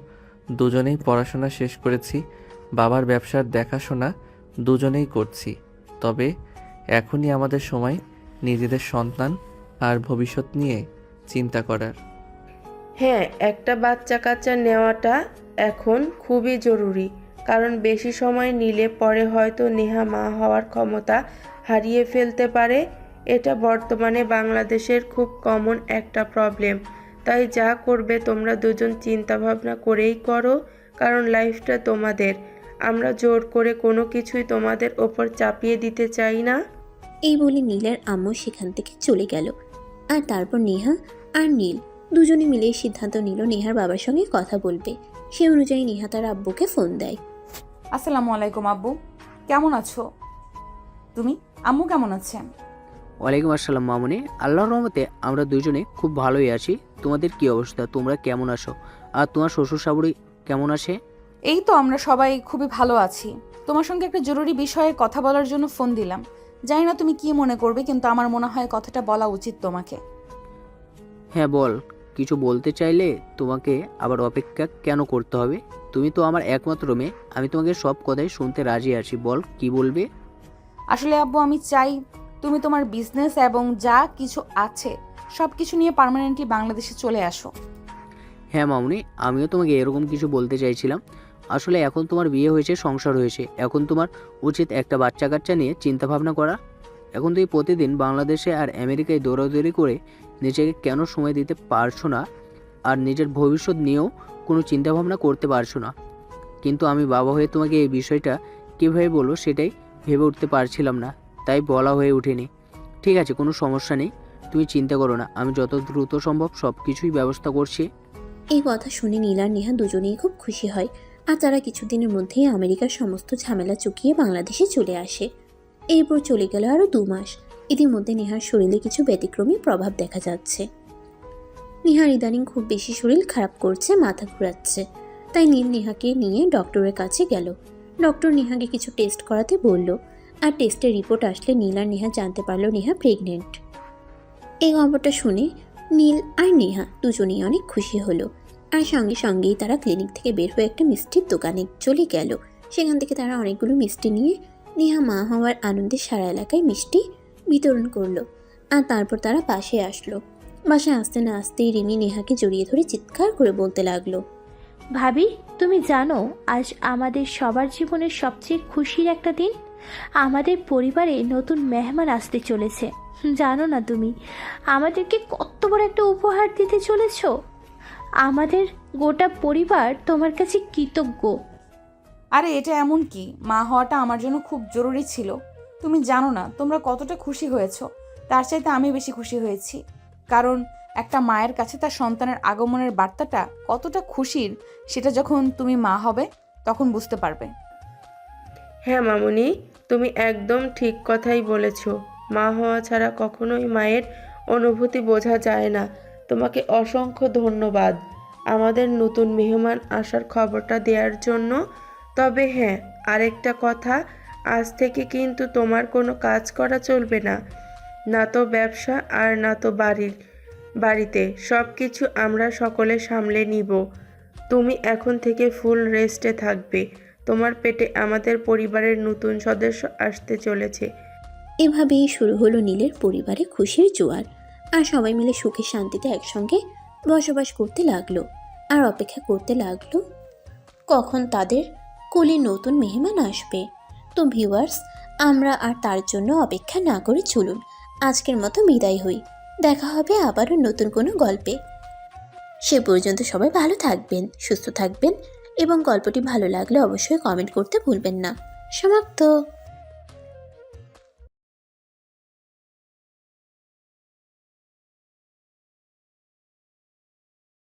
দুজনেই পড়াশোনা শেষ করেছি, বাবার ব্যবসার দেখাশোনা দুজনেই করছি। তবে এখনই আমাদের সময় নিজেদের সন্তান আর ভবিষ্যৎ নিয়ে চিন্তা করার। হ্যাঁ, একটা বাচ্চা কাচ্চা নেওয়াটা এখন খুবই জরুরি, কারণ বেশি সময় নিলে পরে হয়তো নেহা মা হওয়ার ক্ষমতা হারিয়ে ফেলতে পারে। এটা বর্তমানে বাংলাদেশের খুব কমন একটা প্রবলেম। তাই যা করবে তোমরা দুজন চিন্তা ভাবনা করেই করো, কারণ লাইফটা তোমাদের। আমরা জোর করে কোনো কিছুই তোমাদের ওপর চাপিয়ে দিতে চাই না। এই বলে নীলের আম্মু সেখান থেকে চলে গেল। আর তারপর নেহা আর নীল দুজনে মিলে সিদ্ধান্ত নিল নেহার বাবার সঙ্গে কথা বলবে। সে অনুযায়ী নেহা তার আব্বুকে ফোন দেয়। আসসালামু আলাইকুম আব্বু, কেমন আছো তুমি? আম্মু কেমন আছেন? ওয়ালাইকুম আসসালাম মামুনি, আল্লাহর রহমতে আমরা দুজনে খুব ভালোই আছি। তোমাদের কি অবস্থা? তোমরা কেমন আছো? আর তোমার শ্বশুর শাশুড়ি কেমন আছে? এই তো আমরা সবাই খুবই ভালো আছি। তোমার সঙ্গে একটা জরুরি বিষয়ে কথা বলার জন্য ফোন দিলাম। জানি না তুমি কি মনে করবে, কিন্তু আমার মনে হয় কথাটা বলা উচিত তোমাকে। হ্যাঁ বল, কিছু বলতে চাইলে তোমাকে আবার অপেক্ষা কেন করতে হবে? তুমি তো আমার একমাত্র মেয়ে, আমি তোমাকে সব কথাই শুনতে রাজি আছি। বল কি বলবে? আসলে আব্বু, আমি চাই তুমি তোমার বিজনেস এবং যা কিছু আছে সব কিছু নিয়ে পার্মানেন্টলি বাংলাদেশে চলে আসো। হ্যাঁ মামুনি, আমিও তোমাকে এরকম কিছু বলতে চাইছিলাম। আসলে এখন তোমার বিয়ে হয়েছে, সংসার হয়েছে, এখন তোমার উচিত একটা বাচ্চা কাচ্চা নিয়ে চিন্তা ভাবনা করা। এখন তুমি প্রতিদিন বাংলাদেশে আর আমেরিকায় দৌড়াদৌড়ি করে নিজেকে কেন সময় দিতে পারছো না, আর নিজের ভবিষ্যৎ নিয়েও কোনো চিন্তা ভাবনা করতে পারছো না। কিন্তু আমি বাবা হয়ে তোমাকে এই বিষয়টা কীভাবে বলবো সেটাই ভেবে উঠতে পারছিলাম না, তাই বলা হয়ে ওঠেনি। ঠিক আছে, কোনো সমস্যা নেই, তুমি চিন্তা করো না, আমি যত দ্রুত সম্ভব সব কিছুই ব্যবস্থা করছি। এই কথা শুনে নীল আর নেহা দুজনেই খুব খুশি হয়, আর তারা কিছুদিনের মধ্যেই আমেরিকার সমস্ত ঝামেলা চুকিয়ে বাংলাদেশে চলে আসে। এরপর চলে গেল আরও 2 মাস। ইতিমধ্যে নেহার শরীরে কিছু ব্যতিক্রমী প্রভাব দেখা যাচ্ছে। নেহার ইদানিং খুব বেশি শরীর খারাপ করছে, মাথা ঘোরাচ্ছে। তাই নীল নেহাকে নিয়ে ডক্টরের কাছে গেল। ডক্টর নেহাকে কিছু টেস্ট করাতে বলল, আর টেস্টের রিপোর্ট আসলে নীল আর নেহা জানতে পারলো নেহা প্রেগনেন্ট। এই খবরটা শুনে নীল আর নেহা দুজনেই অনেক খুশি হলো, আর সঙ্গে সঙ্গেই তারা ক্লিনিক থেকে বের হয়ে একটা মিষ্টির দোকানে চলে গেল। সেখান থেকে তারা অনেকগুলো মিষ্টি নিয়ে নেহা মা হওয়ার আনন্দে সারা এলাকায় মিষ্টি বিতরণ করলো। আর তারপর তারা পাশে আসলো। বাসায় আসতে না আসতেই রিমি নেহাকে জড়িয়ে ধরে চিৎকার করে বলতে লাগলো, ভাবি, তুমি জানো আজ আমাদের সবার জীবনের সবচেয়ে খুশির একটা দিন। আমাদের পরিবারে নতুন মেহমান আসতে চলেছে। জানো না তুমি আমাদেরকে কত বড় একটা উপহার দিতে চলেছো? আমাদের গোটা পরিবার তোমার কাছে কৃতজ্ঞ। আরে এটা এমন কি, মা হওয়াটা আমার জন্য খুব জরুরি ছিল। তুমি জানো না তোমরা কতটা খুশি হয়েছো। তার চাইতে আমি বেশি খুশি হয়েছি, কারণ একটা মায়ের কাছে তার সন্তানের আগমনের বার্তাটা কতটা খুশির সেটা যখন তুমি মা হবে তখন বুঝতে পারবে। হ্যাঁ মামুনি, তুমি একদম ঠিক কথাই বলেছ। মা হওয়া ছাড়া কখনোই মায়ের অনুভূতি বোঝা যায় না। তোমাকে অসংখ্য ধন্যবাদ আমাদের নতুন মেহমান আসার খবরটা দেওয়ার জন্য। তবে হ্যাঁ, আরেকটা কথা, আজ থেকে কিন্তু তোমার কোনো কাজ করা চলবে না, না তো ব্যবসা আর না তো বাড়িতে সব কিছু আমরা সকলে সামলে নিব। তুমি এখন থেকে ফুল রেস্টে থাকবে। তোমার পেটে আমাদের পরিবারের নতুন সদস্য আসতে চলেছে। এভাবেই শুরু হলো নীলের পরিবারে খুশির জোয়ার। আর সবাই মিলে সুখে শান্তিতে একসঙ্গে বসবাস করতে লাগলো, আর অপেক্ষা করতে লাগলো কখন তাদের কোলে নতুন মেহমান আসবে। তো ভিউয়ার্স, আমরা আর তার জন্য অপেক্ষা না করে চলুন আজকের মতো বিদায় হই। দেখা হবে আবারও নতুন কোনো গল্পে। সে পর্যন্ত সবাই ভালো থাকবেন, সুস্থ থাকবেন, এবং গল্পটি ভালো লাগলে অবশ্যই কমেন্ট করতে ভুলবেন না। সমাপ্ত।